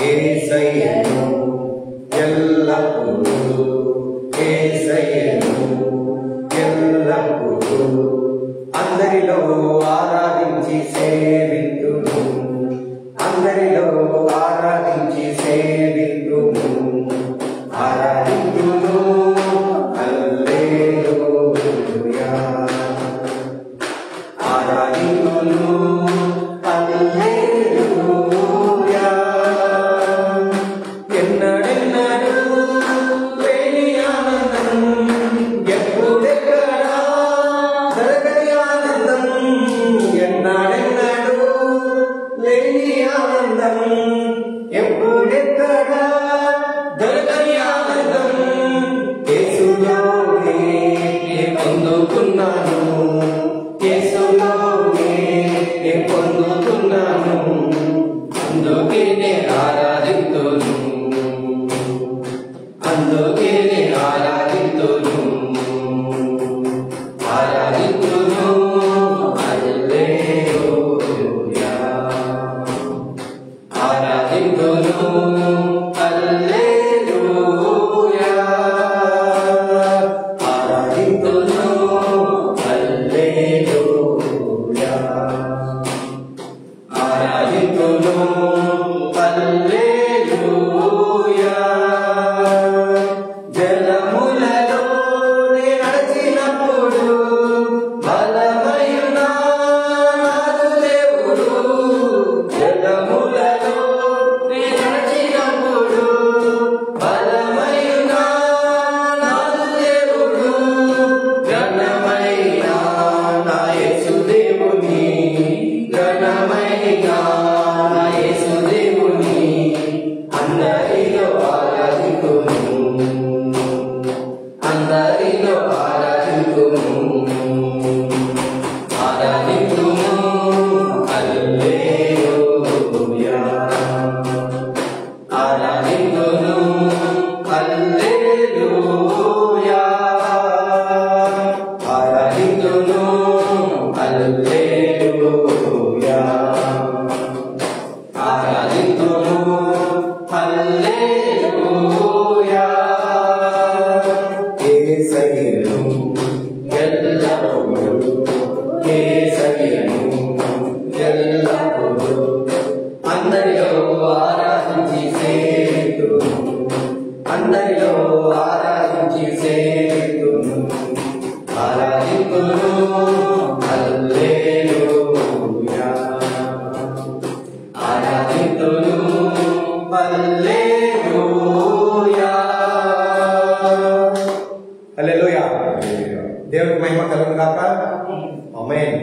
యేసయ్యను ఎల్లప్పుడూ, యేసయ్యను ఎల్లప్పుడూ అందరిలో ఆరాధించి సేవింతును, అందరిలో ఆరాధించి సేవింతును, ఆరాధింతును. హల్లెలూయా ఆరాధింతును. హల్లెలూయా ఎన్నడెన్నడూ లేని ఆనందం, ఎప్పుడెక్కడ దొరకని ఆనందం, ఎన్నడెన్నడూ లేని ఆనందం, ఎప్పుడెక్కడ దొరకని ఆనందం. యేసులోనే పొందుకున్నాను, యేసులోనే పొందుకున్నాను, అందుకే ఆరాధింతును, అందుకే ఆరాధింతును, ఆరాధింతును. హల్లెలూయా ఆరాధింతును. హల్లెలూయా ఆరాధింతును. హల్లెలూయా ఆరాధింతును. హల్లెలూయా జలములలో నడిచినప్పుడు బలమైన నాదు దేవుడు, జలములలో నడిచినప్పుడు బలమైన నాదు దేవుడు, ఘనమైన నా యేసు దేవుని, ఘనమైన నా యేసు దేవుని అందరిలో ఆరాధింతును, అందరిలో ఆరాధింతును, ఆరాధింతును. హల్లెలూయా ఆరాధింతును. హల్లెలూయా ఆరాధింతును. హల్లెలూయా ఆరాధింతును. హల్లెలూయా యేసయ్యను ఎల్లప్పుడూ, యేసయ్యను ఎల్లప్పుడూ అందరిలో ఆరాధించి సేవింతును, అందరిలో ఆరాధించి సేవింతును, ఆరాధింతును. హల్లెలూయా ఆరాధింతును. హల్లెలూయా హల్లెలూయా దేవునికి మహిమ కలుగును గాక. ఆమేన్.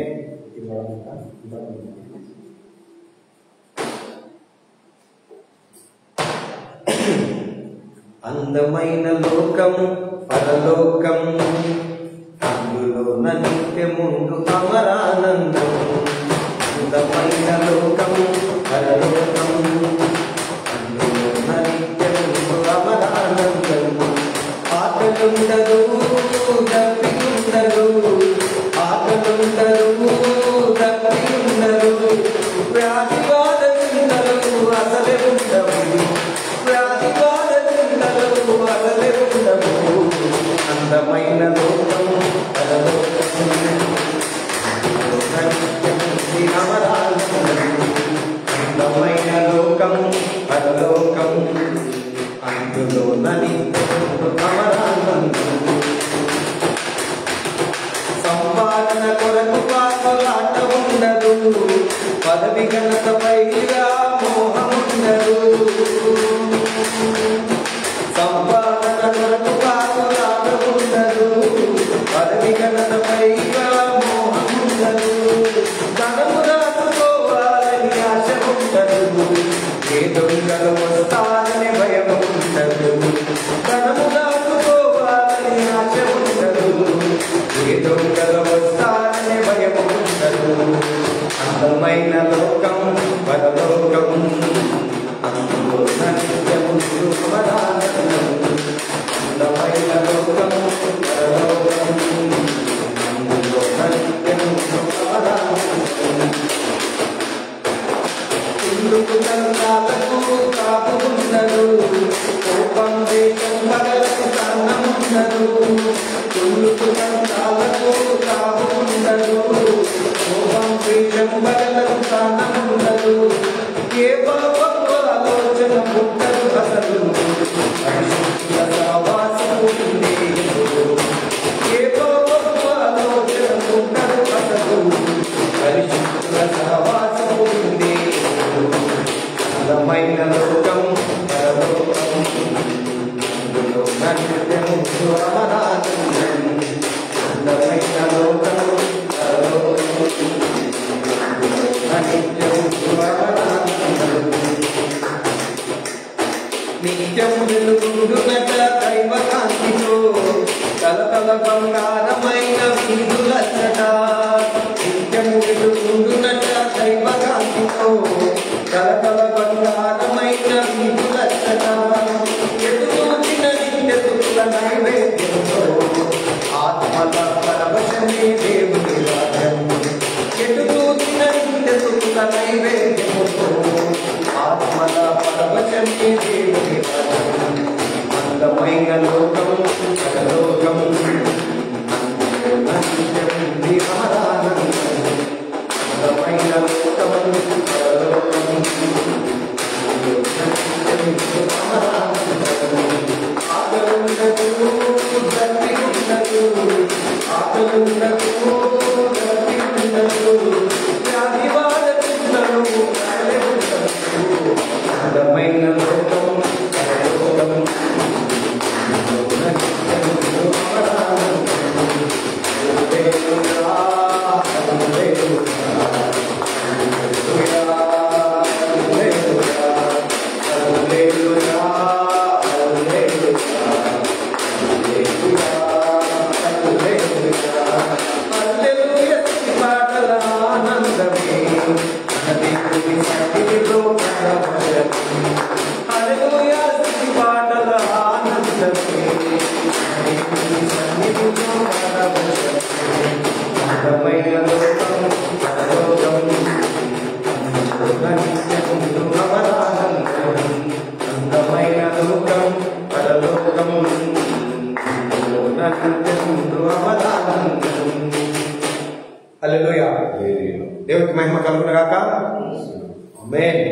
అందమైన లోకం పరలోకం, అందులో నిత్యముండు అమరానందం. అందమైన లోకం పరలోకం, అందులో నిత్యముండు అమరానందం. ఆకలుండదు దప్పికుండదు, ఆకలుండదు దప్పికుండదు, వ్యాధి బాధలుండదు అసలే ఉండవు, వ్యాధి బాధలుండదు అసలే ఉండవు. అందమైన లోకం పరలోకం, అందమైన లోకం పరలోకం, అందులో అమరానందం. సంపాదన కొరకు పాటలాట ఉండదు, పదవి ఘనతపై మోహముండదు. సంపాదన కొరకు పాటలాట ఉండదు, పదవి ఘనతపై మోహముండదు. ధనము రాసుకోవాలని ఆశ ఉండదు, ఏ దొంగలు వస్తారని భయం ఉండదు. ధనము రాసుకోవాలని ఆశ ఉండదు, ఏ దొంగలు వస్తారని భయం ఉండదు. అందమైన లోకం పరలోకం, అందులో నిత్యముండు అమరానందం. అందమైన లోకం పరలోకం, అందులో తుండుకు తంత్రాలకు కాపుకున్నదు కోపం దేశం పగలకు కారణమున్నదు తుండుకు తంత్రాలకు కాపుకున్నదు కోపం దేశం పగలకు కారణమున్నదు ఏ పాపపు ఆలోచన పుట్టదు అసలు పరిశుద్ధుల సహవాసము ఉండేదు ఏ పాపపు ఆలోచన పుట్టదు అసలు పరిశుద్ధుల సహవాసము ఉండేదు అందమైన లోకం పరలోకం అందులో నన్ను సురమనానందం అందమైన లోకం పరలోకం నిత్యం వెలుగుండునట దైవ కాంతితో తలతల బంగారమైన వీధులచ్చట నిత్యం వెలుగుండునట దైవ కాంతితో తలతల బంగారమైన వీధులచ్చట ఎదుగుచిన నిత్యతుల నైవేద్యంతో ఆత్మల పరవశమే దేవుని రాజ్యం ఎదుగుచిన నిత్యతుల నైవేద్యంతో ఆత్మల పరవశమే దేవుని రాజ్యం అందమైన లోకం పరలోకం అందమైన లోకం పరలోకం ఆకలుండదు గట్టి ఉండదు ఆకలుండదు గట్టి ఉండదు వ్యాధి బాధలు అందమైన లోకం పరలోకం హల్లెలూయా. దేవునికి మహిమ కలుగును గాక. ఆమేన్.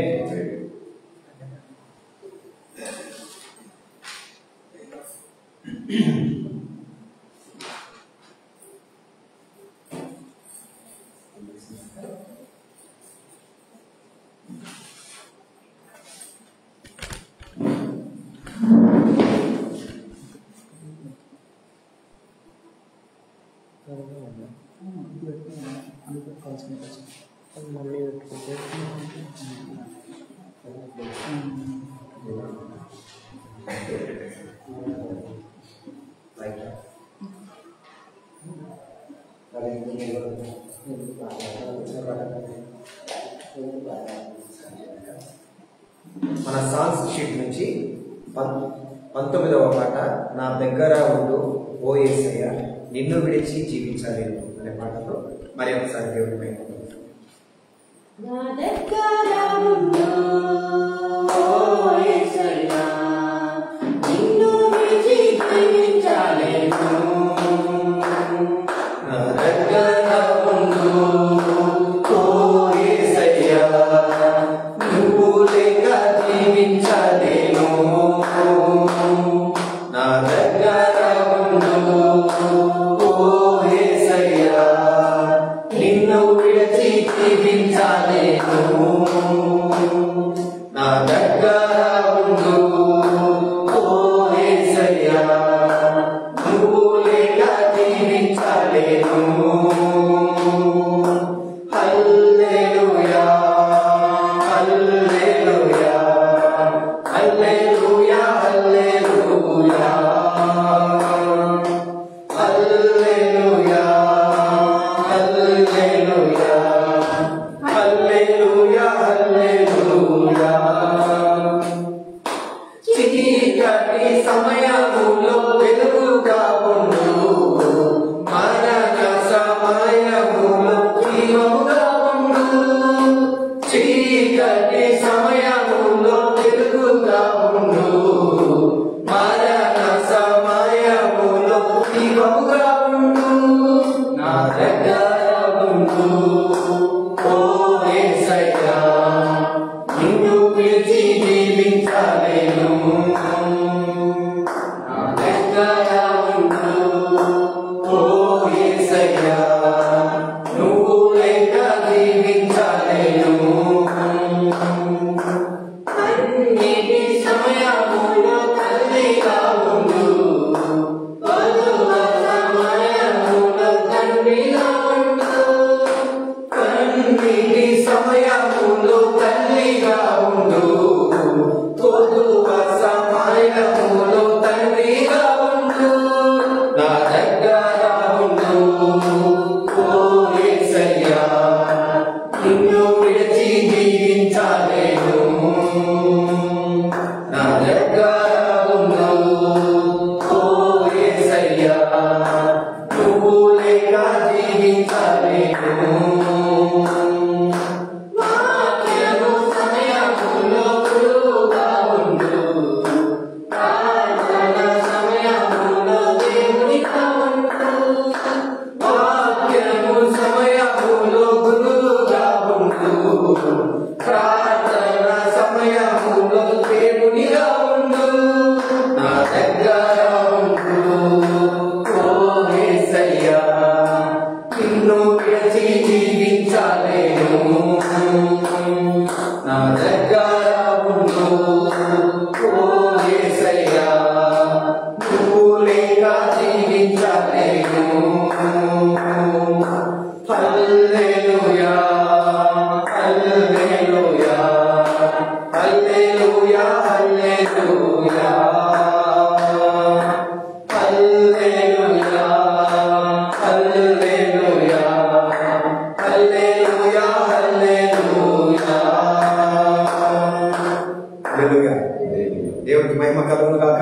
మన సాంగ్స్ షీట్ నుంచి 19వ పాట నా దగ్గర ఉండు ఓ యేసయ్య నిన్ను విడిచి జీవించాలి అనే పాటతో మరి ఒకసారి దేవుడి పైన నా దగ్గర ఉండు ఓ యేసయ్య నిన్ను విడిచి జీవించలేను నా దగ్గర ఉండు ఓ యేసయ్య నువ్వు లేక జీవించలేను నా దగ్గర ఉండు ఓ యేసయ్య నిన్ను విడిచి జీవించలేను దగ్గర ఉండు ఓ యేసయ్యా నువ్వు లేక జీవించలేను హల్లెలూయా హల్లెలూయా హల్లెలూయా హల్లెలూయా హల్లెలూయా హల్లెలూయా హల్లెలూయా హల్లెలూయా హల్లెలూయా దేవునికి మహిమ కలుగును గాక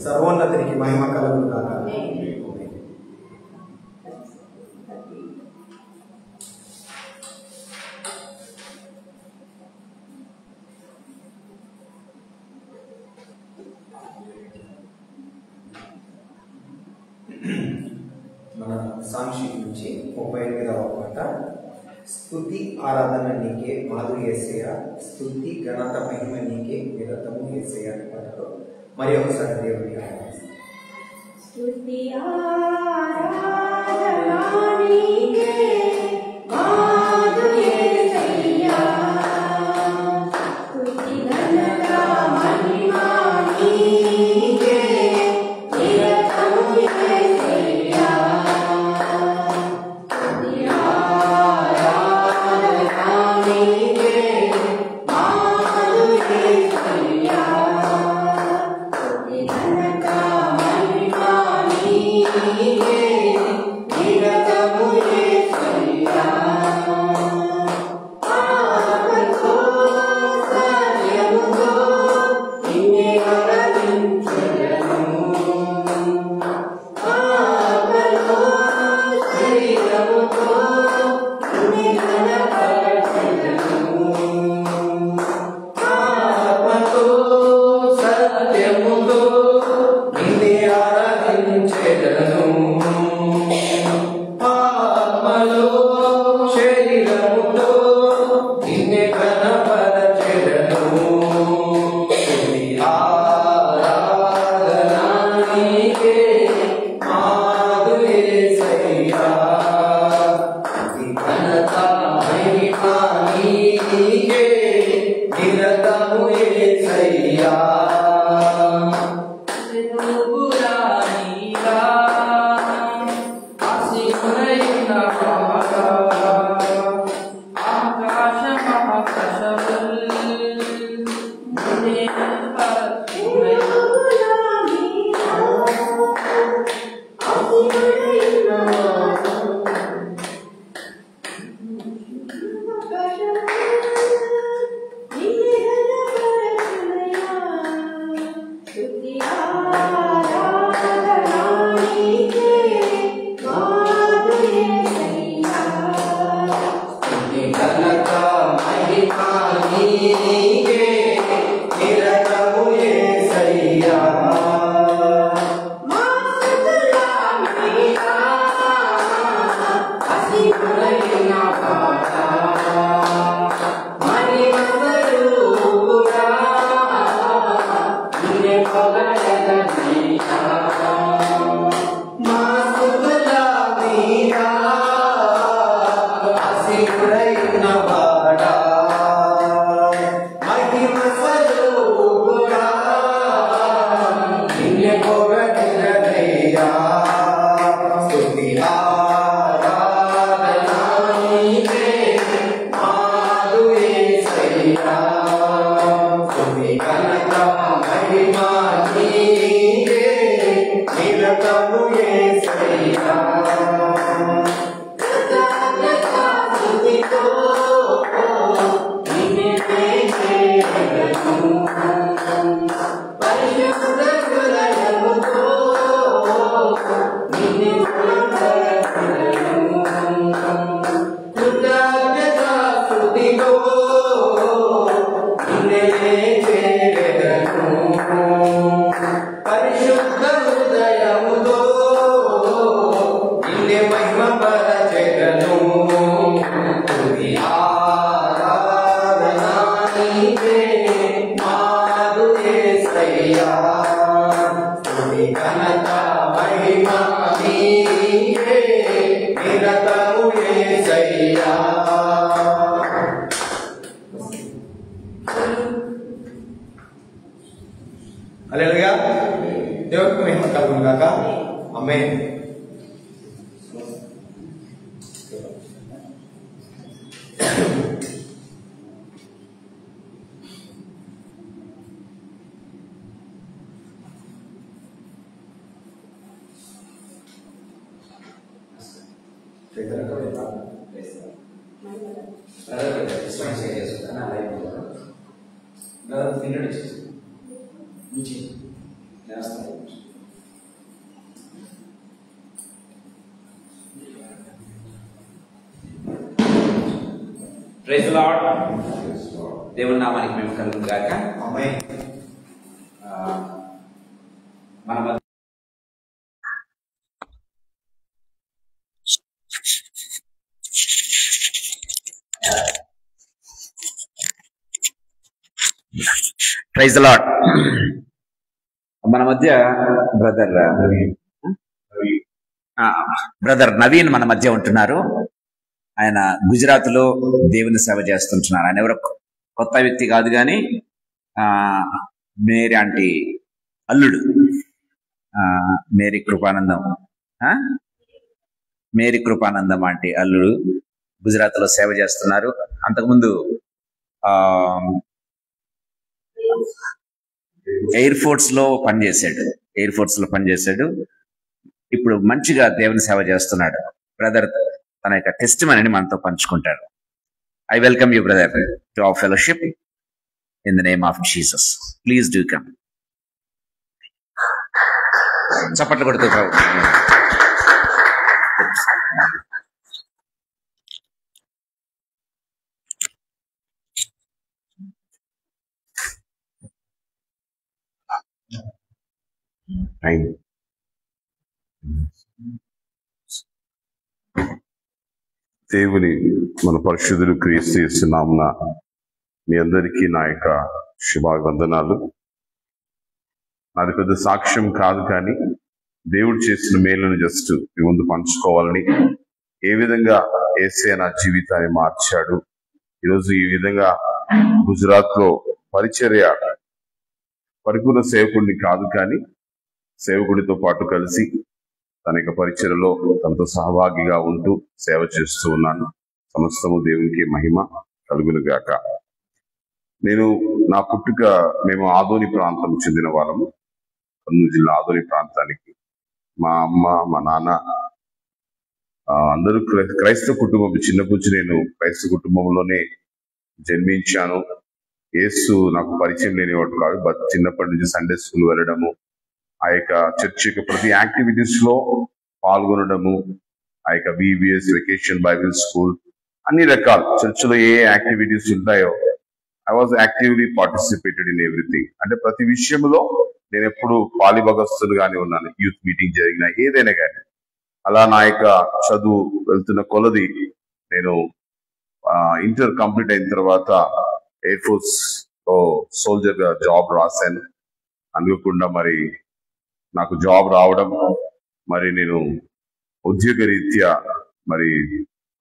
సర్వోన్నతునికి మహిమ కలుగును గాక మన సాంక్షి నుంచి 38వ పాట స్తుతి ఆరాధన నీకే మాధు యేసయ్యా స్తుతి ఘనత మహిమ నీకే నిరతము యేసయ్యా అనే పాటతో మరి ఒకసారి దేవుని ఆరాధిస్తాం. స్తుతి ఆరాధన నీకే మాధు యేసయ్యా స్తుతి ఘనత మహిమ నీకే నిరతము యేసయ్యా స్తుతి ఆరాధన నీకే మాధు యేసయ్యా స్తుతి ఘనత మహిమ నీకే నిరతము యేసయ్యా ఆత్మతో సత్యముతో నిన్నే ఆరాధించెదను ఆత్మతో శరీరముతో నిన్నే ఘనపరచెదను ఆత్మతో సత్యముతో నిన్నే ఆరాధించెదను ఆత్మలో శరీరముతో నిన్నే ఘనపరచెదను స్తుతి ఆరాధన నీకే మాధు యేసయ్యా స్తుతి ఘనత మహిమ నీకే నిరతము యేసయ్యా స్తుతి ఘనత మహిమ నీకే నిరతము యేసయ్యా మా స్తుతుల మీదా ఆశీనుడైన వాడా మహిమ స్వరూపుడా నిన్నే పొగడెదనయ్యా స్తుతి ఆరాధన నీకే మాధు యేసయ్యా స్తుతి ఘనత మహిమ నీకే నిరతము యేసయ్యా పరిశుద్ధ హృదయముతో హల్లెలూయా. దేవునికి మహిమ కలుగును గాక. ఆమేన్. Praise the lord. దేవుని నామానికి మేము కలుగును గాక. ఆమేన్. మన మధ్య ప్రైజ్ ది లార్డ్. మన మధ్య బ్రదర్ నవీన్ మన మధ్య ఉంటున్నారు. ఆయన గుజరాత్ లో దేవుని సేవ చేస్తుంటున్నారు. ఆయన ఎవరో కొత్త వ్యక్తి కాదు, కానీ మేరీ ఆంటీ అల్లుడు, మేరీ కృపానందం ఆంటీ అల్లుడు గుజరాత్ లో సేవ చేస్తున్నారు. అంతకుముందు ఎయిర్ ఫోర్స్ లో పనిచేశాడు. ఇప్పుడు మంచిగా దేవుని సేవ చేస్తున్నాడు. బ్రదర్ తన యొక్క టెస్టిమనీని మనతో పంచుకుంటారు. I welcome you brother to our fellowship in the name of Jesus. Please do come. చప్పట్లు కొడుతూ దేవుని మన పరిశుద్ధులు క్రీస్తు నామమున మీ అందరికీ నా యొక్క శుభావందనాలు. నాది పెద్ద సాక్ష్యం కాదు, కానీ దేవుడు చేసిన మేలును జస్ట్ మీ ముందు పంచుకోవాలని, ఏ విధంగా యేసయ్య నా జీవితాన్ని మార్చాడు, ఈరోజు ఈ విధంగా గుజరాత్ లో పరిపూర్ణ సేవకుడిని కాదు, కానీ సేవకుడితో పాటు కలిసి తన యొక్క పరిచర్యలో తనతో సహభాగిగా ఉంటూ సేవ చేస్తూ ఉన్నాను. సమస్తము దేవునికి మహిమ కలుగును గాక. నా పుట్టుక మేము ఆదోని ప్రాంతం చెందిన వాళ్ళము. కర్నూలు జిల్లా ఆదోని ప్రాంతానికి మా అమ్మ మా నాన్న అందరూ క్రైస్తవ కుటుంబం. చిన్నప్పుడు నేను క్రైస్తవ కుటుంబంలోనే జన్మించాను. యేసు నాకు పరిచయం లేనివాడు కాదు, బట్ చిన్నప్పటి నుంచి సండే స్కూల్ వెళ్ళడము, ఆ యొక్క చర్చ్ యొక్క ప్రతి యాక్టివిటీస్ లో పాల్గొనడము, ఆ యొక్క బీబీఎస్ వెకేషన్ బైబిల్ స్కూల్ అన్ని రకాల చర్చిలో ఏ యాక్టివిటీస్ ఉంటాయో I was actively participated in everything. అంటే ప్రతి విషయంలో నేను ఎప్పుడు పాలిభాగస్తులుగానే ఉన్నాను. యూత్ మీటింగ్ జరిగినా ఏదైనా కానీ. అలా నా యొక్క చదువు వెళ్తున్న కొలది నేను ఇంటర్ కంప్లీట్ అయిన తర్వాత ఎయిర్ ఫోర్స్ లో సోల్జర్ గా జాబ్ రాశాను. అనుకోకుండా మరి నాకు జాబ్ రావడం, మరి నేను ఉద్యోగ రీత్యా మరి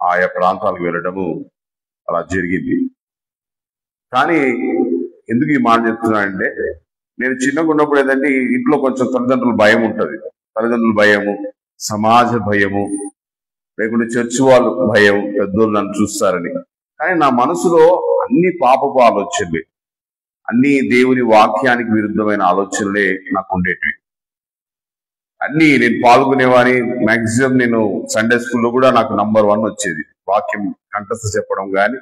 ఆయా ప్రాంతాలకు వెళ్ళడము అలా జరిగింది. కానీ ఎందుకు ఈ మాట చెప్తున్నా అంటే, నేను చిన్నగా ఉన్నప్పుడు ఏంటంటే ఇంట్లో కొంచెం తల్లిదండ్రుల భయం ఉంటుంది. తల్లిదండ్రుల భయము, సమాజ భయము, లేకుంటే చర్చి వాళ్ళు భయం, పెద్దోళ్ళు నన్ను చూస్తారని. కానీ నా మనసులో అన్ని పాపపు ఆలోచనలే, అన్ని దేవుని వాక్యానికి విరుద్ధమైన ఆలోచనలే నాకు ఉండేటివి. అన్ని నేను పాల్గొనేవాని. మాక్సిమం నేను సండే స్కూల్లో కూడా నాకు నంబర్ 1 వచ్చేది. వాక్యం కంఠస్థ చెప్పడం కానీ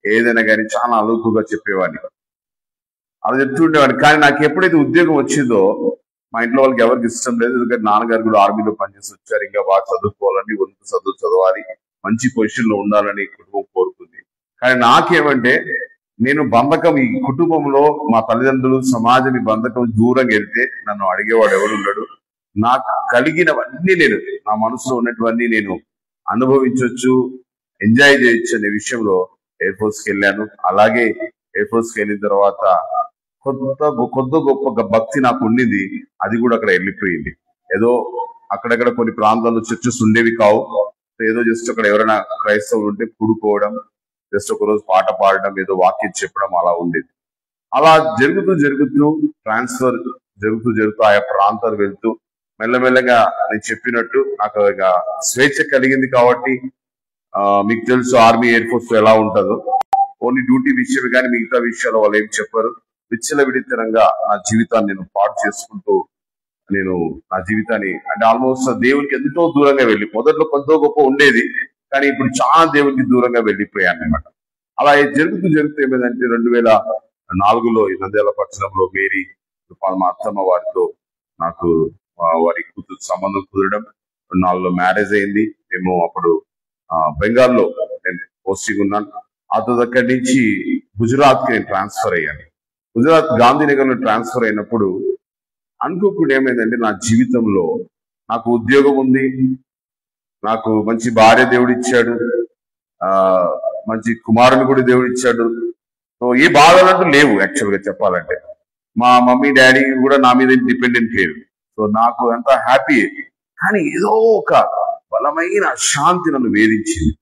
ఏదైనా కానీ చాలా అలుకుగా చెప్పేవాడిని. అలా చెప్తుండేవాడిని. కానీ నాకు ఎప్పుడైతే ఉద్యోగం వచ్చిందో మా ఇంట్లో వాళ్ళకి ఎవరికి ఇష్టం లేదు. ఎందుకంటే నాన్నగారు కూడా ఆర్మీలో పనిచేసి వచ్చారు. ఇంకా బాగా చదువుకోవాలని, ఉన్నత చదవాలి, మంచి పొజిషన్ లో ఉండాలని కుటుంబం కోరుకుంది. కానీ నాకేమంటే, నేను బంధకం ఈ కుటుంబంలో మా తల్లిదండ్రులు సమాజం ఈ బంధకం దూరంగా వెళ్తే నన్ను అడిగేవాడు ఎవరు ఉండడు. నాకు కలిగినవన్నీ నేను, నా మనసులో ఉన్నటువన్నీ నేను అనుభవించవచ్చు, ఎంజాయ్ చేయొచ్చు అనే విషయంలో ఎయిర్ ఫోర్స్ కి వెళ్ళాను. అలాగే ఎయిర్ ఫోర్స్ కి వెళ్ళిన తర్వాత కొద్ది గొప్ప భక్తి నాకు ఉండింది. అది కూడా అక్కడ వెళ్ళిపోయింది. ఏదో అక్కడక్కడ కొన్ని ప్రాంతాల్లో చర్చెస్ ఉండేవి కావు. ఏదో జస్ట్ అక్కడ ఎవరైనా క్రైస్తవులు ఉంటే కూడుకోవడం, జస్ట్ ఒక రోజు పాట పాడడం, ఏదో వాక్యం చెప్పడం అలా ఉండేది. అలా జరుగుతూ జరుగుతూ ట్రాన్స్ఫర్ జరుగుతూ ఆయా ప్రాంతాలు వెళ్తూ మెల్లమెల్లగా నేను చెప్పినట్టు నాకు ఇక స్వేచ్ఛ కలిగింది. కాబట్టి మీకు తెలుసు ఆర్మీ ఎయిర్ ఫోర్స్ ఎలా ఉంటుందో, ఓన్లీ డ్యూటీ విషయం కానీ మిగతా విషయాలు వాళ్ళు ఏం చెప్పారు. విచ్చలవిడితనంగా నా జీవితాన్ని నేను పాడు చేసుకుంటూ నేను నా జీవితాన్ని అంటే ఆల్మోస్ట్ దేవునికి ఎంతో దూరంగా వెళ్ళి, మొదట్లో కొంత గొప్ప ఉండేది కానీ ఇప్పుడు చాలా దేవునికి దూరంగా వెళ్ళిపోయాను అనమాట. అలా జరుగుతూ ఏమైందంటే 2004లో ఈ నంద్యాల పట్టణంలో మేరీ మా అత్తమ్మ వారితో నాకు వారి కూతురు సంబంధం కుదరడం, 2004లో మ్యారేజ్ అయింది. మేము అప్పుడు బెంగాల్లో నేను పోస్టింగ్ ఉన్నాను. ఆ తర్వాత అక్కడి నుంచి గుజరాత్ కి నేను ట్రాన్స్ఫర్ అయ్యాను. గుజరాత్ గాంధీనగర్ లో ట్రాన్స్ఫర్ అయినప్పుడు అనుకోకుండా ఏమైందంటే నా జీవితంలో నాకు ఉద్యోగం ఉంది, నాకు మంచి భార్య దేవుడు ఇచ్చాడు, మంచి కుమారుని కూడా దేవుడు ఇచ్చాడు. సో ఏ బాధలు అంటూ లేవు యాక్చువల్ గా చెప్పాలంటే. మా మమ్మీ డాడీ కూడా నా మీద డిపెండెంట్ లేరు. సో నాకు ఎంత హ్యాపీ. కానీ ఏదో ఒక బలమైన శాంతి నన్ను వేధించింది.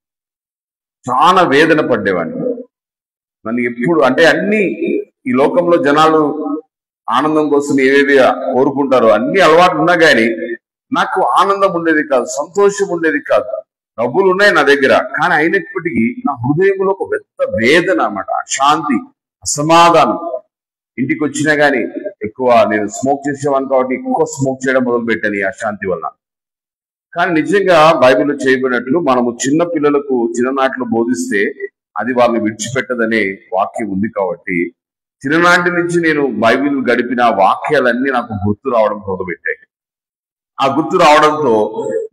చాలా వేదన పడ్డేవాడిని. నన్ను ఎప్పుడు అంటే అన్ని ఈ లోకంలో జనాలు ఆనందం కోసం ఏవేవి కోరుకుంటారో అన్ని అలవాట్లు ఉన్నా కానీ నాకు ఆనందం ఉండేది కాదు, సంతోషం ఉండేది కాదు. డబ్బులు ఉన్నాయి నా దగ్గర, కానీ అయినప్పటికీ నా హృదయంలో ఒక పెద్ద వేదన అన్నమాట, అశాంతి, అసమాధానం. ఇంటికి వచ్చినా గానీ ఎక్కువ నేను స్మోక్ చేసేవాడిని కాబట్టి ఎక్కువ స్మోక్ చేయడం మొదలు పెట్టాను ఈ అశాంతి వల్ల. కానీ నిజంగా బైబిల్లో చేయబడినట్లు మనము చిన్న పిల్లలకు చిన్ననాటిలో బోధిస్తే అది వాళ్ళని విడిచిపెట్టదనే వాక్యం ఉంది. కాబట్టి చిన్ననాటి నుంచి నేను బైబిల్ గడిపిన వాక్యాలన్నీ నాకు గుర్తు రావడం మొదలుపెట్టాయి. ఆ గుర్తు రావడంతో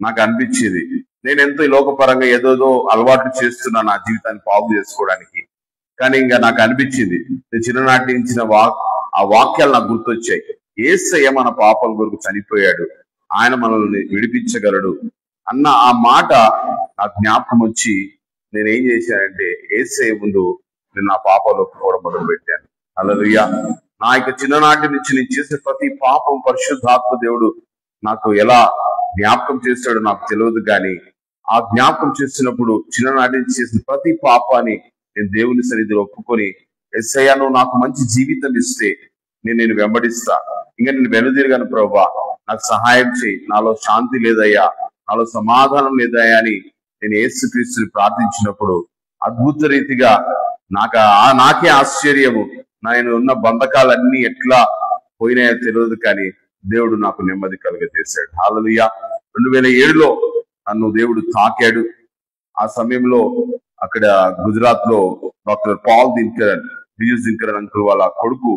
నాకు అనిపించేది నేను ఎంతో ఈ లోకపరంగా ఏదోదో అలవాట్లు చేస్తున్నా నా జీవితాన్ని బాగు చేసుకోవడానికి. కానీ ఇంకా నాకు అనిపించింది నేను చిన్ననాటి నుంచి ఆ వాక్యాలు నాకు గుర్తొచ్చాయి. యేసయ్య మన పాపాల కొరకు చనిపోయాడు, ఆయన మనల్ని విడిపించగలడు అన్న ఆ మాట నాకు జ్ఞాపకం వచ్చి నేనేం చేశానంటే యేసయ్య ముందు నేను నా పాపాలు ఒప్పుకోవడం మొదలు పెట్టాను. హల్లెలూయా. నా యొక్క చిన్ననాటి నుంచి నేను చేసే ప్రతి పాపం పరిశుద్ధాత్మ దేవుడు నాకు ఎలా జ్ఞాపకం చేస్తాడో నాకు తెలియదు. కానీ ఆ జ్ఞాపకం చేసినప్పుడు చిన్ననాటి నుంచి చేసిన ప్రతి పాపాన్ని నేను దేవుని సన్నిధిలో ఒప్పుకొని, యేసయ్య నువ్వు నాకు మంచి జీవితం ఇస్తే నేను వెంబడిస్తా, ఇంకా నేను వెనుదిరిగాను ప్రభువా, నాకు సహాయం చేయి, నాలో శాంతి లేదయ్యా, నాలో సమాధానం లేదయ్యా అని నేను యేసుక్రీస్తుని ప్రార్థించినప్పుడు అద్భుత రీతిగా నాకే ఆశ్చర్యము. నేను ఉన్న బంధకాలన్నీ ఎట్లా పోయినాయో తెలియదు, కానీ దేవుడు నాకు నెమ్మది కలుగజేశాడు. హల్లెలూయా. 2007లో నన్ను దేవుడు తాకాడు. ఆ సమయంలో అక్కడ గుజరాత్ లో డాక్టర్ పాల్ దినకరన్, బిజుస్ దినకరన్ అంకుల్ వాళ్ళ కొడుకు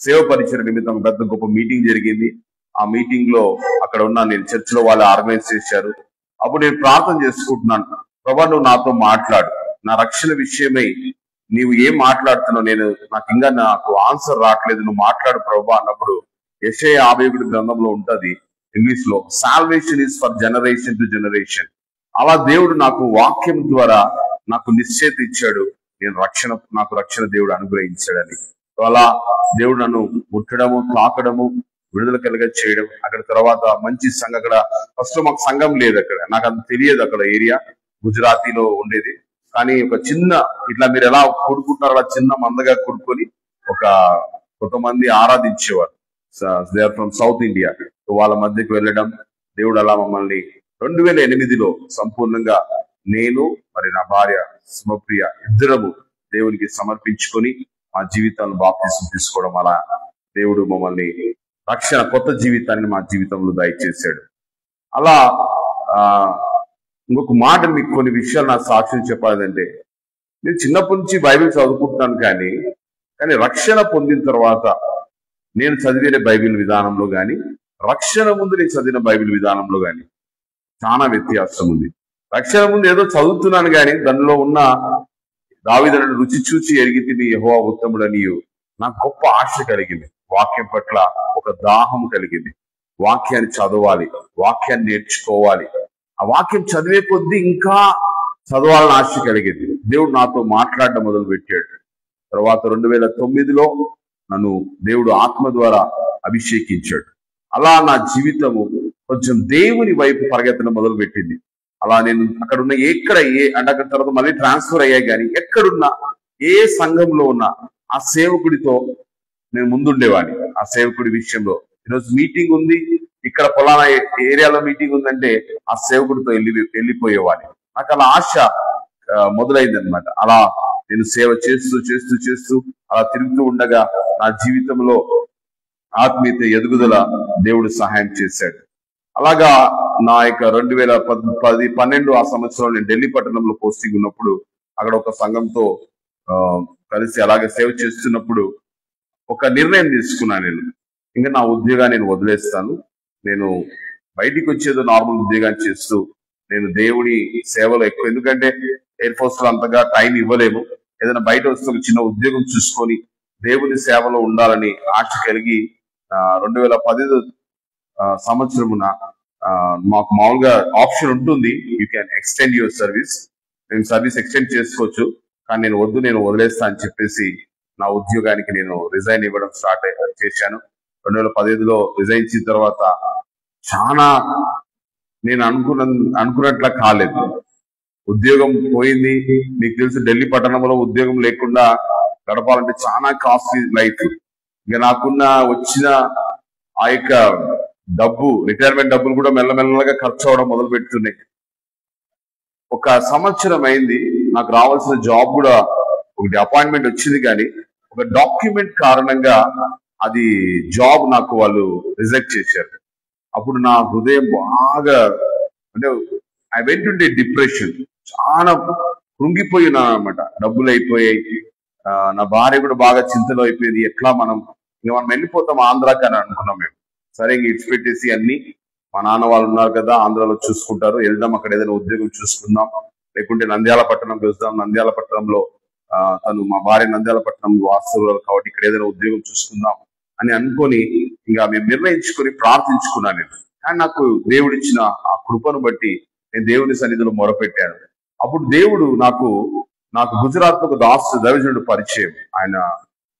సేవ పరిచయ నిమిత్తం పెద్ద గొప్ప మీటింగ్ జరిగింది. ఆ మీటింగ్ లో అక్కడ ఉన్న నేను చర్చ్ లో వాళ్ళు ఆర్గనైజ్ చేశారు. అప్పుడు నేను ప్రార్థన చేసుకుంటున్నాను, ప్రభా నువ్వు నాతో మాట్లాడు, నా రక్షణ విషయమై నీవు ఏం మాట్లాడుతున్నావు, నాకు ఆన్సర్ రావట్లేదు, నువ్వు మాట్లాడు ప్రభా అన్నప్పుడు యెషయా 51 గ్రంథంలో ఉంటది ఇంగ్లీష్ లో, salvation is for generation to generation. అలా దేవుడు నాకు వాక్యం ద్వారా నాకు నిశ్చయిత ఇచ్చాడు, నాకు రక్షణ దేవుడు అనుగ్రహించాడని. అలా దేవుడు నన్ను ముట్టడము, తాకడము, విడుదల కలిగ చేయడం. అక్కడ తర్వాత మంచి సంఘం, అక్కడ ఫస్ట్ మాకు సంఘం లేదు, అక్కడ నాకు అంత తెలియదు, అక్కడ ఏరియా గుజరాతీలో ఉండేది. కానీ ఒక చిన్న ఇట్లా మీరు ఎలా కొడుకుంటారో అలా చిన్న మందగా కొడుకొని కొంతమంది ఆరాధించేవారు. They are from south India. వాళ్ళ మధ్యకి వెళ్ళడం, దేవుడు అలా మమ్మల్ని 2008లో సంపూర్ణంగా నేను మరి నా భార్య సుమప్రియ ఇద్దరము దేవునికి సమర్పించుకొని మా జీవితాలను బాప్తిసం తీసుకోవడం, అలా దేవుడు మమ్మల్ని రక్షణ కొత్త జీవితాన్ని మా జీవితంలో దయచేశాడు. అలా ఇంకొక మాట మీకు కొన్ని విషయాలు నా సాక్ష్యం చెప్పాలంటే, నేను చిన్నప్పటి నుంచి బైబిల్ చదువుకుంటున్నాను, కానీ రక్షణ పొందిన తర్వాత నేను చదివిన బైబిల్ విధానంలో కానీ రక్షణ ముందు నేను చదివిన బైబిల్ విధానంలో కానీ చాలా వ్యత్యాసం ఉంది. రక్షణ ముందు ఏదో చదువుతున్నాను కానీ దానిలో ఉన్న దావీదును రుచి చూచి ఎరిగితిని యెహోవా ఉత్తముడని నాకు గొప్ప ఆశ కలిగింది. వాక్యం పట్ల ఒక దాహం కలిగింది. వాక్యాన్ని చదవాలి, వాక్యాన్ని నేర్చుకోవాలి. ఆ వాక్యం చదివే కొద్దీ ఇంకా చదవాలని ఆశ కలిగింది. దేవుడు నాతో మాట్లాడడం మొదలు పెట్టాడు. తర్వాత 2009లో నన్ను దేవుడు ఆత్మ ద్వారా అభిషేకించాడు. అలా నా జీవితము కొంచెం దేవుని వైపు పరిగెత్తడం మొదలు పెట్టింది. అలా నేను అక్కడున్న అంటే అక్కడ తర్వాత మళ్ళీ ట్రాన్స్ఫర్ అయ్యాయి, కానీ ఎక్కడున్నా ఏ సంఘంలో ఉన్నా ఆ సేవకుడితో నేను ముందుండేవాడిని ఆ సేవకుడి విషయంలో. ఈరోజు మీటింగ్ ఉంది, ఇక్కడ ఫలానా ఏరియాలో మీటింగ్ ఉందంటే ఆ సేవకుడితో వెళ్ళిపోయేవాడిని. నాకు అలా ఆశ మొదలైంది అనమాట. అలా నేను సేవ చేస్తూ చేస్తూ చేస్తూ అలా తిరుగుతూ ఉండగా నా జీవితంలో ఆత్మీయత ఎదుగుదల దేవుడు సహాయం చేశాడు. అలాగా నా యొక్క 2010-12 ఆ సంవత్సరంలో నేను ఢిల్లీ పట్టణంలో పోస్టింగ్ ఉన్నప్పుడు అక్కడ ఒక సంఘంతో కలిసి అలాగే సేవ చేస్తున్నప్పుడు ఒక నిర్ణయం తీసుకున్నాను. నేను ఇంకా నా ఉద్యోగాన్ని నేను వదిలేస్తాను, నేను బయటికి వచ్చేదో నార్మల్ ఉద్యోగాన్ని చేస్తూ నేను దేవుని సేవలో ఎక్కువ, ఎందుకంటే ఎయిర్ ఫోర్స్ లో అంతగా టైం ఇవ్వలేము, ఏదైనా బయట వస్తే ఒక చిన్న ఉద్యోగం చూసుకొని దేవుని సేవలో ఉండాలని ఆశ కలిగి 2015 సంవత్సరమున మాకు మామూలుగా ఆప్షన్ ఉంటుంది, you can extend your service, నేను సర్వీస్ ఎక్స్టెండ్ చేసుకోవచ్చు, కానీ నేను వద్దు, నేను వదిలేస్తా అని చెప్పేసి నా ఉద్యోగానికి నేను రిజైన్ ఇవ్వడం స్టార్ట్ చేశాను. 2015లో రిజైన్ ఇచ్చిన తర్వాత చాలా నేను అనుకున్నట్లా కాలేదు. ఉద్యోగం పోయింది. మీకు తెలుసు ఢిల్లీ పట్టణంలో ఉద్యోగం లేకుండా గడపాలంటే చాలా కాస్ట్లీ లైఫ్. ఇంకా నాకున్న వచ్చిన ఆ యొక్క డబ్బు, రిటైర్మెంట్ డబ్బులు కూడా మెల్లమెల్లగా ఖర్చు అవడం మొదలు పెడుతున్నాయి. ఒక సంవత్సరం అయింది, నాకు రావాల్సిన జాబ్ కూడా ఒకటి అపాయింట్మెంట్ వచ్చింది, కానీ ఒక డాక్యుమెంట్ కారణంగా అది జాబ్ నాకు వాళ్ళు రిజెక్ట్ చేశారు. అప్పుడు నా హృదయం బాగా, అంటే ఐ వెంట్ టు డిప్రెషన్, చాలా కృంగిపోయినా అనమాట. డబ్బులు అయిపోయాయి, నా భార్య కూడా బాగా చింతలో అయిపోయింది. ఎట్లా మనం వెళ్ళిపోతాం ఆంధ్రాకి అని అనుకున్నాం మేము. సరే ఇంక ఇచ్చిపెట్టేసి అన్ని, మా నాన్న వాళ్ళు ఉన్నారు కదా ఆంధ్రాలో చూసుకుంటారు, వెళ్దాం అక్కడ ఏదైనా ఉద్యోగం చూసుకుందాం, లేకుంటే నంద్యాల పట్టణంకి వెళ్దాం, నంద్యాల పట్టణంలో మా భార్య నంద్యాల పట్టణంలో వాస్తవాలు కాబట్టి ఇక్కడ ఏదైనా ఉద్యోగం చూసుకుందాం అని అనుకొని ఇంకా మేము నిర్ణయించుకొని ప్రార్థించుకున్నాను నేను. కానీ నాకు దేవుడిచ్చిన ఆ కృపను బట్టి నేను దేవుని సన్నిధిలో మొరపెట్టాను. అప్పుడు దేవుడు నాకు గుజరాత్ లో ఒక దైవజనుడు పరిచయం. ఆయన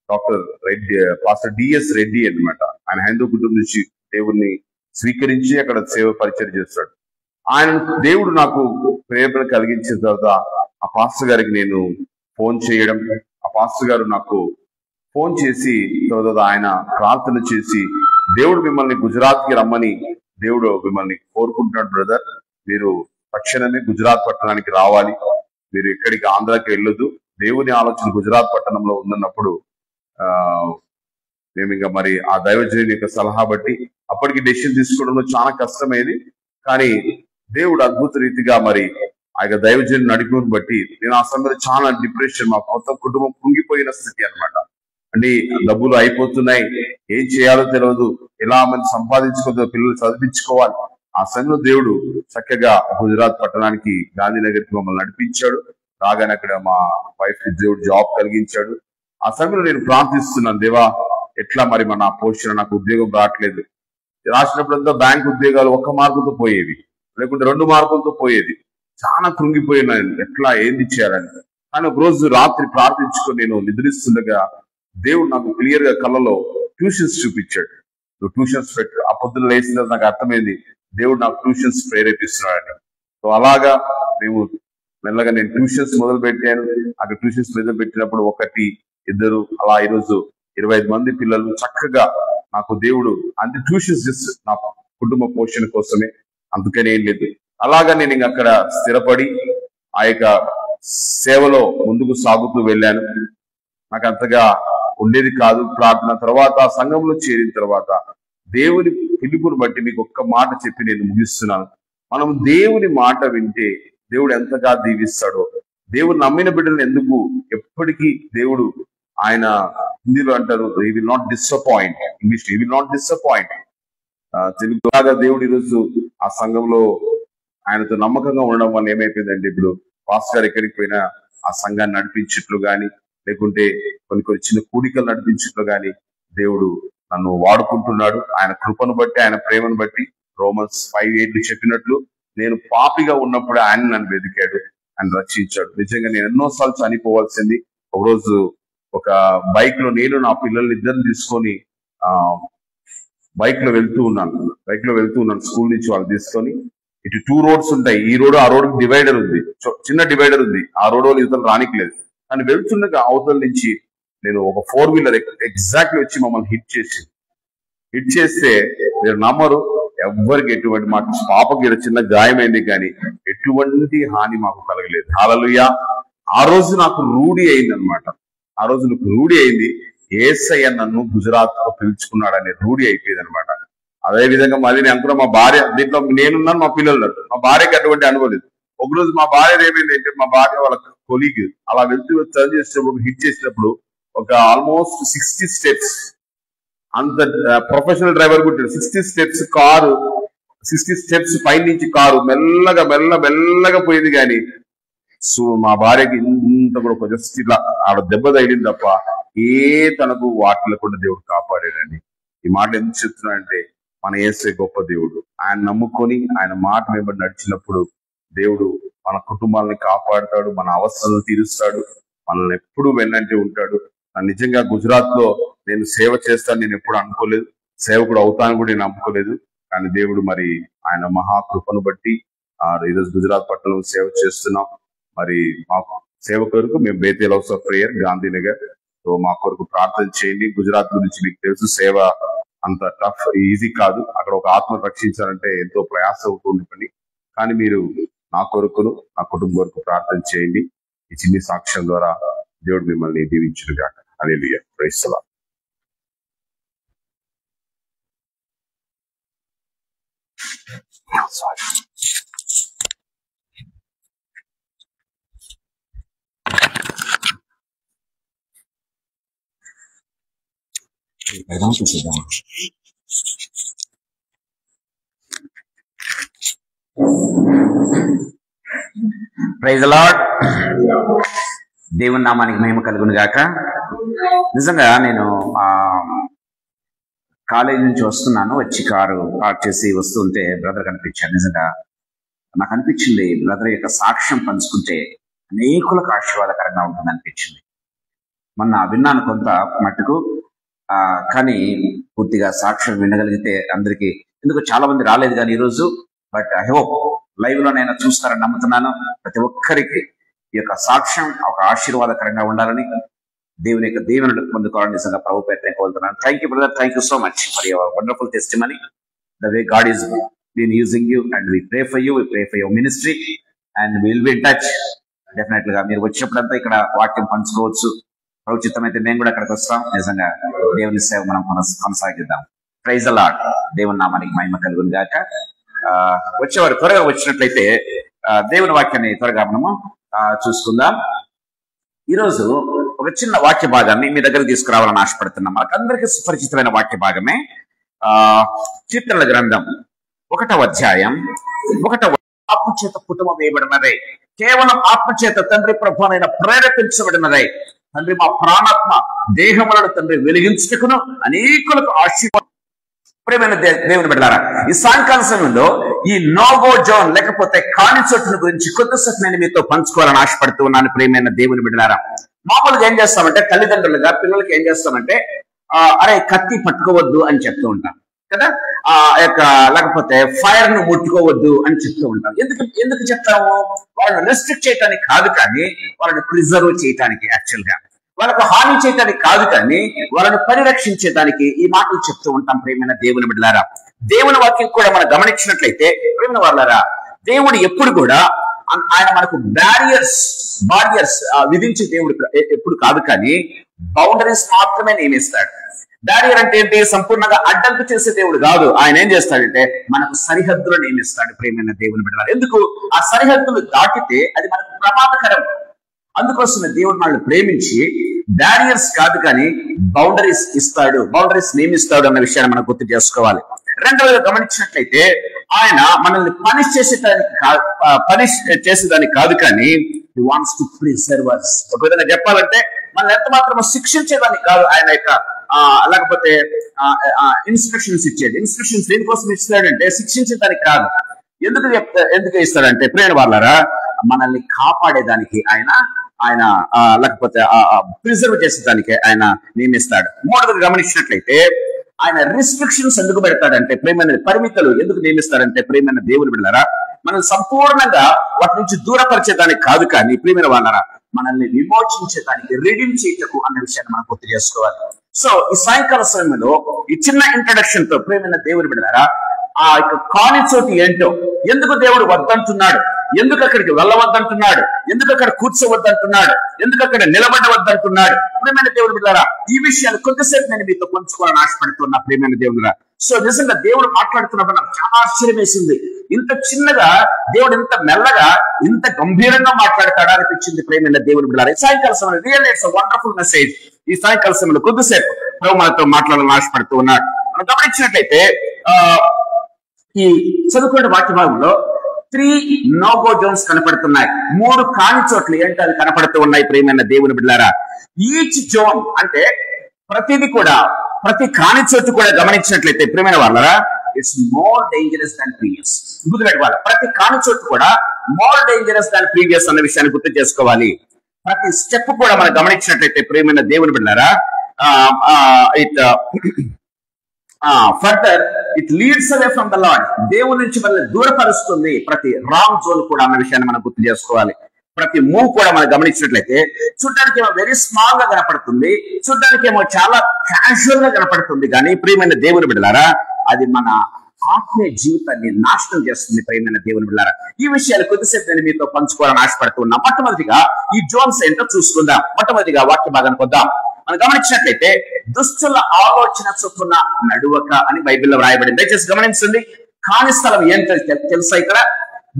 doctor Reddy, pastor DS Reddy అన్నమాట. ఆయన హైందూ కుటుంబం నుంచి దేవుడిని స్వీకరించి అక్కడ సేవ పరిచయం చేస్తాడు. ఆయన దేవుడు నాకు ప్రేరణ కలిగించిన తర్వాత ఆ పాస్టర్ గారికి నేను ఫోన్ చేయడం, ఆ పాస్టర్ గారు నాకు ఫోన్ చేసి తర్వాత ఆయన ప్రార్థన చేసి, దేవుడు మిమ్మల్ని గుజరాత్ కి రమ్మని దేవుడు మిమ్మల్ని కోరుకుంటున్నాడు బ్రదర్, మీరు తక్షణమే గుజరాత్ పట్టణానికి రావాలి, మీరు ఎక్కడికి ఆంధ్రాకి వెళ్ళొద్దు, దేవుని ఆలోచన గుజరాత్ పట్టణంలో ఉందన్నప్పుడు మేము ఇంకా మరి ఆ దైవజనుని యొక్క సలహా బట్టి అప్పటికి డెసిషన్ తీసుకోవడంలో చాలా కష్టమైంది. కానీ దేవుడు అద్భుత రీతిగా మరి ఆ యొక్క దైవజనుని నడిపిని బట్టి నేను ఆ సమయంలో చాలా డిప్రెషన్, మా మొత్తం కుటుంబం కుంగిపోయిన స్థితి అనమాట. అంటే డబ్బులు అయిపోతున్నాయి, ఏం చేయాలో తెలియదు, ఎలా మంది సంపాదించుకోవద్దు, పిల్లలు చదివించుకోవాలి. ఆ సమయంలో దేవుడు చక్కగా గుజరాత్ పట్టణానికి గాంధీనగర్కి మమ్మల్ని నడిపించాడు. రాగానే అక్కడ మా వైఫ్ కి దేవుడు జాబ్ కలిగించాడు. ఆ సమయంలో నేను ప్రార్థిస్తున్నాను, దేవా ఎట్లా మరి మన పోషణ, నాకు ఉద్యోగం రావట్లేదు. రాసినప్పుడంతా బ్యాంక్ ఉద్యోగాలు 1 మార్కుతో పోయేవి, లేకుంటే 2 మార్కులతో పోయేది. చాలా కృంగిపోయినా ఎట్లా ఏంది చేయాలని. కానీ ఒక రోజు రాత్రి ప్రార్థించుకొని నేను నిద్రిస్తుండగా దేవుడు నాకు క్లియర్ గా కళ్ళలో ట్యూషన్స్ చూపించాడు. నువ్వు ట్యూషన్స్ పెట్టు. ఆ పొద్దున్న లేచిన నాకు అర్థమైంది దేవుడు నాకు ట్యూషన్స్ ప్రేరేపిస్తున్నాడని. సో అలాగా మేము మెల్లగా నేను ట్యూషన్స్ మొదలు పెట్టాను. అక్కడ ట్యూషన్స్ మొదలు పెట్టినప్పుడు 1, 2 అలా ఈరోజు 25 మంది పిల్లలు చక్కగా నాకు దేవుడు, అంటే ట్యూషన్స్ జస్ట్ నా కుటుంబ పోషణ కోసమే, అందుకనే ఏం లేదు. అలాగా నేను ఇంక అక్కడ స్థిరపడి ఆ యొక్క సేవలో ముందుకు సాగుతూ వెళ్ళాను. నాకు అంతగా ఉండేది కాదు. ప్రార్థన తర్వాత సంఘంలో చేరిన తర్వాత దేవుని పిలుపుని బట్టి మీకు ఒక్క మాట చెప్పి నేను ముగిస్తున్నాను. మనం దేవుని మాట వింటే దేవుడు ఎంతగా దీవిస్తాడో, దేవుడు నమ్మిన బిడ్డలను ఎందుకు ఎప్పటికీ దేవుడు, ఆయన హిందీలో అంటారు he will not disappoint, English he will not disappoint. తెలుగులాగా దేవుడు ఈరోజు ఆ సంఘంలో ఆయనతో నమ్మకంగా ఉండడం వల్ల ఏమైపోయిందంటే ఇప్పుడు పాస్టర్ గారు ఎక్కడికి పోయినా ఆ సంఘాన్ని నడిపించట్లు గాని, లేకుంటే కొన్ని చిన్న కూడికలు నడిపించట్లు గాని దేవుడు నన్ను వాడుకుంటున్నాడు. ఆయన కృపను బట్టి, ఆయన ప్రేమను బట్టి. రోమన్స్ 5:8 చెప్పినట్లు నేను పాపిగా ఉన్నప్పుడు ఆయన నన్ను వెతికాడు, ఆయన రక్షించాడు. నిజంగా నేను ఎన్నోసార్లు చనిపోవాల్సింది. ఒకరోజు ఒక బైక్ లో నేను నా పిల్లల్ని ఇద్దరిని తీసుకొని బైక్ లో వెళ్తూ ఉన్నాను స్కూల్ నుంచి వాళ్ళు తీసుకొని. ఇటు 2 రోడ్స్ ఉంటాయి, ఈ రోడ్ ఆ రోడ్ డివైడర్ ఉంది, చిన్న డివైడర్ ఉంది, ఆ రోడ్ వాళ్ళు ఇవతలు రానికలేదు. కానీ వెళ్తుండగా అవతల నుంచి నేను ఒక 4-వీలర్ ఎగ్జాక్ట్లీ వచ్చి మమ్మల్ని హిట్ చేస్తే మీరు నమ్మరు, ఎవ్వరికి ఎటువంటి, మా పాపకి చిన్న గాయమైంది కానీ ఎటువంటి హాని మాకు కలగలేదు. హల్లెలూయా. ఆ రోజు నాకు రూఢి అయింది అనమాట. ఆ రోజు నాకు రూఢి అయింది, యేసయ్య నన్ను గుజరాత్ లో పిలుచుకున్నాడనే రూఢి అయిపోయింది అనమాట. అదే విధంగా మళ్ళీ నేను అనుకున్నా, మా భార్య దీంట్లో నేనున్నాను, మా పిల్లలు ఉన్నారు, మా భార్యకి అటువంటి అనుకోలేదు. ఒకరోజు మా భార్య ఏమైందంటే, మా భార్య వాళ్ళ కొలీగ్ అలా వెళ్తూ టర్న్ చేసినప్పుడు, హిట్ చేసినప్పుడు ఒక ఆల్మోస్ట్ 60 స్టెప్స్, అంత ప్రొఫెషనల్ డ్రైవర్ కూడా 60 స్టెప్స్ కారు, 60 స్టెప్స్ పైనుంచి కారు మెల్లగా పోయింది. కానీ సో మా భార్యకి ఇంత కూడా జస్ట్ ఇట్లా ఆడ దెబ్బ తగిలింది తప్ప తనకు వాటిలో కూడా దేవుడు కాపాడాడండి. ఈ మాట ఎందుకు చెప్తున్నా అంటే, మన యేసే గొప్ప దేవుడు. ఆయన నమ్ముకొని ఆయన మాట వెంబడి నడిచినప్పుడు దేవుడు మన కుటుంబాలని కాపాడుతాడు, మన అవసరాలను తీరుస్తాడు, మనల్ని ఎప్పుడు వెన్నంటే ఉంటాడు. నిజంగా గుజరాత్ లో నేను సేవ చేస్తాను నేను ఎప్పుడు అనుకోలేదు, సేవకుడు అవుతాను కూడా నేను అనుకోలేదు. కానీ దేవుడు మరి ఆయన మహాకృపను బట్టి ఈరోజు గుజరాత్ పట్టణంలో సేవ చేస్తున్నాం. మరి మా సేవ కొరకు మేము Bethel house of prayer, Gandhinagar. So మా కొరకు ప్రార్థన చేయండి. గుజరాత్ గురించి మీకు తెలుసు, సేవ అంత టఫ్ ఈజీ కాదు. అక్కడ ఒక ఆత్మ రక్షించాలంటే ఎంతో ప్రయాసం అవుతుంది పని. కానీ మీరు నా కొరకును నా కుటుంబం కొరకు ప్రార్థన చేయండి. ఈ చిన్ని సాక్ష్యం ద్వారా దేవుడు మిమ్మల్ని దీవించునుగాక. హల్లెలూయా. Praise the lord. Praise the lord. దేవుని నామానికి మహిమ కలుగును గాక. నిజంగా నేను కాలేజీ నుంచి వస్తున్నాను, వచ్చి కారు పార్క్ చేసి వస్తుంటే బ్రదర్ కనిపించాడు. నిజంగా నాకు అనిపించింది, బ్రదర్ యొక్క సాక్ష్యం పంచుకుంటే అనేకులకు ఆశీర్వాదకరంగా ఉంటుంది అనిపించింది. మొన్న విన్నాను కొంత మట్టుకు, కానీ పూర్తిగా సాక్ష్యం వినగలిగితే అందరికీ, ఎందుకు చాలా మంది రాలేదు కానీ ఈరోజు, బట్ ఐ హోప్ లైవ్ లో నేను చూస్తారని నమ్ముతున్నాను. ప్రతి ఒక్కరికి ఈ యొక్క సాక్ష్యం ఒక ఆశీర్వాదకరంగా ఉండాలని, దేవుని యొక్క దీవెనలు పొందుకోవాలని నిజంగా ప్రభు పేరుతో కోరుతున్నాను. Thank you brother, thank you so much for your wonderful testimony, the way God is been using you, and we pray for you, we pray for your ministry, and will be in touch. Definite గా మీరు వచ్చినప్పుడంతా ఇక్కడ వాక్యం పంచుకోవచ్చు. ప్రభుత్వమైతే మేము కూడా అక్కడికి వస్తాం. నిజంగా దేవుని సేవ మనం కొనసాగిద్దాం. Praise the lord. దేవుని నామానికి మహిమ కలుగును గాక. వచ్చేవారు త్వరగా వచ్చినట్లయితే దేవుని వాక్యాన్ని త్వరగా మనము చూసుకుందాం. ఈరోజు ఒక చిన్న వాక్య భాగాన్ని మీ దగ్గర తీసుకురావాలని ఆశపడుతున్నాం. మనకు అందరికీ సుపరిచితమైన వాక్య భాగమే కీర్తనల గ్రంథం 1వ అధ్యాయం 1వ ఆత్మచేత కుటుంబం వేయబడినదే, కేవలం ఆత్మచేత తండ్రి ప్రభువైన ప్రేరేపించబడినదే. తండ్రి మా ప్రాణాత్మ దేహములను తండ్రి వెలిగించుటకును అనేకులకు ఆశీర్వాదం. ప్రియమైన దేవుని బిడ్డలారా, ఈ సాయంకాల సమయంలో ఈ నోగో జోన్ లేకపోతే కాని చోటుల గురించి కొద్దిసేపు నేను మీతో పంచుకోవాలని ఆశపడుతూ ఉన్నాను. ప్రియమైన దేవుని బిడ్డలారా, మామూలుగా ఏం చేస్తామంటే తల్లిదండ్రులుగా పిల్లలకి ఏం చేస్తామంటే, అరే కత్తి పట్టుకోవద్దు అని చెప్తూ ఉంటాం కదా, లేకపోతే ఫైర్ ను ముట్టుకోవద్దు అని చెప్తూ ఉంటాం. ఎందుకు చెప్తాము? వాళ్ళని రెస్ట్రిక్ట్ చేయడానికి కాదు, కానీ వాళ్ళని ప్రిజర్వ్ చేయడానికి, యాక్చువల్ గా వాళ్ళకు హాని చేయడానికి కాదు, కానీ వాళ్ళని పరిరక్షించేదానికి ఈ మాటలు చెప్తూ ఉంటాం. ప్రియమైన దేవుని బిడ్డలారా, దేవుని వాక్యం కూడా మనం గమనించినట్లయితే, ప్రియమైన వాళ్ళారా, దేవుడు ఎప్పుడు కూడా ఆయన మనకు బారియర్స్ విధించే దేవుడు ఎప్పుడు కాదు, కానీ బౌండరీస్ మాత్రమే నియమిస్తాడు. బ్యారియర్ అంటే ఏంటి? సంపూర్ణంగా అడ్డంకు చేసే దేవుడు కాదు. ఆయన ఏం చేస్తాడంటే మనకు సరిహద్దులు నియమిస్తాడు. ప్రియమైన దేవుని బిడ్డలారా, ఎందుకు? ఆ సరిహద్దులు దాటితే అది మనకు ప్రమాదకరం. అందుకోసమే దేవుడు మనల్ని ప్రేమించి బ్యారియర్స్ కాదు, కానీ బౌండరీస్ ఇస్తాడు, బౌండరీస్ నియమిస్తాడు అన్న విషయాన్ని మనం గుర్తు చేసుకోవాలి. రెండవది గమనించినట్లయితే, ఆయన మనల్ని పనిష్ చేసేదానికి కాదు, కానీ he wants to preserve us. ఒక విధంగా చెప్పాలంటే మనల్ని ఎంత మాత్రం శిక్షించేదానికి కాదు ఆయన యొక్క లేకపోతే ఇన్స్ట్రక్షన్స్ ఇచ్చేది. ఇన్స్ట్రక్షన్స్ దేనికోసం ఇస్తాడంటే శిక్షించేదానికి కాదు. ఎందుకు ఇస్తాడంటే, ప్రేమ వాళ్ళారా, మనల్ని కాపాడేదానికి ఆయన లేకపోతే ప్రిజర్వ్ చేసేదానికి ఆయన నియమిస్తాడు. మూడవది గమనించినట్లయితే, ఆయన రిస్ట్రిక్షన్స్ ఎందుకు పెడతాడంటే, ప్రేమైన పరిమితులు ఎందుకు నియమిస్తాడంటే, ప్రేమైన దేవుని బిడ్డలారా, మనల్ని సంపూర్ణంగా వాటి నుంచి దూరపరిచేదానికి కాదు, కానీ ప్రియమైన వాళ్ళరా మనల్ని విమోచించేదానికి, రిడీమ్ చేయటకు అన్న విషయాన్ని మనం గుర్తు చేసుకోవాలి. సో ఈ సాయంకాల సమయంలో ఈ చిన్న ఇంట్రడక్షన్ తో ప్రియమైన దేవుని బిడ్డలారా ఆ యొక్క కాని చోటు ఏంటో, ఎందుకు దేవుడు వద్దంటున్నాడు, ఎందుకు అక్కడికి వెళ్ళవద్దంటున్నాడు, ఎందుకు అక్కడ కూర్చోవద్దంటున్నాడు, ఎందుకు అక్కడ నిలబడవద్దంటున్నాడు, ప్రియమైన దేవుని బిడ్డలారా ఈ విషయాలు కొద్దిసేపు నేను మీతో పంచుకోవాలని ఆశపడుతున్నా ప్రియమైన దేవుడురా. సో నిజంగా దేవుడు మాట్లాడుతున్నప్పుడు నాకు చాలా ఆశ్చర్యం వేసింది. ఇంత చిన్నగా దేవుడు ఇంత మెల్లగా ఇంత గంభీరంగా మాట్లాడతాడా అనిపించింది ప్రియమైన దేవుని బిడ్డలారా. ఈ సాయంకాల సమయంలో రియల్ ఇట్స్ వండర్ఫుల్ మెసేజ్. ఈ సాయంకాల సమయంలో కొద్దిసేపు ప్రభు మనతో మాట్లాడాలని ఆశపడుతూ ఉన్నాడు. మనం గమనించినట్లయితే ఈ చదువుకునే వాక్య భాగంలో 3 నో-గో జోన్స్ కనపడుతున్నాయి. 3 కాని చోట్ల ఏంటి అది కనపడుతూ ఉన్నాయి ప్రియమైన దేవుని బిడ్డలారా. ఈచ్ జోన్ అంటే ప్రతిది కూడా, ప్రతి కాని చోటు కూడా గమనించినట్లయితే ప్రియమైన వాళ్ళరా it's more dangerous than previous. గుర్తుపెట్టుకోవాలి, ప్రతి కాని చోటు కూడా మోర్ డేంజరస్ దాన్ ప్రీవియస్ అన్న విషయాన్ని గుర్తు చేసుకోవాలి. ప్రతి స్టెప్ కూడా మనం గమనించినట్లయితే ప్రియమైన దేవుని బిడ్డలారా further it leads away from the lord, దేవుని నుంచి మనల్ని దూరపరుస్తుంది. ప్రతి రాంగ్ జోన్ కూడా అన్న విషయాన్ని మనం గుర్తు చేసుకోవాలి. ప్రతి మూవ్ కూడా మనం గమనించినట్లయితే చూడడానికి ఏమో వెరీ స్మాల్ గా కనపడుతుంది, చూడడానికి ఏమో చాలా క్యాజువల్ గా కనపడుతుంది, కానీ ప్రియమైన దేవుని బిడ్డలారా అది మన ఆత్మీయ జీవితాన్ని నాశనం చేస్తుంది ప్రియమైన దేవుని బిడ్డలారా. ఈ విషయాలు కొద్దిసేపు నేను మీతో పంచుకోవాలని ఆశపడుతూ ఉన్నా. మొట్టమొదటిగా ఈ జోన్స్ ఏంటో చూసుకుందాం. మొట్టమొదటిగా వాక్య భాగానికి వద్దాం. మనం గమనించినట్లయితే దుష్టుల ఆలోచన చొప్పున నడువక అని బైబిల్లో వ్రాయబడింది. దయచేసి గమనించండి. కాని స్థలం ఏంటో తెలుసా ఇక్కడ?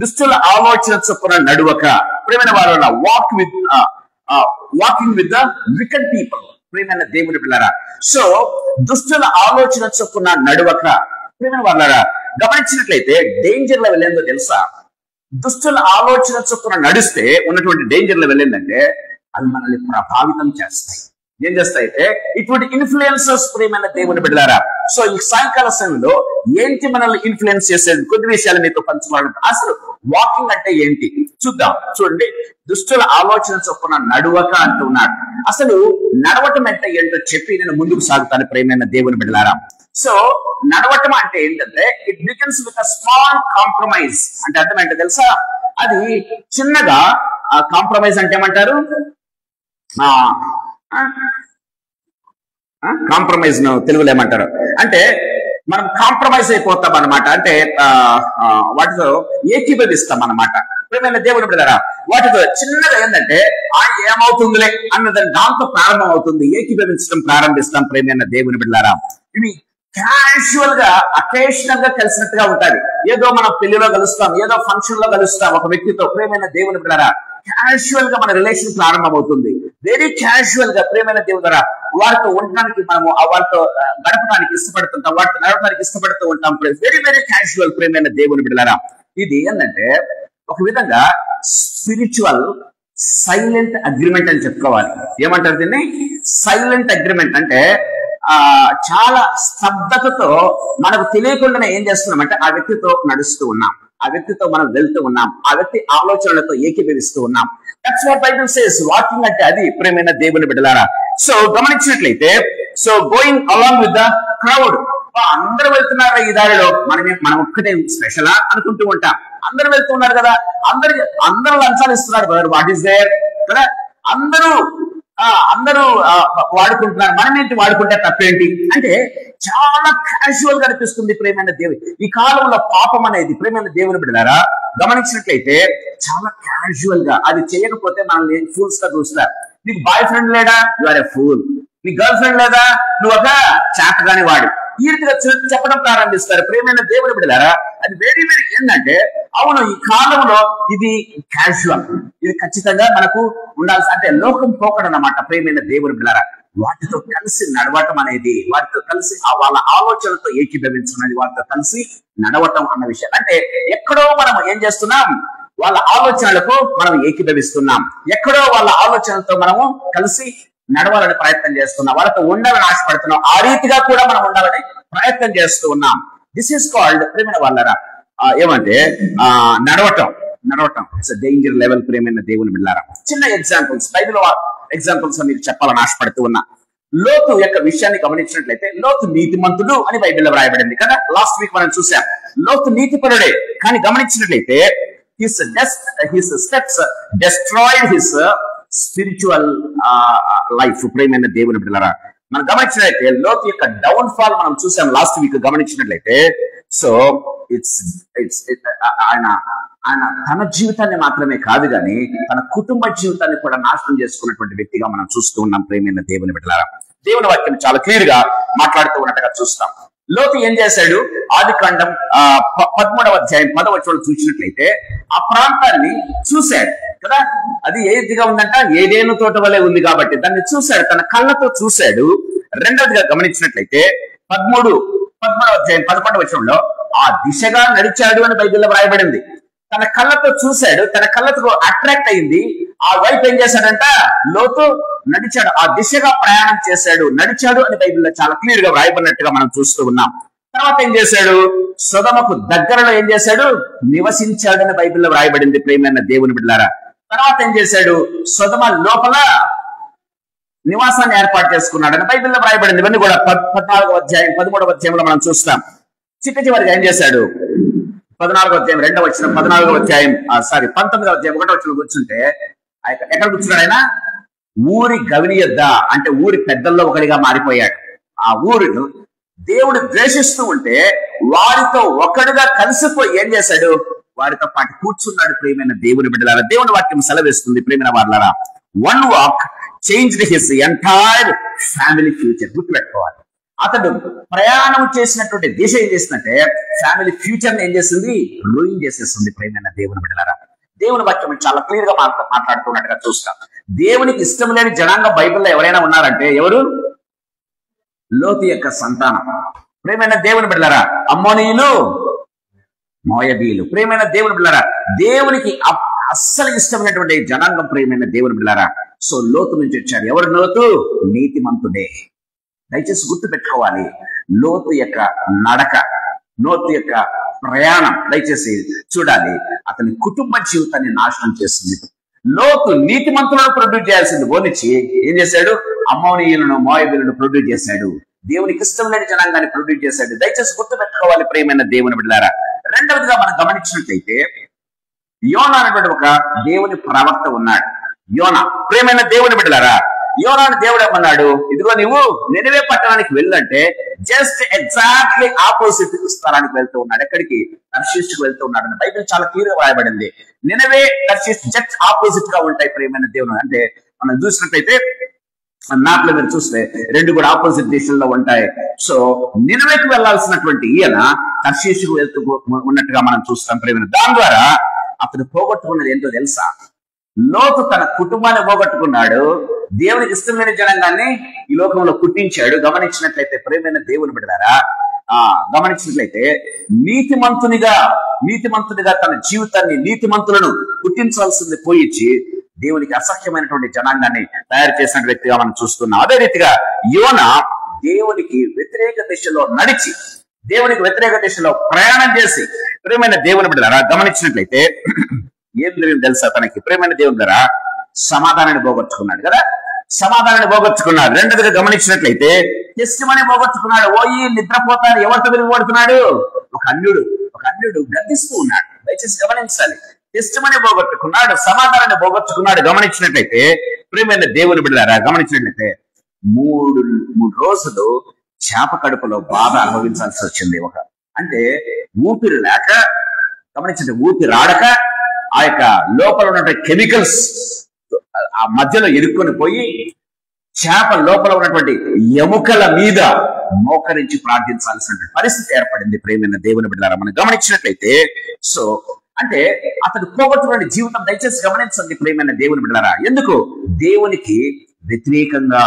దుష్టుల ఆలోచన చొప్పున నడువక. ప్రియమైన వారు walking with the wicked people. ప్రియమైన దేవుని పిల్లరా, సో దుష్టుల ఆలోచన చొప్పున నడువక. ప్రియమైన వాళ్ళరా గమనించినట్లయితే డేంజర్ లెవెల్ ఏందో తెలుసా? దుష్టుల ఆలోచన చొప్పున నడిస్తే ఉన్నటువంటి డేంజర్ లెవెల్ ఏంటంటే అవి మనల్ని ప్రభావితం చేస్తాయి. ఏం చేస్తాయితే ఇటువంటి ఇన్ఫ్లుయెన్సర్స్ ప్రియమైన దేవుని బిడ్డలారా. సో ఈ సాయంకాల సమయంలో ఏంటి మనల్ని ఇన్ఫ్లుయెన్స్ చేసేది కొద్ది విషయాలు మీతో పంచుకోవాలి. అసలు వాకింగ్ అంటే ఏంటి చూద్దాం. చూడండి, దుష్టుల ఆలోచన చొప్పున నడువక అంటున్నాడు. అసలు నడవటం అంటే ఏంటో చెప్పి నేను ముందుకు సాగుతాను ప్రియమైన దేవుని బిడ్డలారా. సో నడవటం అంటే ఏంటంటే it begins with a small compromise. అంటే అర్థం ఏంటో తెలుసా? అది చిన్నగా కాంప్రమైజ్ అంటే ఏమంటారు? కాంప్రమైజ్ ను తెలుగులో ఏమంటారు అంటే మనం కాంప్రమైజ్ అయిపోతాం అనమాట. అంటే వాటితో ఏకీభవిస్తాం అనమాట ప్రియమైన దేవుని బిడ్డలారా. వాటితో చిన్నగా ఏంటంటే ఏమవుతుందిలే అన్నదాన్ని దాంతో ప్రారంభం అవుతుంది, ఏకీభవించడం ప్రారంభిస్తాం ప్రియమైన దేవుని బిడ్డలారా. ఇవి క్యాజువల్ గా అకేషనల్ గా కలిసినట్టుగా ఉంటాయి. ఏదో మనం పెళ్లిలో కలుస్తాం, ఏదో ఫంక్షన్ లో కలుస్తాం ఒక వ్యక్తితో. ప్రియమైన దేవుని బిడ్డలారా క్యాజువల్ గా మన రిలేషన్ ప్రారంభం అవుతుంది. వెరీ క్యాజువల్ గా ప్రియమైన దేవుని ద్వారా వారితో ఉండడానికి మనము వారితో గడపడానికి ఇష్టపడుతుంటాం, వారితో నడపడానికి ఇష్టపడుతూ ఉంటాం. వెరీ వెరీ క్యాజువల్ ప్రియమైన దేవుని బిడ్డలారా. ఇది ఏంటంటే ఒక విధంగా స్పిరిచువల్ సైలెంట్ అగ్రిమెంట్ అని చెప్పుకోవాలి. ఏమంటారు దీన్ని? Silent agreement. అంటే చాలా స్తబ్దతతో మనకు తెలియకుండానే ఏం చేస్తున్నామంటే ఆ వ్యక్తితో నడుస్తూ ఉన్నాం, ఆ వ్యక్తితో మనం వెళ్తూ ఉన్నాం, ఆ వ్యక్తి ఆలోచనలతో ఏకీభవిస్తూ ఉన్నాం. That's what Bible says. Walking అంటే అది ప్రియమైన దేవుని బిడ్డలారా. సో గమనించినట్లయితే so going along with the crowd. అందరూ వెళ్తున్నారు ఈ దారిలో, మనం ఒక్కటే స్పెషలా అనుకుంటూ ఉంటాం. అందరూ వెళ్తున్నారు కదా, అందరూ లంచాలు ఇస్తున్నారు, వాట్ ఈస్ దేర్ కదా, అందరూ వాడుకుంటున్నారు, మనమేంటి వాడుకుంటే తప్పేంటి అంటే చాలా క్యాజువల్ గా అనిపిస్తుంది ప్రియమైన దేవుని. ఈ కాలంలో పాపం అనేది ప్రియమైన దేవుని బిడ్డలారా గమనించినట్లయితే చాలా క్యాజువల్ గా, అది చేయకపోతే మనల్ని ఫూల్స్ గా చూస్తారు. నీకు బాయ్ ఫ్రెండ్ లేడా, యు ఆర్ ఎ ఫూల్. నీ గర్ల్ ఫ్రెండ్ లేదా, నువ్వు ఒక చాకగాని వాడు. ఈ రీతిగా చెప్పడం ప్రారంభిస్తారు ప్రియమైన దేవుని బిడ్డలారా. అది వెరీ వెరీ ఏంటంటే అవును ఈ కాలంలో ఇది క్యాజువల్, ఇది ఖచ్చితంగా మనకు ఉండాల్సి, అంటే లోకం పోకడనమాట ప్రియమైన దేవుని బిడ్డలారా. వాటితో కలిసి నడవటం అనేది, వాటితో కలిసి వాళ్ళ ఆలోచనలతో ఏకీభవించడం అనేది, వాటితో కలిసి నడవటం అన్న విషయం. అంటే ఎక్కడో మనం ఏం చేస్తున్నాం, వాళ్ళ ఆలోచనలకు మనం ఏకీభవిస్తున్నాం, ఎక్కడో వాళ్ళ ఆలోచనలతో మనము కలిసి నడవాలని ప్రయత్నం చేస్తున్నాం, వాళ్ళతో ఉండాలని ఆశపడుతున్నాం, ఆ రీతిగా కూడా మనం ఉండాలని ప్రయత్నం చేస్తూ ఉన్నాం. దిస్ ఈస్ కాల్డ్ ప్రియమైన వాళ్ళరా ఏమంటే నడవటం ఇట్స్ డేంజర్ లెవెల్ ప్రియమైన దేవుని బిడ్డలారా. చిన్న ఎగ్జాంపుల్స్, బైబిల్ ఎగ్జాంపుల్స్ మీకు చెప్పాలని ఆశపడుతూ ఉన్నా. లోతు యొక్క విషయాన్ని గమనించినట్లయితే లోతు నీతిమంతుడు అని బైబిల్లో రాయబడింది కదా. లాస్ట్ వీక్ మనం చూసాం లోతు నీతిపరుడే, కానీ గమనించినట్లయితే his steps destroyed his spiritual life. ప్రేమైన దేవుని బిడ్డలారా, మనం గమనించినట్లయితే లోతు యొక్క డౌన్ ఫాల్ మనం చూసాం లాస్ట్ వీక్ గమనించినట్లయితే. సో ఆయన తన జీవితాన్ని మాత్రమే కాదు కానీ తన కుటుంబ జీవితాన్ని కూడా నాశనం చేసుకున్నటువంటి వ్యక్తిగా మనం చూస్తూ ఉన్నాం. ప్రేమైన దేవుని బిడ్డలారా, దేవుని వాక్యం చాలా క్లియర్ గా మాట్లాడుతూ ఉన్నట్టుగా చూస్తాం. లోతు ఏం చేశాడు? ఆదికాండం 13వ అధ్యాయం 10వ వచనం చూసినట్లయితే ఆ ప్రాంతాన్ని చూశాడు కదా. అది ఏదిగా ఉందంట, ఏదేను తోట వలె ఉంది కాబట్టి దాన్ని చూశాడు, తన కళ్ళతో చూశాడు. రెండవదిగా గమనించినట్లయితే 13వ అధ్యాయం 11వ వచనంలో ఆ దిశగా నడిచాడు అని బైబిల్లో రాయబడింది. తన కళ్ళతో చూశాడు, తన కళ్ళతో అట్రాక్ట్ అయింది, ఆ వైపు ఏం చేశాడంట? లోతు నడిచాడు, ఆ దిశగా ప్రయాణం చేశాడు, నడిచాడు అని బైబిల్లో చాలా క్లియర్ గా రాయబడినట్టుగా మనం చూస్తూ ఉన్నాం. తర్వాత ఏం చేశాడు? సొదొమకు దగ్గరలో ఏం చేశాడు? నివసించాడు అని బైబిల్లో రాయబడింది. ప్రేమైన దేవుని బిడ్డలారా, తర్వాత ఏం చేశాడు? సొదొమ లోపల నివాసాన్ని ఏర్పాటు చేసుకున్నాడు అని బైబిల్లో రాయబడింది. ఇవన్నీ కూడా 14వ అధ్యాయం 13వ అధ్యాయంలో మనం చూస్తాం. చివరిగా ఏం చేశాడు? 14వ అధ్యాయం 2వ వచనం, 14వ అధ్యాయం 19వ అధ్యాయం 1వ వచనం కూర్చుంటే ఎక్కడ కూర్చున్నాడు ఆయన? ఊరి గవిని యొద్ద, అంటే ఊరి పెద్దల్లో ఒకడిగా మారిపోయాడు. ఆ ఊరిను దేవుడు ద్వేషిస్తూ ఉంటే వారితో ఒకడుగా కలిసిపోయి ఏం చేశాడు? వారితో పాటు కూర్చున్నాడు. ప్రేమైన దేవుని బిడ్డలారా, దేవుని వాక్యం సెలవేస్తుంది. ప్రేమైన వాళ్ళారా, one walk changed his entire family future. గుర్తుపెట్టుకోవాలి, అతడు ప్రయాణం చేసినటువంటి దిశ ఏం చేసిందంటే ఫ్యామిలీ ఫ్యూచర్ ని ఏం చేస్తుంది? రూయిన్ చేసేస్తుంది. ప్రేమైన దేవుని బిడ్డలారా, దేవుని వాక్యం చాలా క్లియర్ గా మాట్లాడుతున్నట్టుగా చూస్తాం. దేవునికి ఇష్టం లేని జనాంగం బైబిల్లో ఎవరైనా ఉన్నారంటే ఎవరు? లోతు యొక్క సంతానం. ప్రేమైన దేవుని బిడ్డలారా, అమ్మోనీయులు, మోయబీలు. ప్రేమైన దేవుని బిడ్డలారా, దేవునికి అస్సలు ఇష్టమైనటువంటి జనాంగం ప్రేమైన దేవుని బిడ్డలారా. సో లోతు నుంచి వచ్చారు. ఎవరు లోతు? నీతిమంతుడే. దయచేసి గుర్తు పెట్టుకోవాలి, లోతు యొక్క నడక, లోతు యొక్క ప్రయాణం దయచేసి చూడాలి. అతని కుటుంబ జీవితాన్ని నాశనం చేస్తుంది. లోతు నీతిమంతులను ప్రొడ్యూస్ చేయాల్సింది పోనిచ్చి ఏం చేశాడు? అమ్మోనీయులను, మోయబీలను ప్రొడ్యూస్ చేశాడు. దేవునికి ఇష్టం లేని జనాంగాన్ని ప్రొడ్యూస్ చేశాడు. దయచేసి గుర్తు పెట్టుకోవాలి ప్రేమైన దేవుని బిడ్డలారా. రెండవదిగా మనం గమనించినట్లయితే యోనా అనేటువంటి ఒక దేవుని ప్రవక్త ఉన్నాడు. యోనా, ప్రేమైన దేవుని బిడ్డలారా, యోనాను దేవుడు ఏమన్నాడు? ఇదిగో నువ్వు నినివే పట్టణానికి వెళ్ళంటే జస్ట్ ఎగ్జాక్ట్లీ ఆపోజిట్ స్థలానికి వెళ్తూ ఉన్నాడు. ఎక్కడికి? తర్షీషుకు వెళ్తూ ఉన్నాడు అని బైబిల్ చాలా క్లియర్ గా రాయబడింది. నినివే, తర్షీష్ జస్ట్ ఆపోజిట్ గా ఉంటాయి ప్రేమైన దేవుడు. అంటే మనం చూసినట్లయితే మ్యాప్ లో మీరు చూస్తే రెండు కూడా ఆపోజిట్ దిశల్లో ఉంటాయి. సో నినివేకి వెళ్లాల్సినటువంటి ఈయన తర్షీషుకు వెళ్తూ ఉన్నట్టుగా మనం చూస్తాం ప్రేమైన. దాని ద్వారా అతను పోగొట్టుకున్నది ఏంటో తెలుసా? లోతు తన కుటుంబాన్ని పోగొట్టుకున్నాడు, దేవునికి ఇష్టం లేని జనాంగాన్ని ఈ లోకంలో పుట్టించాడు. గమనించినట్లయితే ప్రేమైన దేవుని బిడ్డలారా, గమనించినట్లయితే నీతిమంతునిగా తన జీవితాన్ని, నీతిమంతులను పుట్టించాల్సింది పోయిచ్చి దేవునికి అసహ్యమైనటువంటి జనాంగాన్ని తయారు చేసిన వ్యక్తిగా మనం చూస్తున్నాం. అదే రీతిగా యోనా దేవునికి వ్యతిరేక దిశలో నడిచి, దేవునికి వ్యతిరేక దిశలో ప్రయాణం చేసి ప్రేమైన దేవుని బిడ్డలారా గమనించినట్లయితే ఏం జరిగింది తెలుసా? తనకి ప్రేమైన దేవుని ద్వారా సమాధానాన్ని పోగొట్టుకున్నాడు కదా, సమాధానాన్ని పోగొట్టుకున్నాడు. రెండోదిగా గమనించినట్లయితే టెస్టిమనీ పోగొట్టుకున్నాడు. ఓయి నిద్రపోతాడు. ఎవరితో విరిగిపడుతున్నాడు? ఒక అన్యుడు గద్దిస్తూ ఉన్నాడు. దయచేసి గమనించాలి, టెస్టిమనీ పోగొట్టుకున్నాడు, సమాధానాన్ని పోగొట్టుకున్నాడు. గమనించినట్లయితే ప్రేమైన దేవుని బిడ్డలారా గమనించినట్లయితే మూడు రోజులు చేప కడుపులో బాధ అనుభవించాల్సి వచ్చింది. అంటే ఊపిరి లేక, గమనించండి, ఊపిరాడక ఆ యొక్క లోపల ఉన్నటువంటి కెమికల్స్ ఆ మధ్యలో ఇరుక్కొని పోయి చేప లోపల ఉన్నటువంటి ఎముకల మీద మోకరించి ప్రార్థించాల్సిన పరిస్థితి ఏర్పడింది. ప్రేమైన దేవుని బిడ్డలారా మనం గమనించినట్లయితే, సో అంటే అతడు పోగొట్టుకున్న జీవితం దయచేసి గమనించండి ప్రేమైన దేవుని బిడ్డలారా. ఎందుకు? దేవునికి వ్యతిరేకంగా,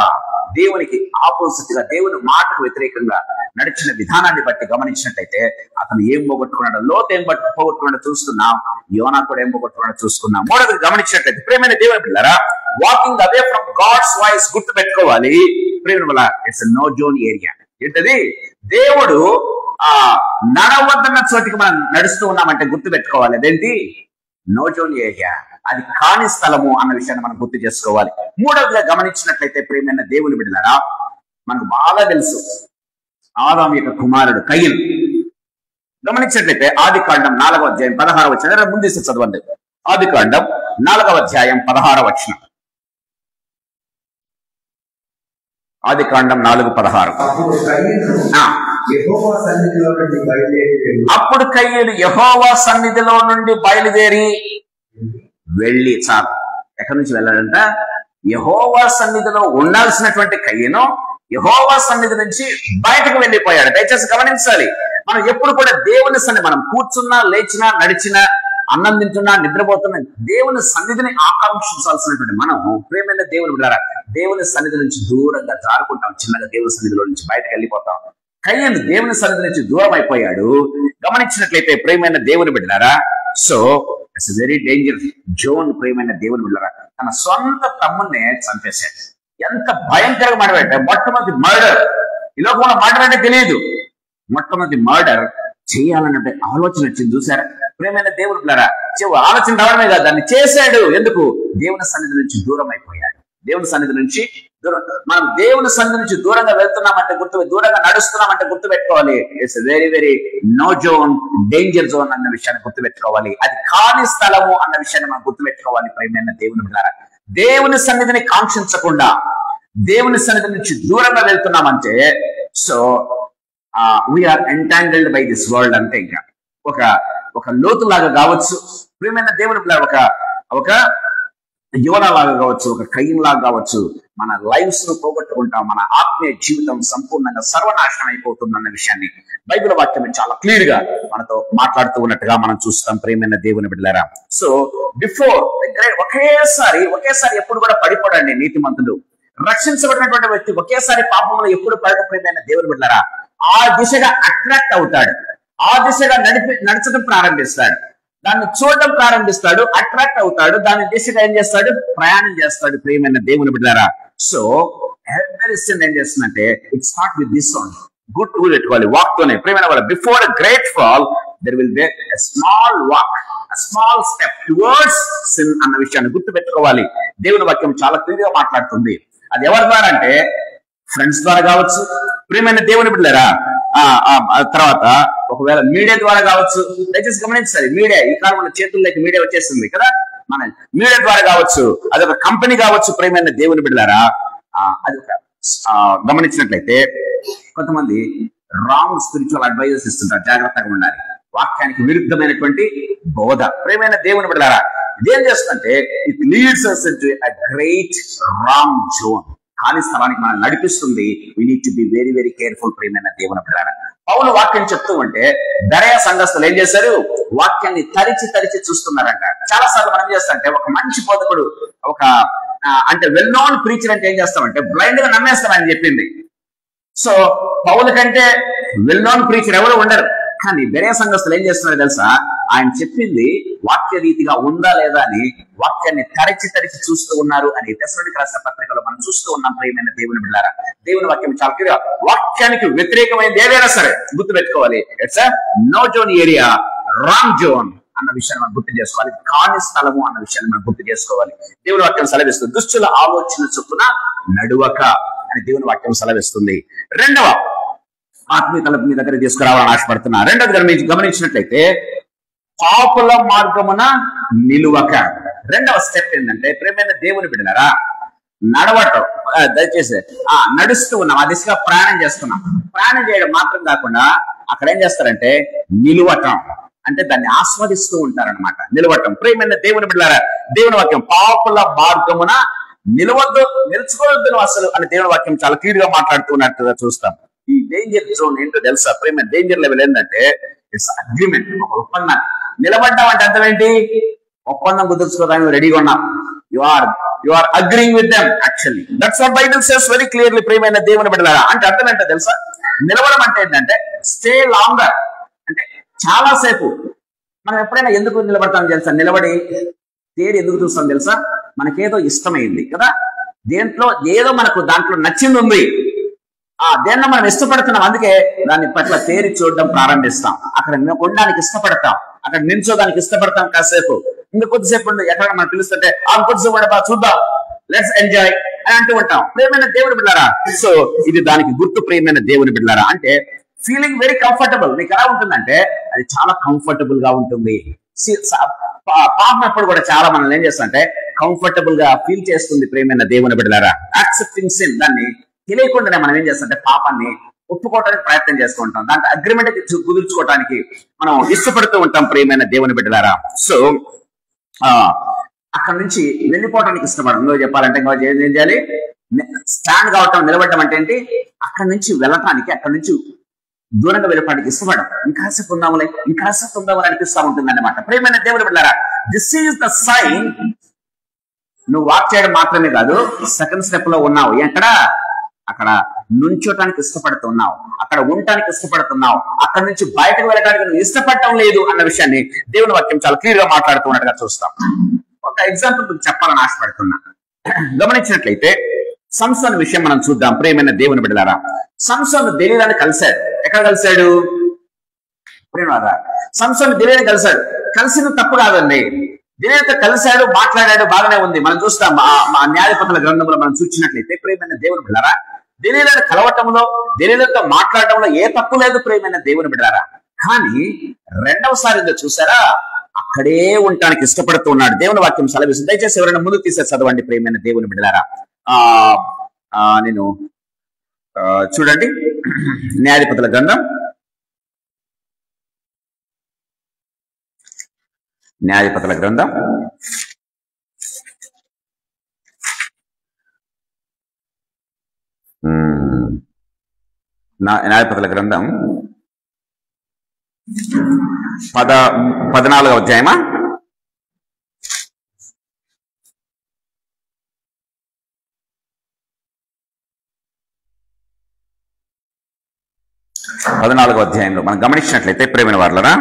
దేవునికి ఆపోజిట్ గా, దేవుని మాటకు వ్యతిరేకంగా నడిచిన విధానాన్ని బట్టి గమనించినట్లయితే అతను ఏం పోగొట్టుకున్నాడో, లోతు ఏం పోగొట్టుకున్నాడో చూస్తున్నాం, యోనా కూడా ఏం పోగొట్టుకున్నాడో చూసుకున్నాం. మూడవది గమనించినట్లయితే ప్రేమైన దేవుని బిడ్డలారా, walking away from God's voice గుర్తు పెట్టుకోవాలి ప్రేమ వల్ల. It's no zone area. ఏంటది? దేవుడు నడవద్దన్న చోటికి మనం నడుస్తూ ఉన్నామంటే గుర్తు పెట్టుకోవాలి, అదేంటి? నో జోన్ ఏరియా, అది కాని స్థలము అన్న విషయాన్ని మనం గుర్తు చేసుకోవాలి. మూడవదిగా గమనించినట్లయితే ప్రేమైన దేవుని బిడ్డలారా, మనకు బాగా తెలుసు. ఆదాము యొక్క కుమారుడు కయీను. గమనించినట్లయితే ఆది కాండం 4వ అధ్యాయం 16వ వచనం ముందు చదవండి. ఆది కాండం 4వ అధ్యాయం 16వ వచనం. ఆది కాండం 4:16. అప్పుడు కయీను యెహోవా సన్నిధిలో నుండి బయలుదేరి వెళ్ళి, చాలు ఎక్కడి నుంచి వెళ్ళాడంట? యెహోవా సన్నిధిలో ఉండాల్సినటువంటి కయీను యెహోవా సన్నిధి నుంచి బయటకు వెళ్ళిపోయాడు. దయచేసి గమనించాలి, మనం ఎప్పుడు కూడా దేవుని సన్నిధి, మనం కూర్చున్నా, లేచినా, నడిచినా, అన్నం తింటున్నా, నిద్రపోతున్నా, దేవుని సన్నిధిని ఆకాంక్షించాల్సినటువంటి మనం ప్రేమైన దేవుని బిడ్డలారా దేవుని సన్నిధి నుంచి దూరంగా జారుకుంటాం, చిన్నగా దేవుని సన్నిధిలో నుంచి బయటకు వెళ్ళిపోతాం. కయీను దేవుని సన్నిధి నుంచి దూరం అయిపోయాడు. గమనించినట్లయితే ప్రేమైన దేవుని బిడ్డలారా, so it's very danger zone. ప్రేమైన దేవుని బిడ్డలారా, తన సొంత తమ్మున్నే చంపేశాడు. ఎంత భయంకరంగా మాట్లాడే మొట్టమొదటి మర్డర్. ఈ లోకంలో మర్డర్ అంటే తెలియదు, మొట్టమొదటి మర్డర్ చేయాలన్నట్టు ఆలోచన వచ్చింది. చూసారా ప్రేమైన దేవుని బిడ్డలారా, ఆలోచన రావడమే కాదు, దాన్ని చేశాడు. ఎందుకు? దేవుని సన్నిధి నుంచి దూరం అయిపోయాడు. దేవుని సన్నిధి నుంచి దూరం. మనం దేవుని సన్నిధి నుంచి దూరంగా వెళ్తున్నామంటే దూరంగా నడుస్తున్నామంటే గుర్తుపెట్టుకోవాలి, it's very very no zone, danger zone అన్న విషయాన్ని గుర్తుపెట్టుకోవాలి. అది కాని స్థలము అన్న విషయాన్ని మనం గుర్తుపెట్టుకోవాలి. ప్రేమైన దేవుని బిడ్డలారా, దేవుని సన్నిధిని కాంక్షించకుండా దేవుని సన్నిధి నుంచి దూరంగా వెళ్తున్నామంటే so we are entangled by this world. అంటే ఇంకా ఒక లోతులాగా కావచ్చు, ప్రియమైన దేవుని పిల్లలు, ఒక యువనలాగా కావచ్చు, ఒక కయీను లాగా కావచ్చు, మన లైఫ్స్ ను పోగొట్టుకుంటాం, మన ఆత్మీయ జీవితం సంపూర్ణంగా సర్వనాశనం అయిపోతుందన్న విషయాన్ని బైబిల్ వాక్యం చాలా క్లియర్ గా మనతో మాట్లాడుతూ ఉన్నట్టుగా మనం చూస్తాం. ప్రియమైన దేవుని బిడ్డలారా, సో బిఫోర్ ఒకేసారి ఎప్పుడు కూడా పడిపోడండి నీతిమంతుడు. రక్షించబడినటువంటి వ్యక్తి ఒకేసారి పాపంలో ఎప్పుడు పడక, ప్రియమైన దేవుని బిడ్డలారా, ఆ దిశగా అట్రాక్ట్ అవుతాడు, ఆ దిశగా నడచడం ప్రారంభిస్తాడు, దాన్ని చూడడం ప్రారంభిస్తాడు, అట్రాక్ట్ అవుతాడు, దాని దిశగా ఏం చేస్తాడు? ప్రయాణం చేస్తాడు. ప్రియమైన దేవుని బిడ్డలారా, సో ఎవరీ సిన్ ఏం చేస్తుందంటే it start with this one. Good rule పెట్టుకోవాలి వాక్ తోనే. ప్రియమైన వాళ్ళ before a great fall there will be a small walk, a small step towards sin అన్న విషయాన్ని గుర్తు పెట్టుకోవాలి. దేవుని వాక్యం చాలా క్లియర్ గా మాట్లాడుతుంది. అది ఎవరి ద్వారా అంటే ఫ్రెండ్స్ ద్వారా కావచ్చు, ప్రియమైన దేవుని బిడ్డలారా, తర్వాత ఒకవేళ మీడియా ద్వారా కావచ్చు. దయచేసి గమనించాలి, మీడియా ఈ కాలంలో చేతుల్లోకి మీడియా వచ్చేస్తుంది కదా, మన మీడియా ద్వారా కావచ్చు, అదొక కంపెనీ కావచ్చు. ప్రియమైన దేవుని బిడ్డలారా, అది గమనించినట్లయితే కొంతమంది రాంగ్ స్పిరిచువల్ అడ్వైజెస్ ఇస్తుంటారు, జాగ్రత్తగా ఉండాలి. వాక్యానికి విరుద్ధమైనటువంటి బోధ. ప్రియమైన దేవుని బిడ్డలారా, ఇదేం చేస్తుందంటే it leads us into a great wrong zone. ఖాళీ స్థలానికి మనం నడిపిస్తుంది. we need to be very very careful. ప్రియమైన దేవుని బిడ్డలారా, పౌలు వాక్యం చెప్తూ ఉంటే బెరయ సంఘస్థులు ఏం చేశారు? వాక్యాన్ని తరిచి చూస్తున్నారంట. చాలా సార్లు మనం చేస్తామంటే ఒక మంచి బోధకుడు, అంటే వెల్ నోన్ ప్రీచర్ అంటే ఏం చేస్తామంటే బ్లైండ్ గా నమ్మేస్తాం ఆయన చెప్పింది. సో పౌలు కంటే వెల్ నోన్ ప్రీచర్ ఎవరు ఉండరు. కానీ బెరయ సంఘస్థులు ఏం చేస్తున్నారో తెలుసా? ఆయన చెప్పింది వాక్య రీతిగా ఉందా లేదా అని వాక్యాన్ని తరిచి చూస్తూ ఉన్నారు అని తెస్సలోనికీయులకు రాసిన పత్రికలో మనం చూస్తూ ఉన్నాం. ప్రియమైన దేవుని బిడ్డలారా, దేవుని వాక్యం చాలా క్లియర్. వాక్యానికి వ్యతిరేకమైనది ఏదైనా సరే గుర్తుపెట్టుకోవాలి, it's no zone area, wrong zone అన్న విషయాన్ని మనం గుర్తు చేసుకోవాలి. కాని స్థలము అన్న విషయాన్ని మనం గుర్తు చేసుకోవాలి. దేవుని వాక్యం సెలవిస్తుంది, దుష్టుల ఆలోచన చొప్పున నడువక అని దేవుని వాక్యం సెలవిస్తుంది. రెండవ ఆత్మీయతల మీ దగ్గర తీసుకురావాలని ఆశపడుతున్నా. రెండవది మీరు గమనించినట్లయితే పాపుల మార్గమున నిలువక. రెండవ స్టెప్ ఏంటంటే ప్రియమైన దేవుని బిడ్డలారా, నడవటం. దయచేసి నడుస్తూ ఉన్నాం, ఆ దిశగా ప్రయాణం చేస్తున్నాం. ప్రయాణం చేయడం మాత్రం కాకుండా అక్కడ ఏం చేస్తారంటే నిలువటం, అంటే దాన్ని ఆస్వాదిస్తూ ఉంటారనమాట. నిలవటం. ప్రియమైన దేవుని బిడ్డలారా, దేవుని వాక్యం పాపుల మార్గమున నిలుచుకోవద్దు అసలు అని దేవుని వాక్యం చాలా క్లియర్ గా మాట్లాడుతున్నట్టుగా చూస్తాం. ఈ డేంజర్ జోన్ ఏంటో తెలుసా? ప్రియమైన డేంజర్ లెవెల్ ఏంటంటే ఇట్స్ అగ్రిమెంట్, ఒక ఒప్పందం. నిలబడ్డం అంటే అర్థం ఏంటి? ఒప్పందం కుదుర్చుకోవడానికి రెడీగా ఉన్నాం. You are agreeing with them. Actually that's what Bible says very clearly. ప్రియమైన దేవుని బిడ్డలారా, అంటే అర్థం ఏంటో తెలుసా? నిలవడం అంటే ఏంటంటే స్టే లాంగర్, అంటే చాలా సేపు. మనం ఎప్పుడైనా ఎందుకు నిలబడతాం తెలుసా? నిలబడి తేరి ఎందుకు చూస్తాం తెలుసా? మనకేదో ఇష్టమైంది కదా, దేంట్లో ఏదో మనకు దాంట్లో నచ్చింది ఉంది, దేన్ని మనం ఇష్టపడుతున్నాం, అందుకే దాన్ని పట్ల తేరి చూడడం ప్రారంభిస్తాం. అక్కడ ఉండడానికి ఇష్టపడతాం, అక్కడ నిల్చోడానికి ఇష్టపడతాం. కాసేపు ఇంకా కొద్దిసేపు ఎక్కడ మనం పిలుస్తుంటే కొద్దిసేపు చూద్దాం, లెట్స్ ఎంజాయ్ అని అంటూ ఉంటాం. ప్రియమైన దేవుని బిడ్డలారా, సో ఇది దానికి గుర్తు. ప్రియమైన దేవుని బిడ్డలారా అంటే ఫీలింగ్ వెరీ కంఫర్టబుల్. నీకు ఎలా ఉంటుందంటే అది చాలా కంఫర్టబుల్ గా ఉంటుంది. పాపం ఎప్పుడు కూడా చాలా మనల్ని ఏం చేస్తుందంటే కంఫర్టబుల్ గా ఫీల్ చేస్తుంది. ప్రియమైన దేవుని బిడ్డలారా, యాక్సెప్టింగ్ సిన్, దాన్ని తెలియకుండానే మనం ఏం చేస్తుంటే పాపాన్ని ఒప్పుకోవడానికి ప్రయత్నం చేస్తూ ఉంటాం. దాంట్లో అగ్రిమెంట్ కుదుర్చుకోవడానికి మనం ఇష్టపడుతూ ఉంటాం. ప్రియమైన దేవుని బిడ్డలారా, సో అక్కడ నుంచి వెళ్ళిపోవడానికి ఇష్టపడడం. ఇంకో చెప్పాలంటే ఇంకో ఏం చేయాలి? స్టాండ్ కావటం, నిలబడటం అంటే ఏంటి? అక్కడి నుంచి వెళ్ళటానికి, అక్కడి నుంచి దూరంగా వెళ్ళడానికి ఇష్టపడడం. ఇంకాసేపు ఉందాములే, ఇంకాసేపు ఉందామని అనిపిస్తూ ఉంటుంది అన్నమాట. ప్రియమైన దేవుని బిడ్డలారా, దిస్ ఈజ్ ద సైన్. నువ్వు వాక్ చేయడం మాత్రమే కాదు, సెకండ్ స్టెప్ లో ఉన్నావు. ఎక్కడ? అక్కడ నుంచోటానికి ఇష్టపడుతున్నావు, అక్కడ ఉండటానికి ఇష్టపడుతున్నావు, అక్కడ నుంచి బయటకు వెళ్ళడానికి నువ్వు ఇష్టపడటం లేదు అన్న విషయాన్ని దేవుని వాక్యం చాలా క్లియర్ గా మాట్లాడుతున్నట్టుగా చూస్తాం. ఒక ఎగ్జాంపుల్ చెప్పాలని ఆశపడుతున్నా. గమనించినట్లయితే సంసోను విషయం మనం చూద్దాం. ప్రియమైన దేవుని బిడ్డలారా, సంసోను దెలీలాని కలిశాడు. ఎక్కడ కలిశాడు? సంసోను దెలీలాని కలిశాడు. కలిసిన తప్పు కాదండి. దెలీలాతో కలిశాడు, మాట్లాడాడు, బాగానే ఉంది. మనం చూస్తాం మా న్యాయపతుల గ్రంథంలో మనం చూసినట్లయితే ప్రియమైన దేవుని బిడ్డలారా, దెలీలాని కలవటంలో, దెలీలాతో మాట్లాడటంలో ఏ తప్పు లేదు. ప్రియమైన దేవుని బిడ్డలారా, కానీ రెండవసారిగా చూసారా, అక్కడే ఉండటానికి ఇష్టపడుతూ ఉన్నాడు. దేవుని వాక్యం సెలవిస్తుంది. దయచేసి ఎవరైనా ముందు తీసే చదవండి. ప్రియమైన దేవుని బిడ్డలారా, నేను చూడండి, న్యాయాధిపతుల గ్రంథం, న్యాయాధిపతుల గ్రంథం 14వ అధ్యాయమా? పద్నాలుగవ అధ్యాయంలో మనం గమనించినట్లయితే ప్రియమైన వారలారా,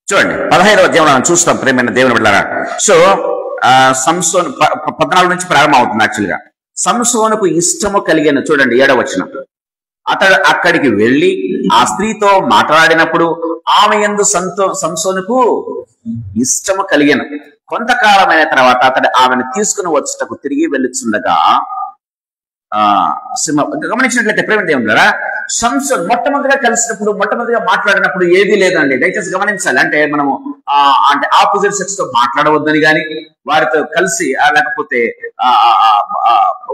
చూడండి 15వ అధ్యాయంలో మనం చూస్తాం. ప్రియమైన దేవుని బిడ్డలారా, సో సంసోను 14 నుంచి ప్రారంభం అవుతుంది. యాక్చువల్గా సంసోనుకు ఇష్టము కలిగిన, చూడండి 7వ వచనం, అతడు అక్కడికి వెళ్లి ఆ స్త్రీతో మాట్లాడినప్పుడు ఆమె యందు సంసోనుకు ఇష్టము కలిగిన. కొంతకాలమైన తర్వాత అతడు ఆమెను తీసుకుని వచ్చుటకు తిరిగి వెళ్ళుచుండగా, గమనించినట్లయితే ప్రేమ దేవులారా, సంసోను మొట్టమొదటిగా కలిసినప్పుడు, మొట్టమొదటిగా మాట్లాడినప్పుడు ఏదీ లేదండి. దయచేసి గమనించాలి. అంటే మనము అంటే ఆపోజిట్ సెక్స్ తో మాట్లాడవద్దని కానీ, వారితో కలిసి లేకపోతే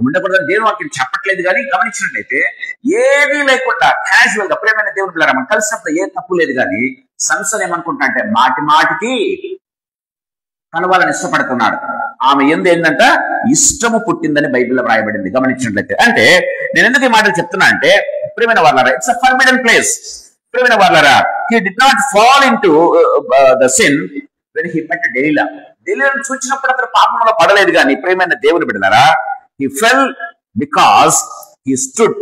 ఉండకూడదని దేవుని వాక్యం చెప్పట్లేదు. కానీ గమనించినట్లయితే ఏదీ లేకుండా క్యాజువల్ గా ప్రేమైన దేవుని పిల్లరా మనం కలిసినప్పుడు ఏ తప్పు లేదు. కానీ సంసోను ఏమనుకుంటా అంటే మాటి మాటికి కలవాలని ఇష్టపడుతున్నాడు. ఆమె ఎందు ఏంటంట ఇష్టము పుట్టిందని బైబిల్లో రాయబడింది. గమనించినట్లయితే అంటే నేను ఎందుకు ఈ మాటలు చెప్తున్నా అంటే ప్రియమైన వారలారా, ఇట్స్ అ ఫర్బిడెన్ ప్లేస్. ప్రియమైన వారలారా, he did not fall into the sin when he met Delilah. డెలీలాను చూసినప్పుడు అతను పాపంలో పడలేదు. కానీ ప్రియమైన దేవుని బిడ్డలారా, he fell because he stood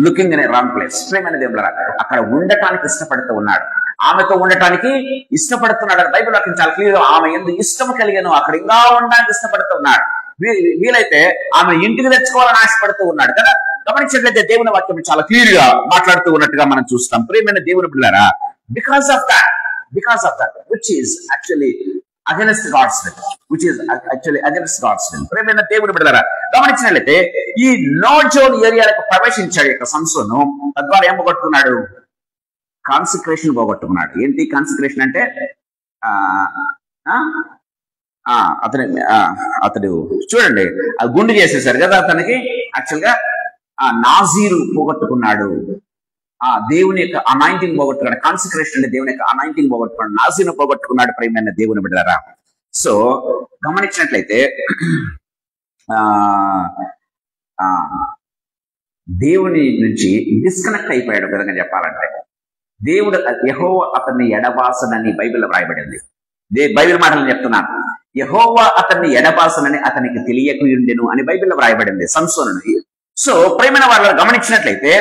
looking in a wrong place. ప్రియమైన దేవులారా, అక్కడ ఉండటానికి ఇష్టపడుతూ ఉన్నాడు, ఆమెతో ఉండటానికి ఇష్టపడుతున్నాడు. బైబిల్ వాక్యం చాలా క్లియర్ గా ఆమె ఎందుకు ఇష్టం కలిగాను, అక్కడ ఇంకా ఉండడానికి ఇష్టపడుతున్నాడు. వీలైతే ఆమె ఇంటికి తెచ్చుకోవాలని ఆశపడుతూ ఉన్నాడు కదా. గమనించినట్లయితే దేవుని వాక్యం చాలా క్లియర్ గా మాట్లాడుతూ ఉన్నట్టుగా మనం చూస్తాం. ప్రియమైన దేవుని బిడ్డలారా, because of that which is actually against God's will, which is actually against God's will. ప్రియమైన దేవుని బిడ్డలారా, గమనించినట్లయితే ఈ నో జోన్ ఏరియాలకు ప్రవేశించాడు యొక్క సంసోను. తద్వారా ఏం పోగొట్టుకున్నాడు? కాన్సక్రేషన్ పోగొట్టుకున్నాడు. ఏంటి కాన్సక్రేషన్ అంటే అతడు చూడండి గుండు చేసేసారు కదా అతనికి. యాక్చువల్ గా నాజీరు పోగొట్టుకున్నాడు, దేవుని యొక్క అనాయింటింగ్ పోగొట్టుకున్నాడు. కాన్సక్రేషన్ అంటే దేవుని యొక్క అనాయింటింగ్ పోగొట్టుకున్నాడు, నాజీను పోగొట్టుకున్నాడు. ప్రియమైన దేవుని బిడ్డలారా, సో గమనించినట్లయితే దేవుని నుంచి డిస్కనెక్ట్ అయిపోయాడు. విధంగా చెప్పాలంటే దేవుడు యెహోవా అతన్ని ఎడబాసనని బైబిల్లో రాయబడింది. బైబిల్ మాటలు చెప్తున్నాను. యెహోవా అతన్ని ఎడబాసనని అతనికి తెలియకుండెను అని బైబిల్లో రాయబడింది సంసోనుని. సో ప్రేమైన వాళ్ళు గమనించినట్లయితే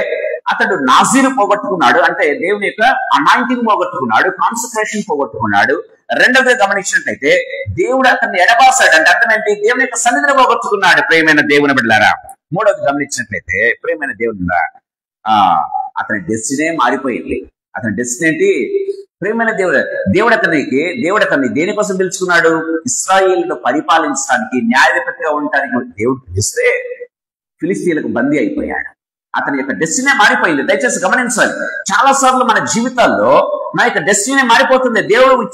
అతడు నాజీరు పోగొట్టుకున్నాడు, అంటే దేవుని యొక్క అనాయింటింగ్ పోగొట్టుకున్నాడు, కాన్సన్ట్రేషన్ పోగొట్టుకున్నాడు. రెండవది గమనించినట్లయితే దేవుడు అతన్ని ఎడబాసాడు అంటే అర్థం ఏంటి? దేవుని యొక్క సన్నిధిని పోగొట్టుకున్నాడు. ప్రేమైన దేవుని బిడ్డలారా, మూడవది గమనించినట్లయితే ప్రియమైన దేవుడు అతని డెస్టినీ మారిపోయింది. అతని డెస్టినీ ఏంటి? ప్రియమైన దేవుడు అతన్ని దేనికోసం పిలుచుకున్నాడు? ఇశ్రాయేలును పరిపాలించడానికి, న్యాయాధిపతిగా ఉండటానికి దేవుడు పిలిస్తే ఫిలిస్తీన్లకు బందీ అయిపోయాడు. అతని యొక్క డెస్టినీ మారిపోయింది. దయచేసి గమనించాలి. చాలా సార్లు మన జీవితాల్లో మన యొక్క డెస్టినీ మారిపోతుంది. దేవుడు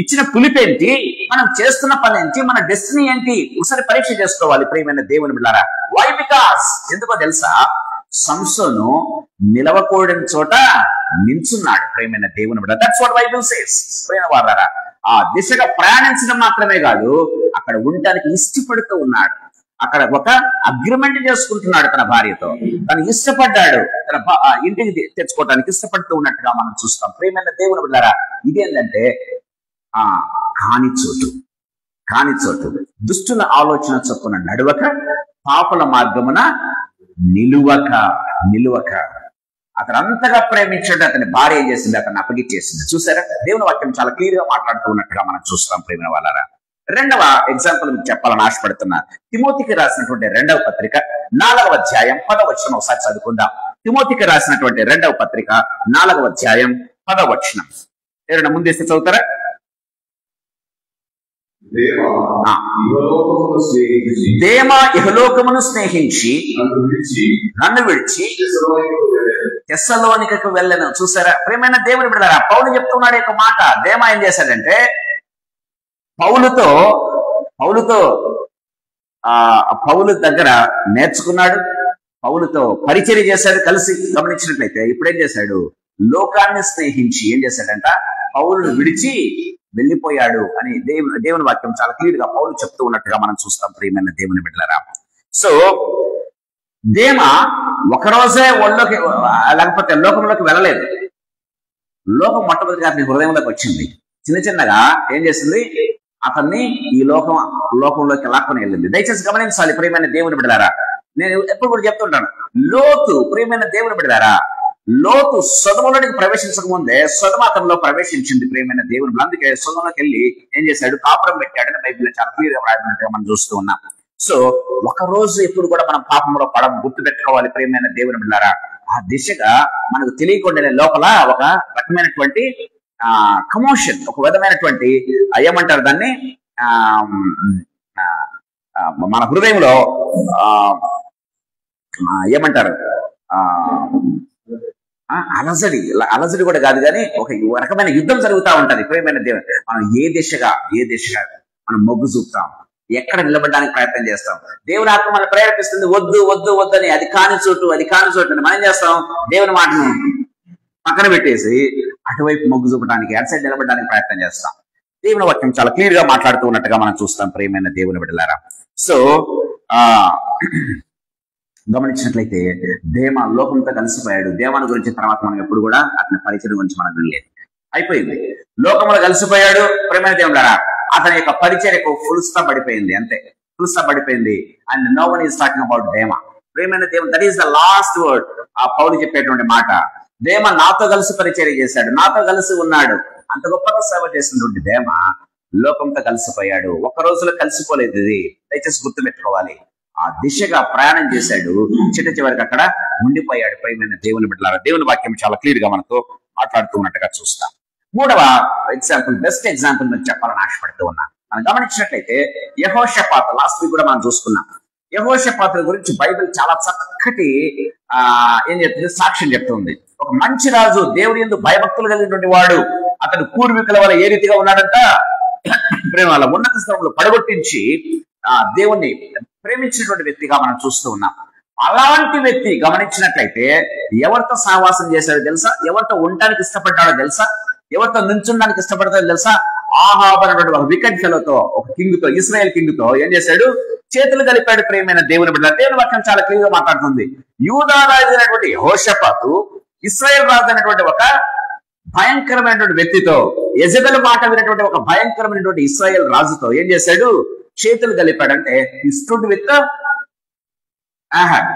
ఇచ్చిన పిలుపేంటి, మనం చేస్తున్న పని ఏంటి, మన డెస్టినీ ఏంటి, ఒకసారి పరీక్ష చేసుకోవాలి ప్రియమైన దేవుని బిడ్డలారా. వై? బికాస్ ఎందుకో తెలుసా? సంసోను నిలవకూడని చోట నిల్చున్నాడు ప్రియమైన దేవుని బిడ్డ. That's what Bible says. ప్రియమైన వారారా, ఆ దిశగా ప్రయాణించడం మాత్రమే కాదు, అక్కడ ఉండటానికి ఇష్టపడుతూ ఉన్నాడు. అక్కడ ఒక అగ్రిమెంట్ చేసుకుంటున్నాడు తన భార్యతో. తను ఇష్టపడ్డాడు, తన ఇంటికి తెచ్చుకోవడానికి ఇష్టపడుతూ ఉన్నట్టుగా మనం చూస్తాం ప్రియమైన దేవుని బిడ్డలారా. ఇదేంటంటే కాని చోటు దుష్టుల ఆలోచన చొప్పున నడువక, పాపల మార్గమున నిలువక. అతను అంతగా ప్రేమించాడు. అతని భార్య ఏం చేసింది? అతన్ని అప్పగిచ్చేసింది. చూసారా? దేవుని వాక్యం చాలా క్లియర్ గా మాట్లాడుతూ ఉన్నట్టుగా మనం చూస్తాం ప్రేమ వాళ్ళారా. రెండవ ఎగ్జాంపుల్ మీకు చెప్పాలని ఆశపడుతున్నా. తిమోతికి రాసినటువంటి 2వ పత్రిక 4వ అధ్యాయం 10వ వచనం ఒకసారి చదువుకుందాం. తిమోతికి రాసినటువంటి 2వ పత్రిక 4వ అధ్యాయం 10వ వచనం. ఎవరైనా ముందేస్తే చదువుతారా? దేమా ఇహలోకమును స్నేహించి నన్ను విడిచి తెస్సలోనికకు వెళ్ళను. చూసారా ప్రియమైన దేవుని బిడ్డలారా, పౌలు చెప్తున్నాడు ఒక మాట. దేమా ఏం చేశాడంటే పౌలు దగ్గర నేర్చుకున్నాడు, పౌలుతో పరిచర్య చేశాడు కలిసి. గమనించినట్లయితే ఇప్పుడేం చేశాడు? లోకాన్ని స్నేహించి ఏం చేశాడంట? పౌలును విడిచి వెళ్ళిపోయాడు అని దేవుని వాక్యం చాలా క్లియర్ గా పౌలు చెప్తూ ఉన్నట్టుగా మనం చూస్తాం ప్రియమైన దేవుని బిడ్డలారా. సో దేమ ఒకరోజే ఒళ్ళోకి లేకపోతే లోకంలోకి వెళ్ళలేదు. లోకం మొట్టమొదటిగా అతని హృదయంలోకి వచ్చింది. చిన్నగా ఏం చేసింది? అతన్ని ఈ లోకంలోకి లాక్కొని వెళ్ళింది. దయచేసి గమనించాలి ప్రియమైన దేవుని బిడ్డలారా. నేను ఎప్పుడు కూడా చెప్తుంటాను, ప్రియమైన దేవుని బిడ్డలారా, లోతు సొదొమలోనికి ప్రవేశించక ముందే సొదొమ అతనిలో ప్రవేశించింది ప్రియమైన దేవుని. అందుకే సొదొమలోకి వెళ్ళి ఏం చేశాడు? కాపురం పెట్టాడని బైబిల్లో చాలా క్లియర్ గా రాయబడినట్టుగా మనం చూస్తూ ఉన్నాం. సో ఒక రోజు ఎప్పుడు కూడా మనం పాపంలో గుర్తు పెట్టుకోవాలి ప్రియమైన దేవుని బిడ్డలారా. ఆ దిశగా మనకు తెలియకుండా లోపల ఒక రకమైనటువంటి కమోషన్, ఒక విధమైనటువంటి ఏమంటారు దాన్ని, మన హృదయంలో ఏమంటారు, అలజడి కూడా కాదు, కానీ ఒక రకమైన యుద్ధం జరుగుతూ ఉంటది ప్రియమైన దేవుని. మనం ఏ దిశగా మనం మొగ్గు చూపుతాం, ఎక్కడ నిలబడడానికి ప్రయత్నం చేస్తాం. దేవుని ఆత్మ మనం ప్రేరేపిస్తుంది, వద్దు వద్దు వద్దని, అది కాని చోటు అని మనం ఏం చేస్తాం? దేవుని మాటను పక్కన పెట్టేసి అటువైపు మొగ్గు చూపడానికి, అటు సైడ్ నిలబడడానికి ప్రయత్నం చేస్తాం. దేవుని వాక్యం చాలా క్లియర్ గా మాట్లాడుతూ ఉన్నట్టుగా మనం చూస్తాం ప్రియమైన దేవుని బిడ్డలారా. సో గమనించినట్లయితే దేమ లోకంతో కలిసిపోయాడు. దేవాన్ని గురించి తర్వాత మనం ఎప్పుడు కూడా అతని పరిచయం గురించి మనకు తెలియదు. అయిపోయింది, లోకంలో కలిసిపోయాడు ప్రియమైన దేవుడారా. అతని యొక్క పరిచర్యకు ఫుల్ స్టాప్ పడిపోయింది, అంతే, ఫుల్ స్టాప్ పడిపోయింది. And no one is talking about them. ప్రియమైన దేవుడు, that is the last word. ఆ పౌలు చెప్పేటువంటి మాట, దేమ నాతో కలిసి పరిచర్య చేశాడు, నాతో కలిసి ఉన్నాడు, అంత గొప్పగా సేవ చేసినటువంటి దేమ లోకంతో కలిసిపోయాడు. ఒక్క రోజులో కలిసిపోలేదు. ఇది దయచేసి గుర్తుపెట్టుకోవాలి. ఆ దిశగా ప్రయాణం చేశాడు, చివరికి అక్కడ ఉండిపోయాడు ప్రియమైన దేవుని బిడ్డలారా. దేవుని వాక్యం చాలా క్లియర్ గా మనతో మాట్లాడుతూ ఉన్నట్టుగా చూస్తాం. మూడవ ఎగ్జాంపుల్, బెస్ట్ ఎగ్జాంపుల్ నేను చెప్పాలని ఆశపడుతూ ఉన్నాను. మనం గమనించినట్లయితే యెహోషాపాతు, లాస్ట్ వీక్ కూడా మనం చూసుకున్నాం. యెహోషాపాతు గురించి బైబిల్ చాలా చక్కటి ఏం చెప్తుంది, సాక్ష్యం చెప్తుంది. ఒక మంచి రాజు, దేవుడి యందు భయభక్తులు కలిగినటువంటి వాడు. అతడు పూర్వీకుల వల్ల ఏ రీతిగా ఉన్నాడంట, ప్రేమ వాళ్ళ ఉన్నత స్థలంలో పడగొట్టించి దేవుణ్ణి ప్రేమించినటువంటి వ్యక్తిగా మనం చూస్తూ ఉన్నాం. అలాంటి వ్యక్తి గమనించినట్లయితే ఎవరితో సహవాసం చేశాడో తెలుసా, ఎవరితో ఉండడానికి ఇష్టపడ్డాడో తెలుసా, ఎవరితో నుంచుండడానికి ఇష్టపడతాడో తెలుసా? ఆహాబు అనేటువంటి ఒక వికెట్ ఫెలోతో, ఒక కింగ్ తో, ఇశ్రాయేల్ కింగ్ తో ఏం చేశాడు? చేతులు కలిపాడు ప్రియమైన దేవుని బిడ్డ. దేవుని వాక్యం చాలా క్లియర్ గా మాట్లాడుతుంది. యూదా రాజు అయినటువంటి యెహోషాపాతు ఇశ్రాయేల్ రాజు అయినటువంటి ఒక భయంకరమైనటువంటి వ్యక్తితో, యెజెబెలు మాట వినటువంటి ఒక భయంకరమైనటువంటి ఇశ్రాయేల్ రాజుతో ఏం చేశాడు? చేతులు కలిపాడంటే ఇస్టుడ్ విత్ ఆహాబ్.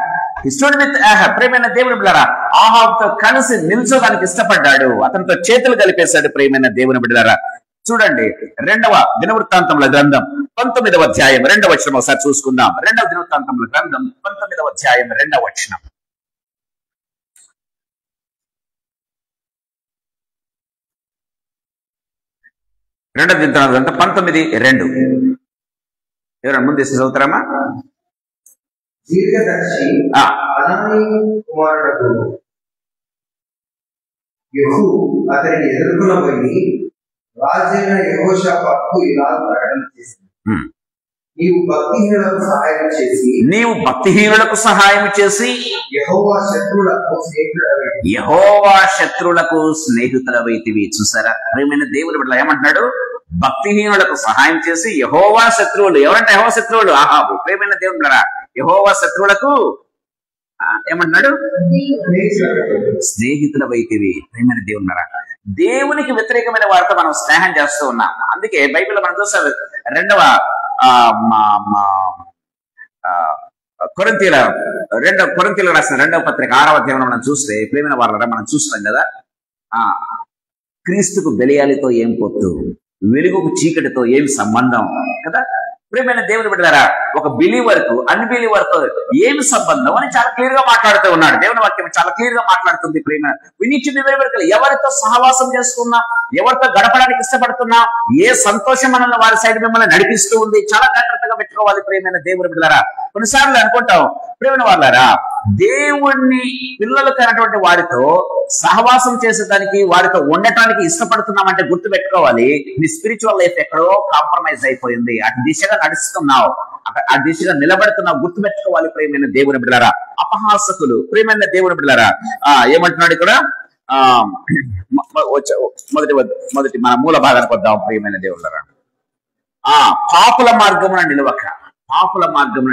ప్రియమైన దేవుని బిడ్డలారా, ఆహాబ్తో కలిసి నిల్చోడానికి ఇష్టపడ్డాడు, అతనితో చేతులు కలిపేశాడు ప్రియమైన దేవుని బిడ్డలారా. చూడండి, 2వ దినవృత్తాంతముల గ్రంథం 19వ అధ్యాయం 2వ వచనం ఒకసారి చూసుకుందాం. 2వ దినవృత్తాంతముల గ్రంథం 19వ అధ్యాయం 2వ వచనం. రెండవ దినవృత్తాంతం 19:2. ఎవరైనా ముందు చదువుతారమ్మా? దీర్ఘదర్శి అనానీ కుమారుడు యెహూ అతనిని ఎదుర్కొన పోయి రాజైన యెహోషాపాతుకు ఇలా ప్రకటన చేసింది, నీవు భక్తిహీనులకు సహాయం చేసి యెహోవా శత్రువులకు స్నేహితులవైతివి. చూసారా ప్రియమైన దేవుని బిడ్డలు ఏమంటున్నాడు? భక్తిహీనులకు సహాయం చేసి యెహోవా శత్రువులు. ఎవరంటే యెహోవా శత్రువులు? ఆహాబు. ప్రియమైన దేవుని బిడ్డలారా, యెహోవా శత్రువులకు ఏమంటున్నాడు? స్నేహితులవైతివి. ప్రియమైన దేవుని బిడ్డలారా, దేవునికి వ్యతిరేకమైన వారితో మనం స్నేహం చేస్తూ ఉన్నాం. అందుకే బైబిల్లో మనం చూస్తాం 2వ కొరింథీయులకు రాసిన 2వ పత్రిక 6వ అధ్యాయంలో మనం చూస్తే ప్రేమైన వాళ్ళ మనం చూస్తాం కదా, క్రీస్తుకు బెలియాలితో ఏం పొత్తు, వెలుగుకు చీకటితో ఏం సంబంధం కదా. ప్రియమైన దేవుని బిడ్డలారా, ఒక బిలీవర్ కు అన్బిలీవర్ తో ఏమి సంబంధం అని చాలా క్లియర్ గా మాట్లాడుతూ ఉన్నాడు. దేవుని వాక్యం చాలా క్లియర్ గా మాట్లాడుతుంది. ప్రియమైన ఎవరితో సహవాసం చేస్తున్నా, ఎవరితో గడపడానికి ఇష్టపడుతున్నా, ఏ సంతోషం మనల్ని వారి సైడ్ మిమ్మల్ని నడిపిస్తూ ఉంది, చాలా జాగ్రత్తగా పెట్టుకోవాలి. ప్రియమైన దేవుని బిడ్డలారా, కొన్నిసార్లు అనుకుంటాం ప్రియమైన వాళ్ళారా, దేవుణ్ణి పిల్లలు కానటువంటి వారితో సహవాసం చేసేదానికి, వారితో ఉండటానికి ఇష్టపడుతున్నామంటే గుర్తు పెట్టుకోవాలి, నీ స్పిరిచువల్ లైఫ్ ఎక్కడో కాంప్రమైజ్ అయిపోయింది. అటు దిశగా నడుస్తున్నావు, ఆ దిశగా నిలబడుతున్నావు, గుర్తు పెట్టుకోవాలి. ప్రియమైన దేవుని బిడ్డలారా, అపహాసకులు ప్రియమైన దేవుని బిడ్డలారా ఏమంటున్నాడు ఇక్కడ? మొదటి మన మూల భాగానికి వద్దాం. ప్రియమైన దేవుళ్ళారా, పాపుల మార్గమున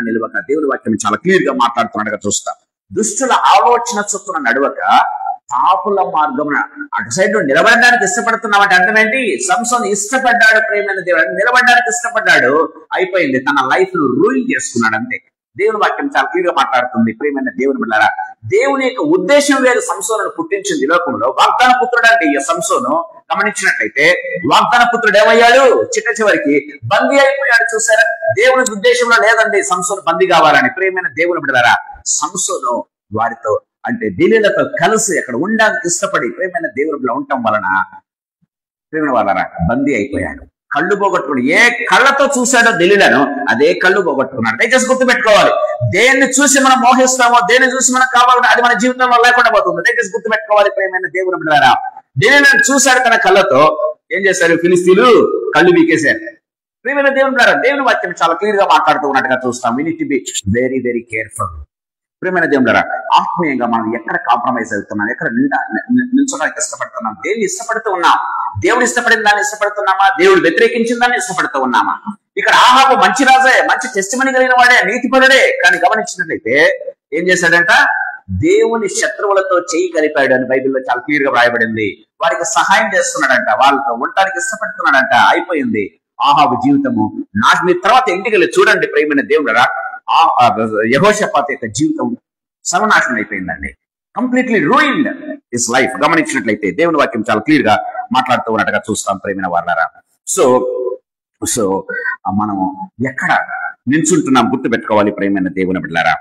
నిలవక దేవుని వాక్యం చాలా క్లియర్ గా మాట్లాడుతున్నట్టుగా చూస్తాం. దుష్టుల ఆలోచన చొప్పున నడవక పాపుల మార్గమున, అటు సైడ్ నిలబడడానికి ఇష్టపడుతున్నామంటే అర్థం ఏంటి? సంసోను ఇష్టపడ్డాడు, ప్రియమైన దేవుడు నిలబడడానికి ఇష్టపడ్డాడు, అయిపోయింది, తన లైఫ్ ను రూయిన్ చేసుకున్నాడు అంతే. దేవుని వాక్యం చాలా క్లియర్ గా మాట్లాడుతుంది. ప్రియమైన దేవుని బిడ్డలారా, దేవుని యొక్క ఉద్దేశం వేరు సంసోనును పుట్టించింది లోకంలో. వాగ్దాన పుత్రుడు అంటే ఈ సంసోను గమనించినట్లయితే వాగ్దాన పుత్రుడు ఏమయ్యాడు? చివరికి బందీ అయిపోయాడు. చూసారా, దేవుని ఉద్దేశంలో లేదండి సంసోను బందీ కావాలని. ప్రియమైన దేవుని బిడ్డలారా, సంసోను వారితో అంటే దిలీలతో కలిసి అక్కడ ఉండడానికి ఇష్టపడి ప్రియమైన దేవుడిలో ఉండటం వలన ప్రియమైన వాళ్ళరా బందీ అయిపోయాడు. కళ్ళు పోగొట్టుకుని ఏ కళ్ళతో చూశాడో దిలీలను అదే కళ్ళు పోగొట్టుకున్నాడు. దయచేసి గుర్తుపెట్టుకోవాలి, దేన్ని చూసి మనం మోహిస్తామో, దేన్ని చూసి మనకు కావాలంటే అది మన జీవితంలో లేకుండా పోతుంది. దయచేసి గుర్తుపెట్టుకోవాలి. ప్రియమైన దేవుని బిడ్డలారా, దిలీలను చూశాడు తన కళ్ళతో, ఏం చేశారు? ఫిలిస్తీన్లు కళ్ళు వీకేశారు. ప్రియమైన దేవుని బిడ్డలారా, దేవుని వాక్యం చాలా క్లియర్ గా మాట్లాడుతూ ఉన్నట్టుగా చూస్తాం. We need to be very very careful. ప్రియమైన దేవుళ్ళారా, ఆత్మీయంగా మనం ఎక్కడ కాంప్రమైజ్ అవుతున్నాం, ఎక్కడ నిల్చోడానికి ఇష్టపడుతున్నాం, దేన్ని ఇష్టపడుతూ ఉన్నాం? దేవుడు ఇష్టపడిన దాన్ని ఇష్టపడుతున్నామా? దేవుడు వ్యతిరేకించిన దాన్ని ఇష్టపడుతూ ఉన్నామా? ఇక్కడ ఆహాబు మంచి రాజే, మంచి టెస్టిమనీ కలిగిన వాడే, నీతిపరుడే. కానీ గమనించినట్లయితే ఏం చేశాడంట? దేవుని శత్రువులతో చేయి కలిపాడు అని బైబిల్లో చాలా క్లియర్ గా రాయబడింది. వారికి సహాయం చేస్తున్నాడంట, వాళ్ళతో ఉండటానికి ఇష్టపడుతున్నాడంట. అయిపోయింది ఆహాబు జీవితము. నాకు మీ తర్వాత ఇంటికి వెళ్ళి చూడండి ప్రియమైన దేవుళ్ళరా, యెహోషాపాతు యొక్క జీవితం సర్వనాశనం అయిపోయిందండి. Completely ruined his life. గమనించినట్లయితే దేవుని వాక్యం చాలా క్లియర్ గా మాట్లాడుతూ ఉన్నట్టుగా చూస్తాం ప్రియమైన వాళ్ళారా. సో మనం ఎక్కడ నిల్చుంటున్నాం గుర్తు పెట్టుకోవాలి ప్రియమైన దేవుని బిడ్డలారా.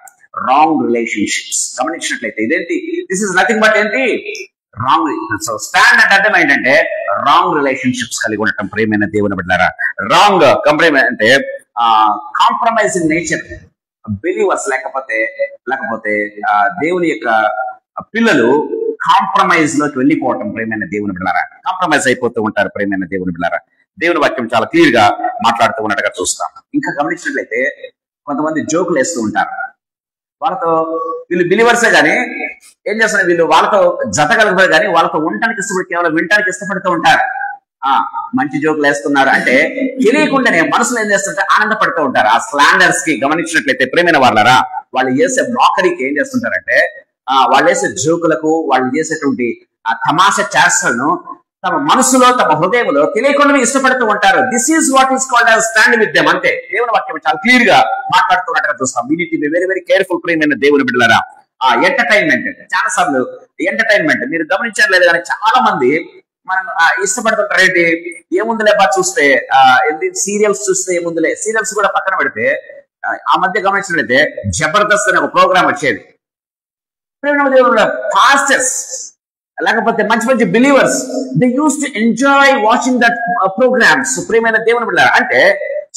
రాంగ్ రిలేషన్షిప్స్ గమనించినట్లయితే ఇదేంటి? దిస్ ఇస్ నథింగ్ బట్ ఏంటి? రాంగ్. సో స్టాండ్ అంటే అర్థం ఏంటంటే రాంగ్ రిలేషన్షిప్స్ కలిగి ఉండటం ప్రియమైన దేవుని బిడ్డలారా. రాంగ్ అంటే కాంప్రమైజింగ్ నేచర్. బిలీవర్స్ లేకపోతే దేవుని యొక్క పిల్లలు కాంప్రమైజ్ లోకి వెళ్ళిపోవటం ప్రియమైన దేవుని బిడ్డలారా. కాంప్రమైజ్ అయిపోతూ ఉంటారు ప్రియమైన దేవుని బిడ్డలారా. దేవుని వాక్యం చాలా క్లియర్ గా మాట్లాడుతూ ఉన్నట్టుగా చూస్తాం. ఇంకా గమనించినట్లయితే కొంతమంది జోకులు వేస్తూ ఉంటారు. వాళ్ళతో వీళ్ళు బిలీవర్సే కానీ ఏం చేస్తున్నారు, వీళ్ళు వాళ్ళతో జత కలగదు కానీ వాళ్ళతో ఉండటానికి ఇష్టపడి కేవలం వినటానికి ఇష్టపడుతూ ఉంటారు. మంచి జోకులు వేస్తున్నారు అంటే తెలియకుండానే మనసులో ఏం చేస్తుంటే ఆనందపడుతూ ఉంటారు. ఆ స్లాండర్స్ కి గమనించినట్లయితే ప్రియమైన వాళ్ళరా, వాళ్ళు చేసే మోకరికి ఏం చేస్తుంటారంటే వాళ్ళు వేసే జోకులకు, వాళ్ళు చేసేటువంటి ఆ తమాషా చేష్టలను తమ మనసులో తమ హృదయంలో తెలియకుండా ఇష్టపడుతూ ఉంటారు. This is what is called as stand with them. అంటే దేవుని వాక్యం చాలా క్లియర్ గా మాట్లాడుతున్నట్టుగా చూస్తాం. We need to be very very careful ప్రియమైన దేవుని బిడ్డలారా. ఎంటర్టైన్మెంట్ చాలా సార్లు ఎంటర్టైన్మెంట్ మీరు గమనించడం లేదు కానీ చాలా మంది మనం ఇష్టపడుతుంటారు ఏంటి, ఏముందిలే బా చూస్తే ఏంటి సీరియల్స్ చూస్తే ఏముందిలే, సీరియల్స్ కూడా పక్కన పెడితే ఆ మధ్య గమనించినట్లయితే జబర్దస్త్ అనే ఒక ప్రోగ్రామ్ వచ్చేది. పాస్టర్స్ లేకపోతే మంచి మంచి believers they use to enjoy watching that programs. ప్రియమైన దేవుని బిడ్డ అంటే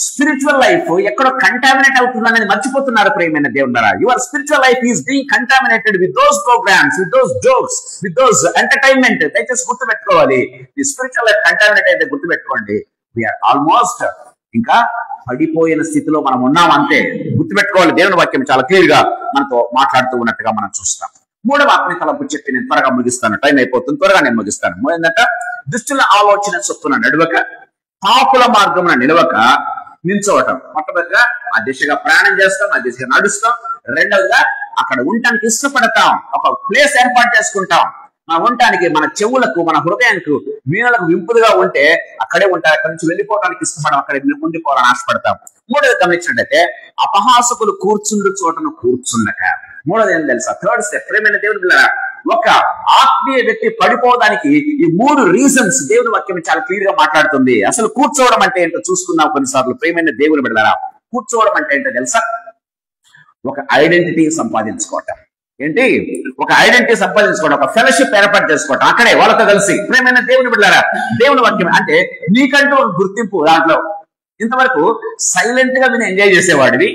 స్పిరిచువల్ లైఫ్ ఎక్కడో కంటామినేట్ అవుతుందనేది మర్చిపోతున్నారు. ప్రియమైన దేవుని బిడ్డ, your spiritual life is being contaminated with those programs, with those jokes, with those entertainment. దయచేసి గుర్తుపెట్టుకోవాలి, ఈ స్పిరిచువల్ లైఫ్ కంటామినేట్ అయితే గుర్తుపెట్టుకోండి, వీఆర్ ఆల్మోస్ట్ ఇంకా పడిపోయిన స్థితిలో మనం ఉన్నాం అంతే. గుర్తుపెట్టుకోవాలి, దేవుని వాక్యం చాలా క్లియర్ గా మనతో మాట్లాడుతూ ఉన్నట్టుగా మనం చూస్తాం. మూడవ ఆత్మీయ తలంపు చెప్పి నేను త్వరగా ముగిస్తాను, టైం అయిపోతుంది, త్వరగా నేను ముగిస్తాను. ఏంటంటే దుష్టుల ఆలోచన చొప్పున నడవక, పాపుల మార్గమున నిలవక నిల్చోవటం. మొట్టమొదటిగా ఆ దిశగా ప్రయాణం చేస్తాం, ఆ దిశగా నడుస్తాం. రెండవదిగా అక్కడ ఉండటానికి ఇష్టపడతాం, ఒక ప్లేస్ ఏర్పాటు చేసుకుంటాం. మనం ఉండటానికి, మన చెవులకు, మన హృదయానికి, వీణులకు వింపులుగా ఉంటే అక్కడే ఉంటారు. అక్కడి నుంచి వెళ్ళిపోవడానికి ఇష్టపడం, అక్కడ ఉండిపోవాలని ఆశపడతాం. మూడోది గమనించినట్టయితే అపహాసకులు కూర్చుండు చోటను కూర్చుండక. మూడోది ఏం తెలుసా, థర్డ్ స్టెప్. ప్రియమైన దేవుని బిడ్డలారా, ఒక ఆత్మీయ వ్యక్తి పడిపోవడానికి ఈ 3 రీజన్స్ దేవుని వాక్యం చాలా క్లియర్ గా మాట్లాడుతుంది. అసలు కూర్చోవడం అంటే ఏంటో చూసుకుందాం కొన్నిసార్లు. ప్రియమైన దేవుని బిడ్డలారా, కూర్చోవడం అంటే ఏంటో తెలుసా, ఒక ఐడెంటిటీ సంపాదించుకోవటం. ఏంటి, ఒక ఐడెంటిటీ సంపాదించుకోవడం, ఒక ఫెలోషిప్ ఏర్పాటు చేసుకోవటం అక్కడే వాళ్ళతో కలిసి. ప్రియమైన దేవుని బిడ్డలారా, దేవుని వాక్యం అంటే నీకంటూ ఒక గుర్తింపు. దాంట్లో ఇంతవరకు సైలెంట్ గా విని ఎంజాయ్ చేసేవాడివి,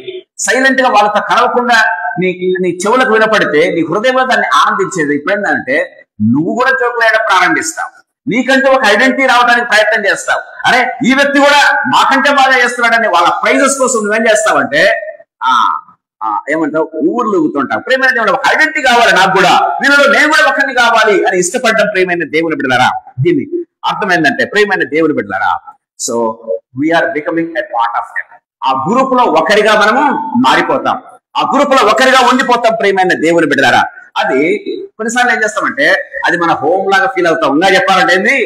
సైలెంట్ గా వాళ్ళతో కలవకుండా నీ చెవులకు వినపడితే నీ హృదయంలో దాన్ని ఆనందించేది. ఇప్పుడు ఏంటంటే నువ్వు కూడా జోకులేయడం ప్రారంభిస్తావు, నీకంటూ ఒక ఐడెంటిటీ రావడానికి ప్రయత్నం చేస్తావు. అరే ఈ వ్యక్తి కూడా మాకంటే బాగా చేస్తున్నాడని వాళ్ళ ప్రైజెస్ కోసం నువ్వేం చేస్తావంటే ఏమంటావు, ఊర్లు ఊగుతుంటావు. ప్రేమైన దేవుడు, ఒక ఐడెంటిటీ కావాలి నాకు కూడా, వీళ్ళలో నేను కూడా ఒకరిని కావాలి అని ఇష్టపడడం. ప్రియమైన దేవుని బిడ్డలారా, దీన్ని అర్థం ఏంటంటే ప్రియమైన దేవుని బిడ్డలారా, so we are becoming a part of them. ఆ గ్రూప్ లో ఒకరిగా మనము మారిపోతాం, ఆ గ్రూప్ లో ఒకరిగా ఉండిపోతాం. ప్రియమైన దేవుని బిడ్డలారా, అది కొన్నిసార్లు ఏం చేస్తామంటే అది మన హోమ్ లాగా ఫీల్ అవుతాం. ఇంకా చెప్పాలంటే ఏంది,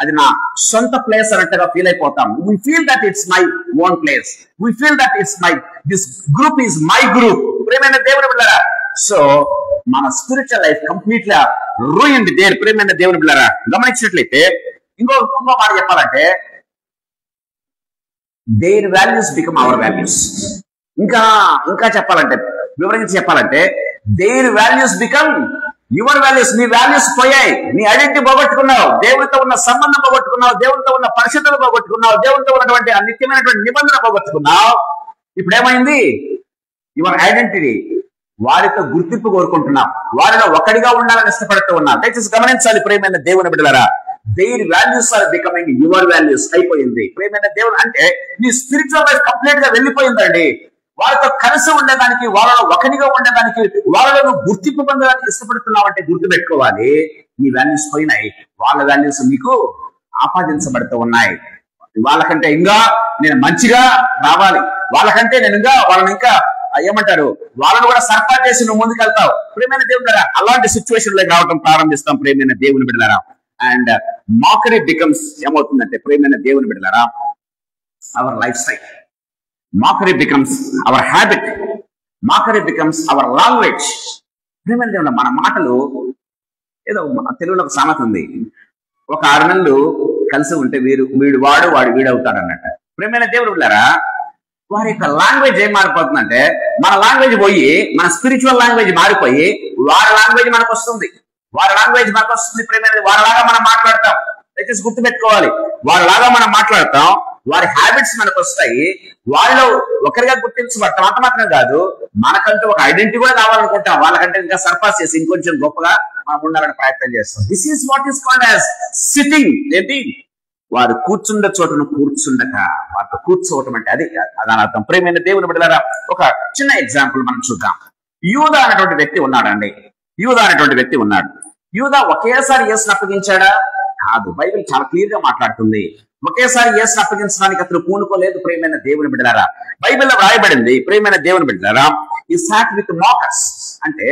అది నా సొంత ప్లేస్ అన్నట్టుగా ఫీల్ అయిపోతాం. We feel that it's my own place. We feel that this group is my group. ప్రియమైన దేవుని బిడ్డలారా, సో మన స్పిరిచువల్ లైఫ్ కంప్లీట్ గా రూయిన్డ్ దేర్. ప్రియమైన దేవుని బిడ్డలారా, గమనించినట్లయితే ఇంకో మాట చెప్పాలంటే their values become our values. ఇంకా చెప్పాలంటే, వివరించి చెప్పాలంటే their values become your values. నీ వాల్యూస్ పోయాయి, నీ ఐడెంటిటీ పోగొట్టుకున్నావు, దేవుడితో ఉన్న సంబంధం పోగొట్టుకున్నావు, దేవుడితో ఉన్న పరిశుద్ధత పోగొట్టుకున్నావు, దేవుడితో ఉన్నటువంటి నిత్యమైనటువంటి నిబంధన పోగొట్టుకున్నావు. ఇప్పుడు ఏమైంది, యువర్ ఐడెంటిటీ వారితో గుర్తింపు కోరుకుంటున్నావు, వారిలో ఒకటిగా ఉండాలని ఇష్టపడుతూ ఉన్నావు. దయచేసి గమనించాలి ప్రియమైన దేవుని బిడ్డలారా, their values are becoming your values అయిపోయింది. ప్రియమైన దేవుడు అంటే నీ స్పిరిచువల్ లైఫ్ కంప్లీట్ గా వెళ్ళిపోయిందండి. వాళ్ళతో కలిసి ఉండడానికి, వాళ్ళలో ఒకటిగా ఉండడానికి, వాళ్ళలో గుర్తింపు పొందడానికి ఇష్టపడుతున్నావు అంటే గుర్తుపెట్టుకోవాలి, నీ వాల్యూస్ పోయినాయి, వాళ్ళ వాల్యూస్ నీకు ఆపాదించబడుతూ ఉన్నాయి. వాళ్ళకంటే ఇంకా నేను మంచిగా రావాలి, వాళ్ళకంటే నేను ఇంకా వాళ్ళని ఇంకా ఏమంటారు, వాళ్ళను కూడా సర్పాటు చేసి నువ్వు ముందుకు వెళ్తావు. ప్రియమైన దేవుని అలాంటి సిచ్యువేషన్ లోకి రావడం ప్రారంభిస్తాం. ప్రియమైన దేవుని బిడ్డలారా, అండ్ మాకరీ బికమ్స్ ఏమవుతుందంటే ప్రియమైన దేవుని బిడ్డలారా, our life style. Mockery becomes our habit. Mockery becomes our language. ప్రియమైన దేవుడు, మన మాటలు ఏదో తెలుగులో ఒక సామెత ఉంది, ఒక 6 నెలలు కలిసి ఉంటే వీడు వాడు వీడవుతాడు అన్నట్టు. ప్రియమైన దేవుడు బిడ్డలారా, వారి యొక్క లాంగ్వేజ్ ఏం మారిపోతుందంటే మన లాంగ్వేజ్ పోయి, మన స్పిరిచువల్ లాంగ్వేజ్ మారిపోయి వారి లాంగ్వేజ్ మనకు వస్తుంది, వారి లాంగ్వేజ్ మనకు వస్తుంది. ప్రియమైన వారిలాగా మనం మాట్లాడతాం. దయచేసి గుర్తుపెట్టుకోవాలి, వారిలాగా మనం మాట్లాడతాం, వారి హ్యాబిట్స్ మనకు వస్తాయి, వాళ్ళలో ఒకరిగా గుర్తించబడతాం. అంత మాత్రం కాదు, మనకంటూ ఒక ఐడెంటిటీ కూడా కావాలనుకుంటాం, వాళ్ళకంటే ఇంకా సర్పాస్ చేసి ఇంకొంచెం గొప్పగా మనం ఉండాలని ప్రయత్నం చేస్తాం. This is what is called as sitting. ఏంటి, వారు కూర్చుండ చోటను కూర్చుండక, వారితో కూర్చోవటం అంటే అది దాని అర్థం. ప్రియమైన దేవుని బిడ్డలారా, ఒక చిన్న ఎగ్జాంపుల్ మనం చూద్దాం. యూదా అనేటువంటి వ్యక్తి ఉన్నాడండి. యూదా అనేటువంటి వ్యక్తి ఉన్నాడు. యూదా ఒకేసారి యేసును అప్పగించాడా? కాదు. బైబిల్ చాలా క్లియర్ గా మాట్లాడుతుంది, ఒకేసారి యేసును అప్పగించడానికి అతను పూనుకోలేదు. ప్రియమైన దేవుని బిడ్డలారా, బైబిల్లో రాయబడింది, ప్రియమైన దేవుని బిడ్డలారా, ఈ సాట్ విత్ మాకర్స్ అంటే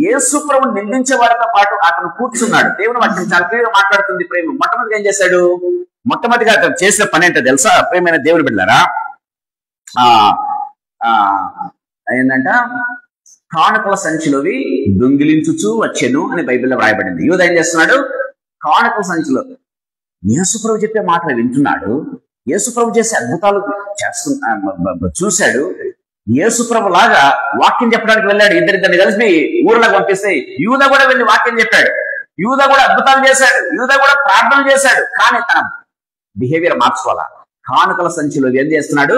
యేసు ప్రభువుని నిందించే వారితో పాటు అతను కూర్చున్నాడు. దేవుని వాక్యం చాలా క్లియర్ గా మాట్లాడుతుంది. ప్రేమ మొట్టమొదటిగా ఏం చేశాడు, మొట్టమొదటిగా అతను చేసిన పని ఏంటో తెలుసా ప్రియమైన దేవుని బిడ్డలారా, ఏంటంట, కానుకల సంచిలోవి దొంగిలించుచూ వచ్చెను అని బైబిల్లో రాయబడింది. యూదా ఏం చేస్తున్నాడు, కానుకల సంచిలో యేసుప్రభు చెప్పే మాటలు వింటున్నాడు, యేసుప్రభు చేసే అద్భుతాలు చూశాడు. యేసుప్రభు లాగా వాక్యం చెప్పడానికి వెళ్ళాడు. ఇద్దరిద్దరిని కలిసి ఊర్లకు పంపిస్తే యూదా కూడా వెళ్ళి వాక్యం చెప్పాడు. యూదా కూడా అద్భుతాలు చేశాడు, యూదా కూడా ప్రార్థన చేశాడు. కానీ తన బిహేవియర్ మార్చుకోవాలా. కానుకల సంచిలో ఏం చేస్తున్నాడు?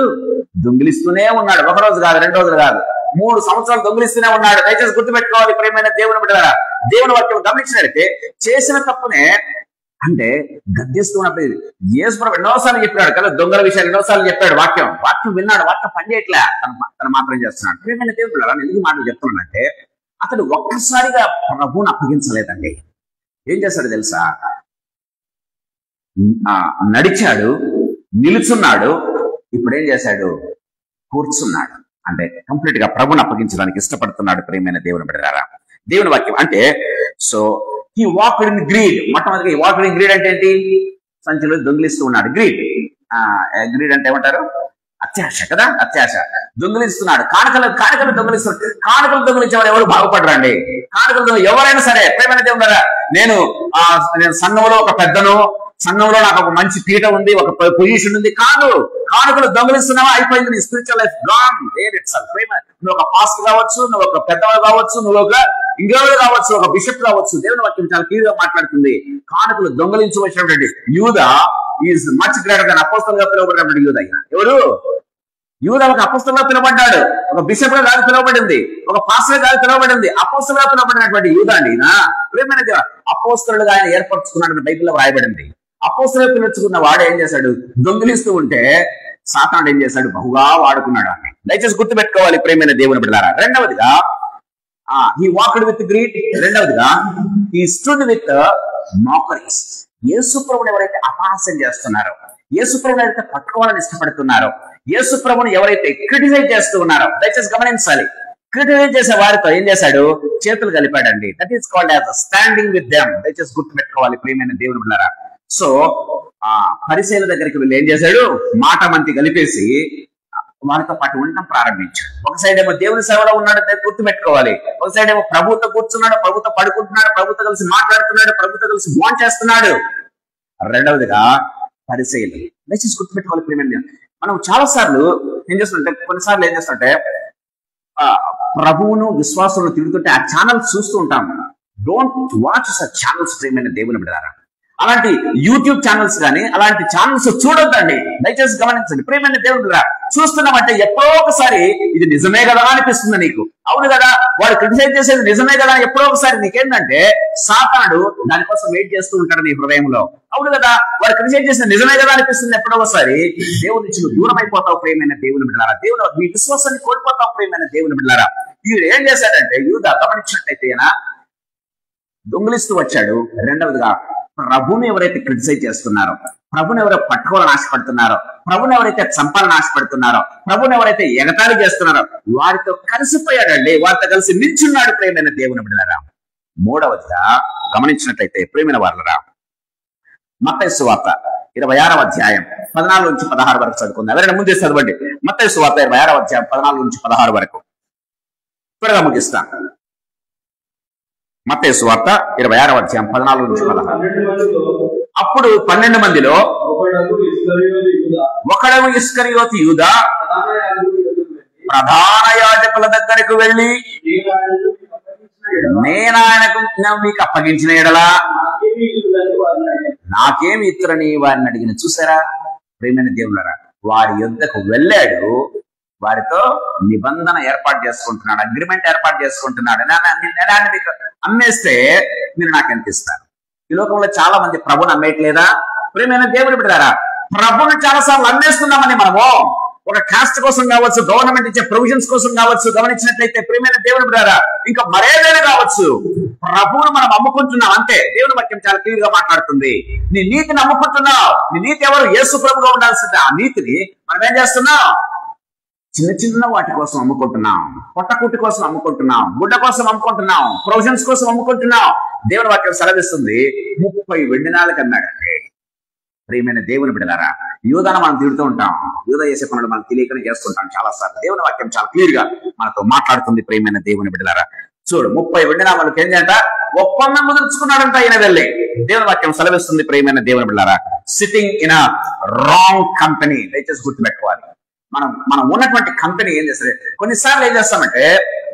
దొంగిలిస్తూనే ఉన్నాడు. ఒక రోజు కాదు, 2 రోజులు కాదు, 3 సంవత్సరాలు దొంగిలిస్తూనే ఉన్నాడు. దయచేసి గుర్తుపెట్టుకోవాలి ప్రియమైన దేవుని బిడ్డలారా. దేవుని వాక్యం గమనించినట్లయితే చేసిన తప్పునే అంటే గద్దిస్తున్నప్పుడు యేసుప్రభు ఎన్నోసార్లు చెప్పాడు కదా, దొంగల విషయాలు ఎన్నోసార్లు చెప్పాడు. వాక్యం విన్నాడు, వాక్యం పనిచేయట్లే, తన మాత్రం చేస్తున్నాడు. ప్రియమైన దేవుని బిడ్డలారా, నేను ఎందుకు మాట చెప్తున్నానంటే అతడు ఒక్కసారిగా ప్రభువుని అప్పగించలేదండి. ఏం చేశాడు తెలుసా? నడిచాడు, నిలుచున్నాడు, ఇప్పుడు ఏం చేశాడు? కూర్చున్నాడు. అంటే కంప్లీట్ గా ప్రభుని అప్పగించడానికి ఇష్టపడుతున్నాడు. ప్రియమైన దేవుని బిడ్డలారా, దేవుని వాక్యం అంటే సో ఈ వాక్డ్ ఇన్ గ్రీడ్. మొట్టమొదటిగా ఈ వాక్డ్ ఇన్ గ్రీడ్ అంటే ఏంటి? సంచిలో దొంగిలిస్తూ ఉన్నాడు. గ్రీడ్ అంటే ఏమంటారు? అత్యాశ కదా, అత్యాశ. దొంగిలిస్తున్నాడు, కానుకలు దొంగిలిస్తున్నాడు. కానుకలు దొంగిలించేవారు ఎవరు బాగుపడరండి. కానుకలు ఎవరైనా సరే ప్రియమైన దేవుని, నేను సంఘంలో ఒక పెద్దను, సంఘంలో నాకు ఒక మంచి పీఠ ఉంది, ఒక పొజిషన్ ఉంది కాదు. కానుకలు దొంగిలిస్తున్నావా, అయిపోయింది నీ స్పిరిచువల్ లైఫ్ గాన్. నువ్వు ఒక పాస్టర్ కావచ్చు, నువ్వు ఒక పెద్దవాడు కావచ్చు, నువ్వు ఒక ఇంకెవరు కావచ్చు, ఒక బిషప్ కావచ్చు. దేవుని వాక్యం చాలా క్లియర్ గా మాట్లాడుతుంది. కానుకలు దొంగిలించవచ్చినటువంటి యూదా ఈజ్ మచ్ గ్రేటర్ దాన్ అపోస్తలుగా గా పిలువబడినటువంటి యూదా. ఎవరు? యూదా ఒక అపోస్తలుగా పిలువబడ్డాడు, ఒక బిషప్ గా కాదు పిలువబడింది, ఒక పాస్టర్ కాదు పిలువబడింది, అపోస్తలుగా పిలువబడినటువంటి యూదా అండి. ప్రియమైన అపోస్తలుగా ఆయన ఏర్పరచుకున్నాడని బైబిల్లో రాయబడింది. అపోస్తలుగా పిలుచుకున్న వాడు ఏం చేశాడు? దొంగిలిస్తూ ఉంటే సాతానుడు ఏం చేశాడు? బహుగా వాడుకున్నాడు అని. దయచేసి గుర్తుపెట్టుకోవాలి ప్రియమైన దేవుని బిడ్డలారా. రెండవదిగా he walked with greed. రెండవదిగా he stood with mockeries. యేసుప్రభుని ఎవరైతే అపహాస్యం చేస్తున్నారో, యేసుప్రభుని ఎవరైతే పట్టుకోవాలని ఇష్టపడుతున్నారో, యేసుప్రభుని ఎవరైతే క్రిటిసైజ్ చేస్తూ ఉన్నారో, దయచేసి గమనించాలి. క్రిటిసైజ్ చేసే వారితో ఏం చేశాడు? చేతులు కలిపాడండి. That is called as standing with them. దయచేసి గుర్తుపెట్టుకోవాలి ప్రియమైన దేవుని బిడ్డలారా. సో పరిసయ్యుల దగ్గరికి వెళ్ళి ఏం చేశాడు? మాట మంతి కలిపేసి వారితో పాటు ఉండటం ప్రారంభించాడు. ఒక సైడ్ ఏమో దేవుని సేవలో ఉన్నాడు, గుర్తుపెట్టుకోవాలి. ఒక సైడ్ ఏమో ప్రభుతో కూర్చున్నాడు, ప్రభుతో పడుకుంటున్నాడు, ప్రభుతో కలిసి మాట్లాడుతున్నాడు, ప్రభుతో కలిసి భోజనం చేస్తున్నాడు. రెండవదిగా పరిసయ్యులు. దయచేసి గుర్తుపెట్టుకోవాలి ప్రియమైన. మనం చాలా సార్లు ఏం చేస్తుంటే, కొన్నిసార్లు ఏం చేస్తుంటే ప్రభువును విశ్వాసులను తిరుగుతుంటే ఆ ఛానల్స్ చూస్తూ ఉంటాం. డోంట్ వాచ్ సచ్ ఛానల్స్ ప్రియమైన దేవుని బిడ్డలారా. అలాంటి యూట్యూబ్ ఛానల్స్ కానీ అలాంటి ఛానల్స్ చూడొద్దండి. దయచేసి గమనించండి ప్రియమైన దేవుని బిడ్డలారా. చూస్తున్నామంటే ఎప్పుడో ఒకసారి ఇది నిజమే కదా అనిపిస్తుంది నీకు. అవును కదా, వాడు క్రిటిసైజ్ చేసేది నిజమే కదా. ఎప్పుడో ఒకసారి నీకేంటంటే సాతానుడు దానికోసం వెయిట్ చేస్తూ ఉంటాడు నీ హృదయంలో. అవును కదా, వాడు క్రిటిసైజ్ చేసేది నిజమే కదా అనిపిస్తుంది. ఎప్పుడో ఒకసారి దేవుని నుంచి నువ్వు దూరం అయిపోతావు ప్రియమైన దేవుని బిడ్డలారా. దేవుని మీ విశ్వాసాన్ని కోల్పోతావు ప్రియమైన దేవుని బిడ్డలారా. వీడు ఏం చేశాడంటే యూదా గమనించినట్టయితే దొంగిలిస్తూ వచ్చాడు. రెండవదిగా ప్రభుని ఎవరైతే క్రిటిసైజ్ చేస్తున్నారో, ప్రభుని ఎవరైతే పట్టుకోవాలని ఆశపడుతున్నారో, ప్రభుని ఎవరైతే చంపాలని ఆశపడుతున్నారో, ప్రభుని ఎవరైతే ఎగతాళి చేస్తున్నారో వారితో కలిసిపోయాడండి. వారితో కలిసి నిల్చున్నాడు ప్రియమైన దేవుని బిడ్డలారా. మూడవదిగా గమనించినట్లయితే ప్రియమైన వారలారా, మత్తయి సువార్త 26వ అధ్యాయం 14 నుంచి 16 వరకు చదువుకుందాం. ఎవరైనా ముందే చదవండి. మత్తయి సువార్త 26వ అధ్యాయం 14 నుంచి 16 వరకు త్వరగా ముగిస్తాం. మత్తయి సువార్త 26వ అధ్యాయం 14 నుంచి 16. అప్పుడు 12 మందిలో ఒకడు ఇస్కరియోతు యూదా ప్రధాన యాజకుల దగ్గరకు వెళ్ళి, నేను ఆయనకు మీకు అప్పగించిన ఎడలా నాకేమి ఇతరని వారిని అడిగిన. చూసారా ప్రియమైన దేవులారా, వారి యుద్ధకు వెళ్ళాడు, వారితో నిబంధన ఏర్పాటు చేసుకుంటున్నాడు, అగ్రిమెంట్ ఏర్పాటు చేసుకుంటున్నాడు. నేను మీకు అమ్మేస్తే మీరు నాకు ఎంత ఇస్తారు? ఈ లోకంలో చాలా మంది ప్రభుని అమ్మేయట్లేదా ప్రియమైన దేవుని బిడ్డలారా? ప్రభుని చాలాసార్లు అమ్మేస్తున్నామని మనము. ఒక కాస్ట్ కోసం కావచ్చు, గవర్నమెంట్ ఇచ్చే ప్రొవిజన్స్ కోసం కావచ్చు, గమనించినట్లయితే ప్రియమైన దేవుని బిడ్డలారా, ఇంకా మరేదైనా కావచ్చు, ప్రభువును మనం అమ్ముకుంటున్నాం అంతే. దేవుని వాక్యం చాలా క్లియర్ గా మాట్లాడుతుంది. నీ నీతిని అమ్ముకుంటున్నావు. నీ నీతి ఎవరు? యేసు ప్రభుగా ఉండాల్సింది. ఆ నీతిని మనం ఏం చేస్తున్నాం? చిన్న చిన్న వాటి కోసం అమ్ముకుంటున్నాం, పొట్టకుట్టి కోసం అమ్ముకుంటున్నాం, గుడ్డ కోసం అమ్ముకుంటున్నాం, ప్రొవిజన్స్ కోసం అమ్ముకుంటున్నాం. దేవుని వాక్యం సెలవిస్తుంది 30 వెండి నాలుగు అన్నాడండి. ప్రియమైన దేవుని బిడ్డలారా, యూదాను మనం తిడుతూ ఉంటాం, యూదా చేసే పనులు మనం తెలియకనే చేస్తుంటాం చాలా సార్లు. దేవుని వాక్యం చాలా క్లియర్ గా మనతో మాట్లాడుతుంది ప్రియమైన దేవుని బిడ్డలారా. చూడు, 30 వెండి నాలుగుకి ఏంటంట? ఒప్పందం కుదుర్చుకున్నాడంట ఆయన వెళ్ళి. దేవుని వాక్యం సెలవిస్తుంది ప్రియమైన దేవుని బిడ్డలారా. Sitting in a wrong company. దయచేసి గుర్తుపెట్టుకోవాలి. మనం ఉన్నటువంటి కంపెనీ ఏం చేస్తుంది, కొన్నిసార్లు ఏం చేస్తామంటే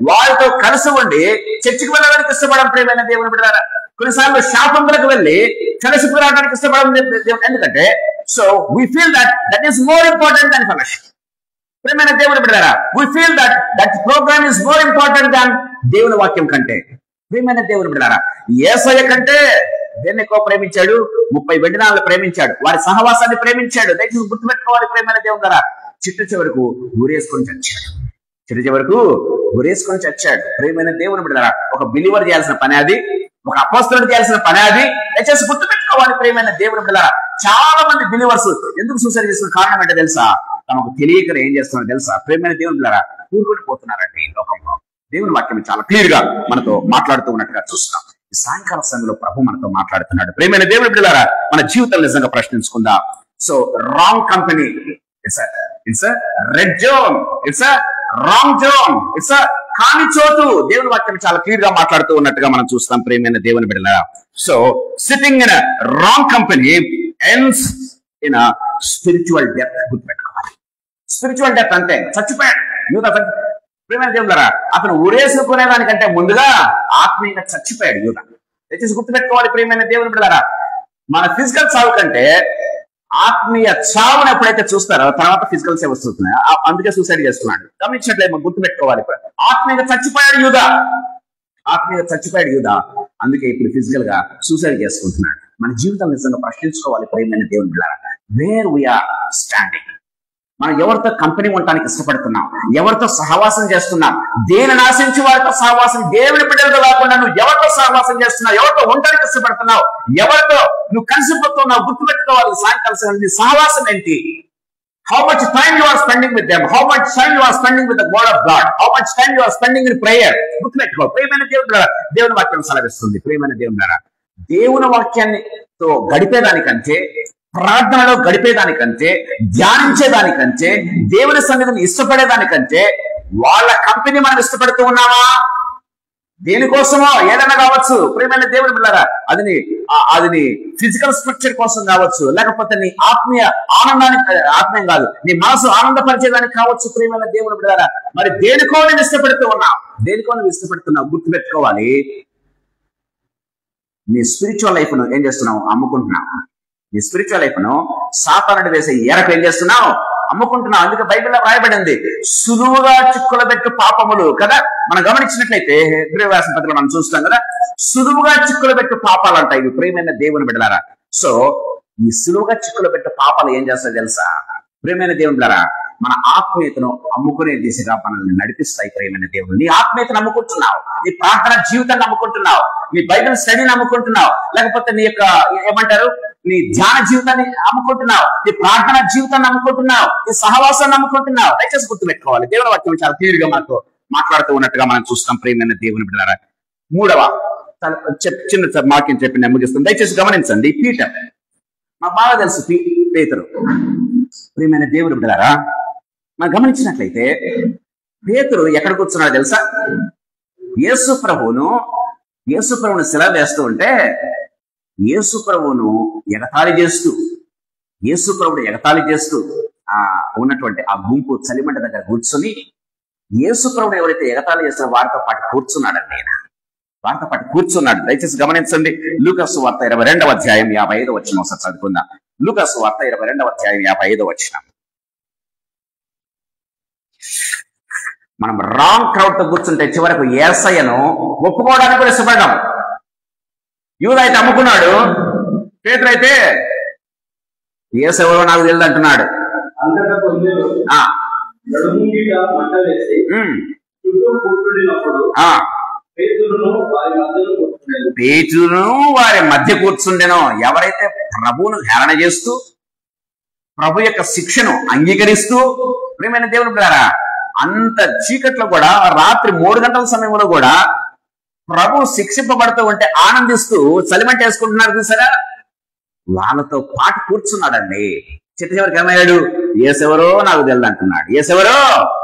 వాళ్ళతో కలిసి ఉండి చర్చికి వెళ్ళడానికి ఇష్టపడడం ప్రియమైన దేవుని బిడ్డలారా. కొన్నిసార్లు షాపింగ్లకు వెళ్ళి కలిసి రావడానికి ఇష్టపడడం. ఎందుకంటే so we feel that is more important than fellowship. ప్రియమైన దేవుని బిడ్డలారా, we feel that program is more important than దేవుని వాక్యం కంటే. ప్రియమైన దేవుని బిడ్డలారా, యేసయ్య కంటే దేన్ని ఎక్కువ ప్రేమించాడు? 30 వెండినాలను ప్రేమించాడు, వారి సహవాసాన్ని ప్రేమించాడు. దయచేసి గుర్తుపెట్టుకోవాలి ప్రియమైన దేవుని ద్వారా. చిట్టు చివరకు గురేసుకొని చచ్చాడు. చిట్టు చివరకు గురేసుకొని చచ్చాడు. ప్రియమైన దేవుని బిడ్డలారా, ఒక బిలీవర్ చేయాల్సిన పని అది, ఒక అపోస్తలుడు చేయాల్సిన పని అది. దయచేసి గుర్తుపెట్టుకోవాలి ప్రియమైన దేవుని బిడ్డలారా. చాలా మంది బిలీవర్స్ ఎందుకు సూసైడ్ చేసిన కారణం ఏంటో తెలుసా? తమకు తెలియక ఏం చేస్తున్నారో తెలుసా? ప్రియమైన దేవుని బిడ్డలారా, కూరుకొని పోతున్నారండి ఈ లోకంలో. దేవుని వాక్యం చాలా క్లియర్ గా మనతో మాట్లాడుతూ ఉన్నట్టుగా చూస్తాం. ఈ సాయంకాల సమయంలో ప్రభు మనతో మాట్లాడుతున్నాడు. ప్రియమైన దేవుని బిడ్డలారా, మన జీవితం నిజంగా ప్రశ్నించుకుందాం. So wrong company, it's red zone, it's wrong zone, it's కాని చోటు. దేవుని వాక్యం చాలా క్లియర్ గా మాట్లాడుతూ ఉన్నట్టుగా మనం చూస్తాం ప్రియమైన దేవుని బిడ్డలారా. So sitting in wrong company ends in spiritual death. గుర్తుపెట్టుకోవాలి, స్పిరిచువల్ డెత్ అంటే చచ్చిపోయాడు యూదా. ప్రియమైన దేవులారా, అతను ఊరేసుకునే దానికంటే ముందుగా ఆత్మీయంగా చచ్చిపోయాడు యూదా. దయచేసి గుర్తుపెట్టుకోవాలి ప్రియమైన దేవుని బిడ్డలారా. మన ఫిజికల్ చావు కంటే ఆత్మీయ చావును ఎప్పుడైతే చూస్తారో తర్వాత ఫిజికల్ సేవ వస్తున్నాయి. అందుకే సూసైడ్ చేస్తున్నాడు. గమనించినట్లయితే గుర్తుపెట్టుకోవాలి, ఆత్మీయంగా చచ్చిపోయాడు యూదా. ఆత్మీయంగా చచ్చిపోయాడు యూదా. అందుకే ఇప్పుడు ఫిజికల్ గా సూసైడ్ చేసుకుంటున్నాడు. మన జీవితం నిజంగా ప్రశ్నించుకోవాలి ప్రియమైన దేవుని బిడ్డలారా. Where we are standing. మనం ఎవరితో కంపెనీ ఉండటానికి ఇష్టపడుతున్నాం, ఎవరితో సహవాసం చేస్తున్నాం, దేని నాశించి వారితో సహవాసం, దేవుని బిడ్డలతో కాకుండా నువ్వు ఎవరితో సహవాసం చేస్తున్నావు, ఎవరితో ఉండటానికి ఇష్టపడుతున్నావు, ఎవరితో నువ్వు కలిసిపోతున్నావు. గుర్తుపెట్టుకోవాలి సాయంకాలం నీ సహవాసం ఏంటి? How much time you are spending with them, how much time you are spending with the word of God, how much time you are spending in prayer. గుర్తుపెట్టుకో ప్రియమైన దేవుని వాక్యం సెలవిస్తుంది. ప్రియమైన దేవుని వాక్యాన్నితో గడిపేదానికంటే, ప్రార్థనలో గడిపేదానికంటే, ధ్యానించేదానికంటే, దేవుని సన్నిధిని ఇష్టపడేదానికంటే వాళ్ళ కంపెనీ మనం ఇష్టపడుతూ ఉన్నామా? దేనికోసమో ఏదైనా కావచ్చు ప్రియమైన దేవుని బిడ్డలారా. అది ఫిజికల్ స్ట్రక్చర్ కోసం కావచ్చు, లేకపోతే నీ ఆత్మీయ ఆనందానికి, ఆత్మీయం కాదు నీ మనసు ఆనందపరిచేదానికి కావచ్చు ప్రియమైన దేవుని బిడ్డలారా. మరి దేనికో నేను ఇష్టపడుతూ ఉన్నావు, దేనికో నువ్వు ఇష్టపడుతున్నావు. గుర్తుపెట్టుకోవాలి, నీ స్పిరిచువల్ లైఫ్ ను ఏం చేస్తున్నావు? అమ్ముకుంటున్నావు. నీ స్పిరిచువల్ లైఫ్ ను సాతానుడు వేసే ఎరకు ఏం చేస్తున్నావు? అమ్ముకుంటున్నావు. అందుకే బైబిల్లో రాయబడింది, సులువుగా చిక్కుల పెట్టు పాపములు కదా. మనం గమనించినట్లయితే హెబ్రీ రాసిన పత్రికలో మనం చూస్తాం కదా, సులువుగా చిక్కుల పెట్టు పాపాలు అంటాయి ఇవి ప్రియమైన దేవుని బిడ్డలారా. సో ఈ సులువుగా చిక్కుల పెట్టు పాపాలు ఏం చేస్తాయి తెలుసా ప్రియమైన దేవుని బిడ్డలారా? మన ఆత్మీయతను అమ్ముకునే దిశగా మనల్ని నడిపిస్తాయి ప్రియమైన దేవుడు. నీ ఆత్మీయతను అమ్ముకుంటున్నావు, నీ ప్రార్థన జీవితాన్ని అమ్ముకుంటున్నావు, నీ బైబిల్ స్టడీని అమ్ముకుంటున్నావు, లేకపోతే నీ యొక్క ఏమంటారు నీ ధ్యాన జీవితాన్ని అమ్ముకుంటున్నావు, నీ ప్రార్థన జీవితాన్ని అమ్ముకుంటున్నావు, నీ సహవాసాన్ని అమ్ముకుంటున్నావు. దయచేసి గుర్తుపెట్టుకోవాలి, దేవుని వాక్యం చాలా క్లియర్ గా మనతో మాట్లాడుతూ ఉన్నట్టుగా మనం చూస్తాం ప్రియమైన దేవుని బిడ్డలారా. మూడవ చిన్న వాక్యం చెప్పి నేను ముగిస్తాం. దయచేసి గమనించండి, పీటర్. మాకు బాగా తెలుసు పేతురు. ప్రియమైన దేవుని బిడ్డలారా, మనం గమనించినట్లయితే పేతురు ఎక్కడ కూర్చున్నాడో తెలుసా? యేసు ప్రభువును శిల వేస్తూ ఉంటే యేసు ప్రభువును ఎగతాళి చేస్తూ ఉన్నటువంటి ఆ గుంపు చలిమంట దగ్గర కూర్చొని యేసు ప్రభువును ఎవరైతే ఎగతాళి చేస్తారో వారితో పాటు కూర్చున్నాడండి ఆయన. వారితో పాటు కూర్చున్నాడు. దయచేసి గమనించండి, లూకాసు వార్త 22వ అధ్యాయం 55వ వచనం ఒకసారి చదువుకుందాం. లూకాసు వార్త 22వ అధ్యాయం 55వ వచనం. మనం రాంగ్ క్రౌడ్ తో కూర్చుంటే చివరకు యేసయ్యను ఒప్పుకోవడానికి కూడా ఇష్టపడ్డాం. యూదా అయితే అమ్ముకున్నాడు, పేతురు అయితే యేసయ్యో నాకు తెలియదు అంటున్నాడు. పేతురును వారి మధ్య కూర్చుండెను. ఎవరైతే ప్రభువును హేళన చేస్తూ ప్రభు యొక్క శిక్షను అంగీకరిస్తూ ప్రియమైన దేవుని బిడ్డలారా, అంత చీకట్లో కూడా రాత్రి 3 గంటల సమయంలో కూడా ప్రభు శిక్షింపబడుతూ ఉంటే ఆనందిస్తూ చలిమంట వేసుకుంటున్నారు చూసారా, వాళ్ళతో పాటు కూర్చున్నాడండి. చివరికి ఏమయ్యాడు? యేసెవరో నాకు తెలియదు అంటున్నాడు. యేసెవరో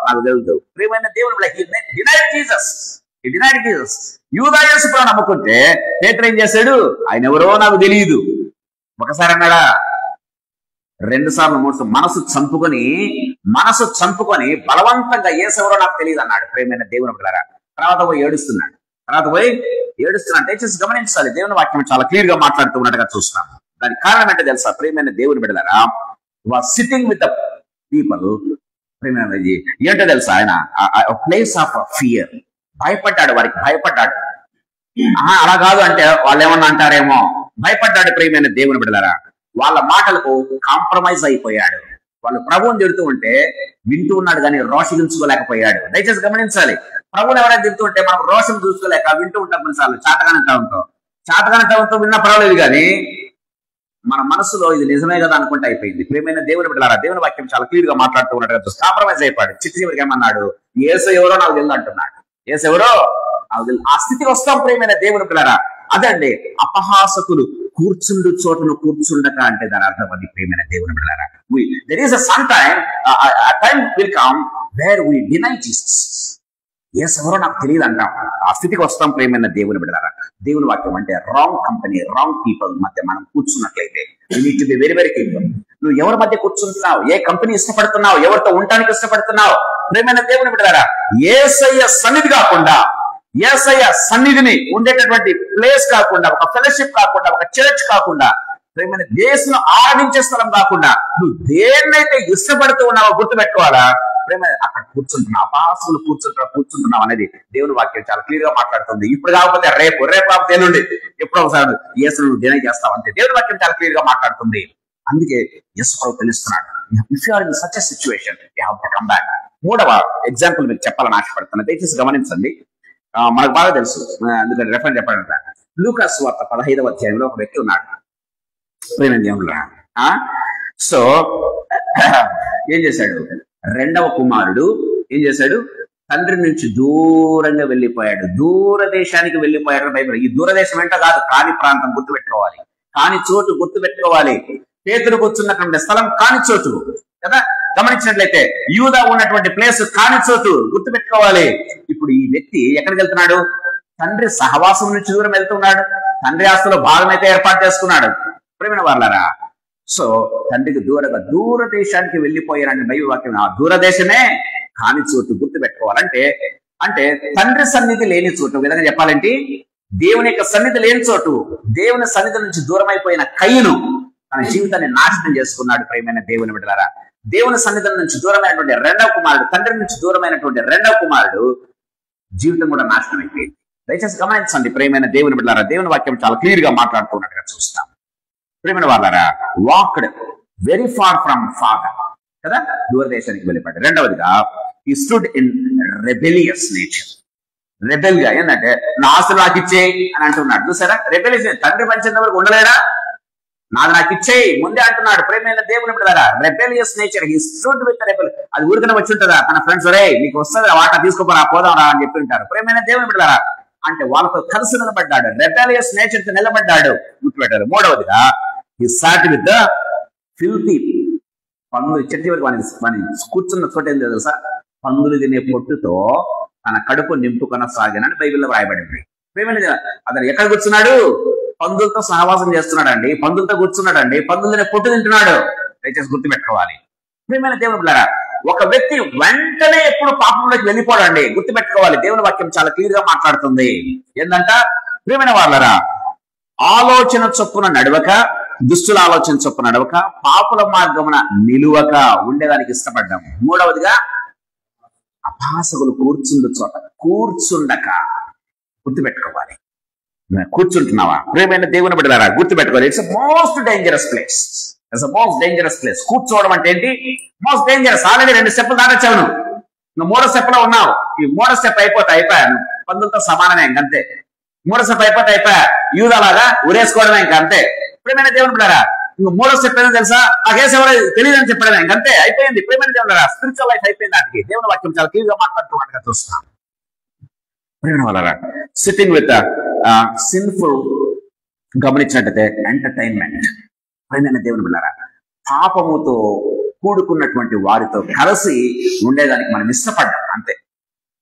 నాకు తెలియదు. ప్రియమైన దేవుని డినైడ్ జీసస్. యూదా యేసు ప్రభువును నమ్ముకుంటే పేతురు ఏం చేశాడు? ఆయన ఎవరో నాకు తెలియదు. ఒకసారి అన్నాడా? 2 సార్లు 3 సార్లు మనసు చంపుకొని బలవంతంగా యేసెవరో నాకు తెలియదు అన్నాడు ప్రేమైన దేవుని బిడ్డలారా. తర్వాత పోయి ఏడుస్తున్నాడు. దయచేసి గమనించాలి, దేవుని వాక్యం చాలా క్లియర్ గా మాట్లాడుతూ ఉన్నట్టుగా చూస్తున్నాం. దానికి కారణం ఏంటో తెలుసా ప్రేమైన దేవుని బిడ్డలారా? Was sitting with the people. ప్రేమైన ఏంటో తెలుసా, ఆయన ప్లేస్ ఆఫ్ ఫియర్, వారికి భయపడ్డాడు. అలా కాదు అంటే వాళ్ళు ఏమన్నా అంటారేమో, భయపడ్డాడు ప్రేమైన దేవుని బిడ్డలారా. వాళ్ళ మాటలకు కాంప్రమైజ్ అయిపోయాడు. వాళ్ళు ప్రభువుని తిడుతూ ఉంటే వింటూ ఉన్నాడు కానీ రోషించుకోలేకపోయాడు. దయచేసి గమనించాలి, ప్రభువుని ఎవరైనా తిడుతూ ఉంటే మనం రోషం చూసుకోలేక వింటూ ఉంటాం. కొన్నిసార్లు చాతగానితనంతో విన్నా పర్వాలేదు కానీ మన మనసులో ఇది నిజమే కదా అనుకుంటే అయిపోయింది. ప్రేమైన దేవుని బిడ్డలారా, దేవుని వాక్యం చాలా క్లియర్ గా మాట్లాడుతూ ఉన్నట్టు కాంప్రమైజ్ అయిపోయాడు. చివరికి ఏమన్నాడు, యేసు ఎవరో నాకు తెలియదు అంటున్నాడు. యేసు ఎవరో నాకు తెలియదు. ఆ స్థితికి వస్తాం ప్రేమైన దేవుని బిడ్డలారా. అదండి అపహాసకులు కూర్చుండు చోటును కూర్చుండక అంటే దాని అర్థం అది ప్రేమైన దేవుని బిడ్డలారా. There is a time will come where we deny Jesus. Yes ఎవరో నాకు తెలియదు అంటాం. ఆ స్థితికి వస్తాం ప్రేమైన దేవుని బిడ్డలారా. దేవుని వాక్యం అంటే రాంగ్ కంపెనీ, రాంగ్ పీపుల్ మధ్య మనం కూర్చున్నట్లయితే you need to be very very careful. నువ్వు ఎవరి మధ్య కూర్చుంటున్నావు, ఏ కంపెనీ ఇష్టపడుతున్నావు, ఎవరితో ఉండటానికి ఇష్టపడుతున్నావు ప్రేమైన దేవుని బిడ్డలారా. యేసయ్య సన్నిధి కాకుండా, యేసయ్య సన్నిధిని ఉండేటటువంటి ప్లేస్ కాకుండా, ఒక ఫెలోషిప్ కాకుండా, ఒక చర్చ్ కాకుండా, ప్రేమైన దేశంలో ఆరాధించే స్థలం కాకుండా నువ్వు దేన్నైతే ఇష్టపడుతూ ఉన్నావో గుర్తుపెట్టుకోవాలా. ప్రేమ అక్కడ కూర్చుంటున్నావు, అపాసులు కూర్చుంటున్నావు అనేది దేవుని వాక్యం చాలా క్లియర్ గా మాట్లాడుతుంది. ఇప్పుడు కాకపోతే రేపు కాకపోతే ఎల్లుండి ఎప్పుడో ఒకసారి యేసును డినై చేస్తావు అంతే. దేవుని వాక్యం చాలా క్లియర్ గా మాట్లాడుతుంది. అందుకే యేసు ప్రభు తెలుస్తున్నాడు, if you are in such a situation you have to come back. 3వ ఎగ్జాంపుల్ మీకు చెప్పాలని ఆశపడుతున్నాను. దయచేసి గమనించండి. మనకు బాగా తెలుసు, అందుకని రెఫరెన్స్ చెప్పాలంట. లూకాసు వార్త 15వ అధ్యాయంలో ఒక వ్యక్తి ఉన్నాడు ప్రేమ దేవుడురా. సో ఏం చేశాడు, 2వ కుమారుడు ఏం చేశాడు, తండ్రి నుంచి దూరంగా వెళ్ళిపోయాడు, దూరదేశానికి వెళ్ళిపోయాడు. బైబిల్ ఈ దూరదేశం ఏంటో కాదు, కాని ప్రాంతం గుర్తుపెట్టుకోవాలి, కాని చోటు గుర్తుపెట్టుకోవాలి. పేతురు కూర్చున్నటువంటి స్థలం కాని చోటు కదా. గమనించినట్లయితే యూదా ఉన్నటువంటి ప్లేస్ కాని చోటు గుర్తుపెట్టుకోవాలి. ఇప్పుడు ఈ వ్యక్తి ఎక్కడికి వెళ్తున్నాడు, తండ్రి సహవాసం నుంచి దూరం వెళ్తున్నాడు. తండ్రి ఆస్తులో భాగం అయితే ఏర్పాటు చేసుకున్నాడు ప్రేమైన వాళ్ళరా. సో తండ్రికి దూరదేశానికి వెళ్ళిపోయారని బైబిల్ వాక్యం. ఆ దూరదేశమే కాని చోటు గుర్తుపెట్టుకోవాలంటే, అంటే తండ్రి సన్నిధి లేని చోటు. విధంగా చెప్పాలంటే దేవుని యొక్క సన్నిధి లేని చోటు. దేవుని సన్నిధి నుంచి దూరం అయిపోయిన కయ్యను తన జీవితాన్ని నాశనం చేసుకున్నాడు ప్రేమైన దేవుని బిడ్డలారా. దేవుని సన్నిధి నుంచి దూరమైనటువంటి 2వ కుమారుడు, తండ్రి నుంచి దూరమైనటువంటి 2వ కుమారుడు జీవితం కూడా నాశనం అయిపోయింది. దయచేసి గమనించండి ప్రేమైన దేవుని బిడ్డలారా. దేవుని వాక్యం చాలా క్లియర్ గా మాట్లాడుతున్నట్టుగా చూస్తాం. ప్రేమైన వాళ్ళారా, walked very far from father కదా, దూరదేశానికి వెళ్ళిపోయాడు. 2వదిగా ఈ stood in rebellious nature. Rebel గా ఏంటంటే నా ఆస్తులు నాకు ఇచ్చేయి అని అంటున్నాడు. చూసారా, రెబెలియస్. తండ్రి పంచేంత వరకు ఉండలేడా, నాది నాకు ఇచ్చేయి ముందే అంటున్నాడు ప్రేమైన దేవుని బిడ్డలారా. Rebellious nature, he stood with rebel. అది ఊరికనే వచ్చి ఉంటుందా, తన ఫ్రెండ్స్ రే నీకు వస్తుంది వాటా తీసుకోపోరా పోదాం రా అని చెప్పి ఉంటారు ప్రేమైన దేవుని బిడ్డలారా. అంటే వాళ్ళతో కలిసి నిలబడ్డాడు, రెబెలియస్ నేచర్ తో నిలబడ్డాడు, గుర్తుపెట్టారు. 3వదిగా he sat with the filthy. పందులు చెట్టు వరకు కూర్చున్న చోట ఏం తెలుసా, పందులు తినే పొట్టుతో తన కడుపు నింపుకొన సాగానని బైబిల్లో రాయబడింది. అతను ఎక్కడ కూర్చున్నాడు, పందులతో సహవాసం చేస్తున్నాడండి, పందులతో కూర్చున్నాడండి, పందులు తినే పొట్టు తింటున్నాడు. దయచేసి గుర్తుపెట్టుకోవాలి ప్రియమైన దేవుని బిడ్డలారా. ఒక వ్యక్తి వెంటనే ఎప్పుడు పాపంలోకి వెళ్ళిపోడండి, గుర్తుపెట్టుకోవాలి. దేవుని వాక్యం చాలా క్లియర్ గా మాట్లాడుతుంది. ఏంటంట ప్రియమైన వాళ్ళరా, ఆలోచన చొప్పున నడవక, దుస్తుల ఆలోచన చొప్పున నడవక, పాపుల మార్గమున నిలువక ఉండేదానికి ఇష్టపడ్డాం. 3వదిగా అపాసకులు కూర్చుండు చోట కూర్చుండక. గుర్తుపెట్టుకోవాలి, కూర్చుంటున్నావా ప్రియమైన దేవుని బిడ్డలారా, గుర్తుపెట్టుకోవాలి. It's most dangerous place. It's most dangerous place. కూర్చోవడం అంటే ఏంటి, మోస్ట్ డేంజరస్. ఆల్రెడీ 2 స్టెప్పులు దాటొచ్చావు, నువ్వు 3వ స్టెప్ లో ఉన్నావు. ఈ 3వ స్టెప్ అయిపోయాను, పందులతో సమానమే ఇంకంతే. 3వ స్టెప్ అయిపోయా, యూదాలాగా ఉరేసుకోవడమే ఇంకా అంతే ప్రియమైన దేవుని బిడ్డలారా. ఇంక 3వ స్టెప్ ఏదో తెలుసా, ఆ కేసు ఎవరో తెలియదని చెప్పడమే ఇంకంతే, అయిపోయింది ప్రియమైన దేవుని బిడ్డలారా. స్పిరిచువల్ లైఫ్ అయిపోయింది. దానికి దేవుని వాక్యం చాలా క్లియర్ గా మాట్లాడుతున్నట్టుగా చూస్తాం ప్రియమైన వాళ్ళారా. సిట్టింగ్ విత్ సిన్ఫుల్, గమనించినట్టయితే ఎంటర్టైన్మెంట్. ప్రియమైన దేవుని బిడ్డలారా, పాపముతో కూడుకున్నటువంటి వారితో కలిసి ఉండేదానికి మనం ఇష్టపడ్డాం అంతే,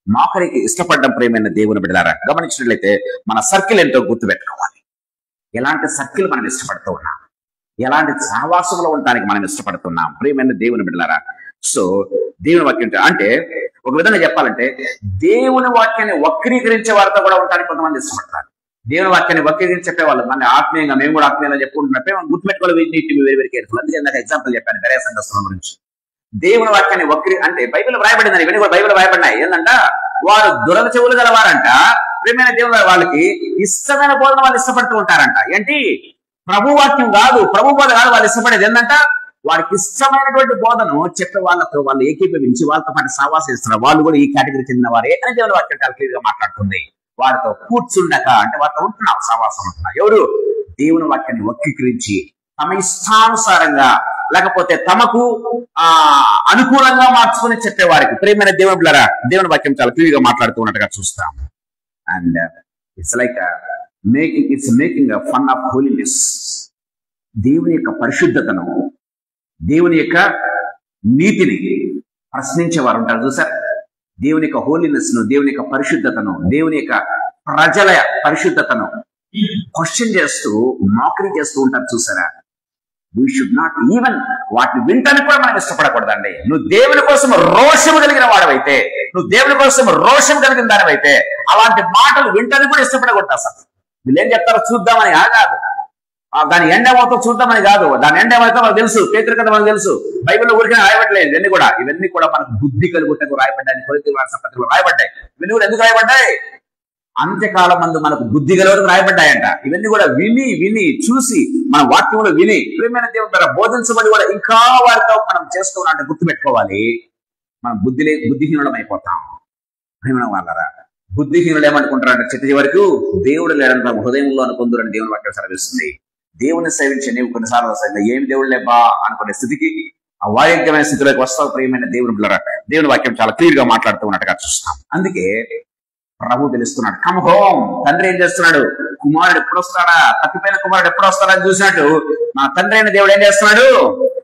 మాకరికి ఇష్టపడ్డం ప్రియమైన దేవుని బిడ్డలారా. గమనించినట్లయితే మన సర్కిల్ ఎంతో గుర్తుపెట్టుకోవాలి. ఎలాంటి సర్కిల్ మనం ఇష్టపడుతూ ఉన్నాం, ఎలాంటి సహవాసంలో ఉండడానికి మనం ఇష్టపడుతున్నాం ప్రియమైన దేవుని బిడ్డలారా. సో దేవుని వాక్యం అంటే ఒక విధంగా చెప్పాలంటే దేవుని వాక్యాన్ని వక్రీకరించే వారితో కూడా ఉండడానికి కొంతమంది ఇష్టపడతారు. దేవుని వాక్యాన్ని వక్రీకరించి చెప్పేవాళ్ళు మన ఆత్మీయంగా మేము కూడా ఆత్మీయంగా చెప్పుకుంటున్నట్టే మనం గుర్తుపెట్టుకోవాలి. Very careful. అందుకే నాకు ఎగ్జాంపుల్ చెప్పాను బెరేయ సంఘస్థలం గురించి. దేవుని వాక్యాన్ని అంటే బైబిల్ వ్రాయబడిందని ఇవన్నీ కూడా బైబిల్ వ్రాయబడినాయి. ఏంటంట వారు దురద చెవులు గలవారంట. ప్రియమైన దేవుని వాళ్ళకి ఇష్టమైన బోధన వాళ్ళు ఇష్టపడుతూ ఉంటారంట. ఏంటి ప్రభు వాక్యం కాదు, ప్రభు బోధ కాదు, వాళ్ళు ఇష్టపడేది ఏంటంట వారికి ఇష్టమైనటువంటి బోధను చెప్పే వాళ్ళతో వాళ్ళు ఏకీభవించి వాళ్ళతో పాటు సహవాసం ఇస్తున్నారు. వాళ్ళు కూడా ఈ కేటగిరీ చెందిన వారే అని దేవుని వాక్యం చాలా క్లియర్ గా మాట్లాడుతుంది. వారితో కూర్చుండక అంటే వారితో ఉంటున్నారు, సహవాసం ఉంటున్నారు. ఎవరు దేవుని వాక్యాన్ని వక్రీకరించి తమ ఇష్టానుసారంగా లేకపోతే తమకు అనుకూలంగా మార్చుకుని చెప్పేవారికి ప్రియమైన దేవుని బిడ్డలారా దేవుని వాక్యం చాలా క్లియర్ గా మాట్లాడుతూ ఉన్నట్టుగా చూస్తాం. And it's like making fun of holiness. దేవుని యొక్క పరిశుద్ధతను, దేవుని యొక్క నీతిని ప్రశ్నించే వారు ఉంటారు చూసారు. దేవుని యొక్క హోలీనెస్ ను, దేవుని యొక్క పరిశుద్ధతను, దేవుని యొక్క ప్రజల పరిశుద్ధతను క్వశ్చన్ చేస్తూ మోకరీ చేస్తూ ఉంటారు చూసారా. వీ షుడ్ నాట్ ఈవెన్ వాటిని వింటానికి కూడా మనం ఇష్టపడకూడదండి. నువ్వు దేవుని కోసం రోషము కలిగిన వాడవైతే, నువ్వు దేవుని కోసం రోషం కలిగిన దానివైతే అలాంటి మాటలు వింటానికి కూడా ఇష్టపడకూడదు. అసలు వీళ్ళు ఏం చెప్తారో చూద్దామని కాదు, దాని ఎండ ఏమవుతో చూద్దామని కాదు, దాని ఎండ ఏమైతే మనకు తెలుసు, పేతురు కథ మనకు తెలుసు, బైబిల్లో ఊరికే రాయబడలేదు. ఇవన్నీ కూడా మనకు బుద్ధి కలుగుటకు రాయబడ్డాయి. కొరింథీ పత్రికలో రాయబడ్డాయి. ఇవన్నీ కూడా ఎందుకు రాయబడ్డాయి? అంత్యకాలం మందు మనకు బుద్ధి గలవరకు రాయబడ్డాయంట. ఇవన్నీ కూడా విని చూసి మన వాక్యంలో విని ప్రియమైన దేవుని ద్వారా బోధించబడి కూడా ఇంకా వారితో మనం చేస్తున్నట్టు గుర్తుపెట్టుకోవాలి. మనం బుద్ధిహీనులం అయిపోతాం. ప్రియమైన వాళ్ళరా, బుద్ధిహీనులు ఏమనుకుంటారంటే చిట్టి వరకు దేవుడు లేడంత హృదయంలో అనుకుందరని దేవుని వాక్యం సెలవిస్తుంది. దేవుని సేవించే నీవు కొన్నిసార్లు ఏం దేవుడు లేబా అనుకునే స్థితికి, అవాయోగ్యమైన స్థితిలోకి వస్తావు. ప్రియమైన దేవుని బిడ్డలారా, దేవుని వాక్యం చాలా క్లియర్ గా మాట్లాడుతూ ఉన్నట్టుగా చూస్తాం. అందుకే ప్రభు పిలుస్తున్నాడు, కమ్ హోమ్. తండ్రి ఏం చేస్తున్నాడు? కుమారుడు ఎప్పుడు వస్తాడా, తప్పిపోయిన కుమారుడు ఎప్పుడు వస్తాడా అని చూసినట్టు నా తండ్రి అయిన దేవుడు ఏం చేస్తున్నాడు?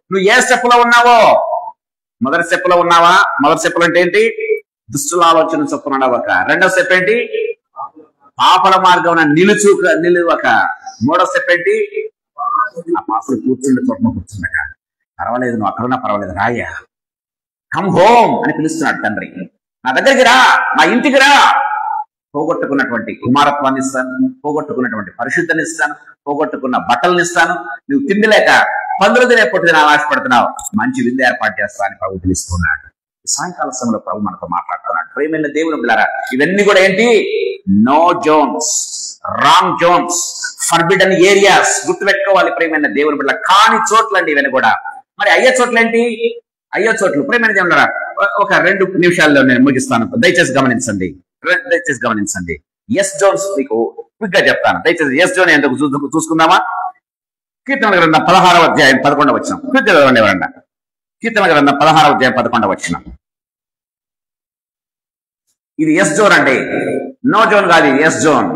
నువ్వు ఏ స్టెప్ లో ఉన్నావో, మొదటి స్టెప్ లో ఉన్నావా? మొదటి స్టెప్ అంటే ఏంటి? దుష్టుల ఆలోచన చొప్పున నడవక. రెండో స్టెప్ ఏంటి? పాపల మార్గం నిలువక. మూడో స్టెప్ ఏంటి? ఆ పాపలు కూర్చుండే చోట్ల కూర్చుండక. పర్వాలేదు, నువ్వు అక్కడున్నా పర్వాలేదు, రాయ్యా, కమ్ హోమ్ అని పిలుస్తున్నాడు తండ్రి. నా దగ్గరికి రా, నా ఇంటికి రా. పోగొట్టుకున్నటువంటి కుమారత్వాన్ని ఇస్తాను, పోగొట్టుకున్నటువంటి పరిశుద్ధాన్ని ఇస్తాను, పోగొట్టుకున్న బట్టలను ఇస్తాను. నువ్వు తిండి లేక పందులు తినే పొట్టు తిన ఆశపడుతున్నావు, మంచి విందు ఏర్పాటు చేస్తా అని ప్రభు పిలుస్తున్నాడు. సాయంకాల సమయంలో ప్రభు మనతో మాట్లాడుతున్నాడు. ప్రియమైన దేవుని బిడ్డలారా, ఇవన్నీ కూడా ఏంటి? No zones, wrong zones, forbidden areas. గుర్తుపెట్టుకోవాలి ప్రియమైన దేవుని బిడ్డల. కాని చోట్ల అండి ఇవన్నీ కూడా. మరి అయ్యే చోట్ల ఏంటి? అయ్యో చోట్లు ప్రియమైన దేవుని ఒక 2 నిమిషాల్లో నేను ముగిస్తాను. దయచేసి గమనించండి. ఎస్ జోన్స్ మీకు క్విక్ గా చెప్తాను. దయచేసి ఎస్ జోన్ ఎందుకు చూసుకుందామా? కీర్తన గ్రంథం 16వ అధ్యాయం 11వ వచనం. క్విక్ గా చదవండి ఎవరన్నా. కీర్తన గ్రంథం 16వ అధ్యాయం 11వ వచనం. ఇది ఎస్ జోన్ అండి, నో జోన్ కాదు, ఎస్ జోన్.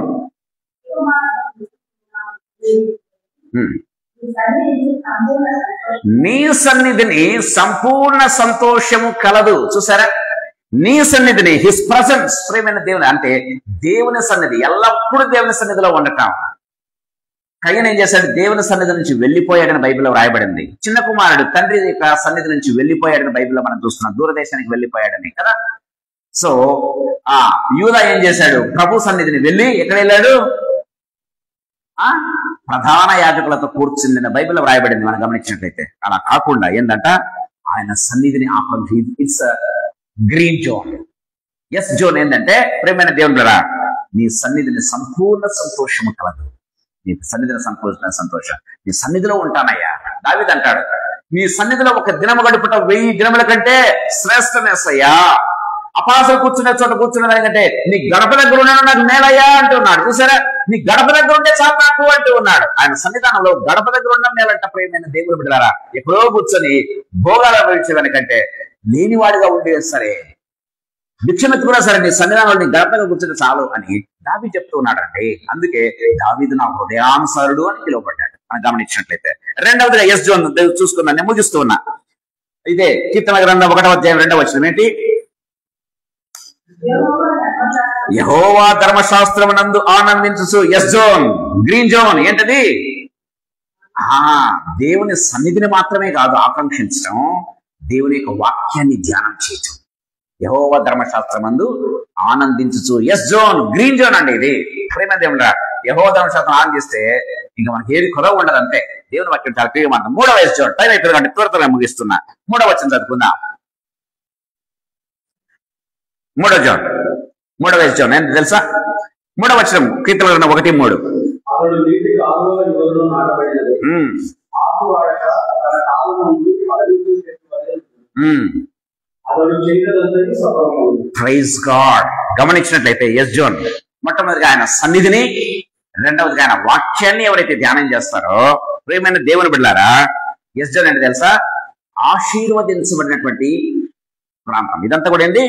నీ సన్నిధిని సంపూర్ణ సంతోషము కలదు. చూసారా, నీ సన్నిధిని, హిస్ ప్రజెన్స్. ప్రియమైన దేవుని అంటే దేవుని సన్నిధి, ఎల్లప్పుడూ దేవుని సన్నిధిలో ఉండటం. కయ్యను ఏం చేశాడు? దేవుని సన్నిధి నుంచి వెళ్లిపోయాడని బైబిల్లో రాయబడింది. చిన్న కుమారుడు తండ్రి యొక్క సన్నిధి నుంచి వెళ్లిపోయాడని బైబిల్లో మనం చూస్తున్నాం. దూరదేశానికి వెళ్లిపోయాడని కదా. సో యూదా ఏం చేశాడు? ప్రభు సన్నిధిని వెళ్ళి ఎక్కడ వెళ్ళాడు? ప్రధాన యాజకులతో కూర్చుంది బైబిల్లో రాయబడింది మనం గమనించినట్లయితే. అలా కాకుండా ఏంటంట, ఆయన సన్నిధిని it's green zone. Yes zone ఏంటంటే ప్రియమైన దేవుని నీ సన్నిధిని సంపూర్ణ సంతోషము కలదు. నీ సన్నిధిని సంపూర్ణ సంతోషం, నీ సన్నిధిలో ఉంటానయ్యా. దావీదు అంటాడు, నీ సన్నిధిలో ఒక దినము గడుపుట 1000 దినముల కంటే శ్రేష్టమేసయ్యా. అపాసలు కూర్చునే చోట కూర్చునే దానికంటే నీ గడప దగ్గర ఉన్నాను నాకు మేలయ్యా అంటున్నాడు. చూసారా, నీ గడప దగ్గర ఉంటే చాలు నాకు అంటూ ఉన్నాడు. ఆయన సన్నిధానంలో గడప దగ్గర ఉన్న మేలంట. ప్రియమైన దేవుని బిడ్డలారా, ఎప్పుడో కూర్చొని భోగాల భవిష్యవానికంటే లేనివాడిగా ఉండే సరే, భిక్షమెత్తు కూడా సరే, నీ సన్నిధానంలో నీ గడప దగ్గర కూర్చొని చాలు అని దావీదు చెప్తూ ఉన్నాడండి. అందుకే దావీదు నా హృదయానుసారుడు అని పిలువబడ్డాడు అని గమనించినట్లయితే. రెండవదిగా ఎస్ జోన్ చూసుకున్నా, నేను ముగిస్తూ ఉన్నా. ఇదే కీర్తన గ్రంథం 1వ అధ్యాయం 2వ వచనం ఏంటి? యెహోవా ధర్మశాస్త్రమునందు ఆనందించు. ఎస్ జోన్, గ్రీన్ జోన్ ఏంటది? దేవుని సన్నిధిని మాత్రమే కాదు ఆకాంక్షించడం, దేవుని యొక్క వాక్యాన్ని ధ్యానం చేయటం. యెహోవా ధర్మశాస్త్రమందు ఆనందించు. ఎస్ జోన్, గ్రీన్ జోన్ అండి ఇది. ప్రేమ దేవుడా, యెహోవా ధర్మశాస్త్రం ఆనందిస్తే ఇంకా మనకి ఏది కొదవ ఉండదు. అంతే. దేవుని వాక్యం చాలా క్లియర్ మాట. 3వ ఎస్ జోన్. టైం అయిపోయింది, త్వరగా ముగిస్తున్నా. 3వ వచనం చదువుకుందాం. 3వ జోన్, 3వ ఎస్ జోన్ ఏంటి తెలుసా? 3వ వచనం, కీర్తనల గ్రంథం 1:3. అతడు నీటి కాలువ యువతలో నాటబడినది. ఆకువాడక తన కాలు ముందు ఫలమిచ్చు చెట్టు వలె అతడు చేయదంతటి సఫలమవును. Praise God. గమనించినట్లయితే ఎస్ జోన్ మొట్టమొదటిగా ఆయన సన్నిధిని, రెండవదిగా ఆయన వాక్యాన్ని ఎవరైతే ధ్యానం చేస్తారో ప్రియమైన దేవుని బిడ్డలారా, ఎస్ జోన్ అంటే తెలుసా? ఆశీర్వదించబడినటువంటి ప్రాంతం. ఇదంతా కూడా ఏంది?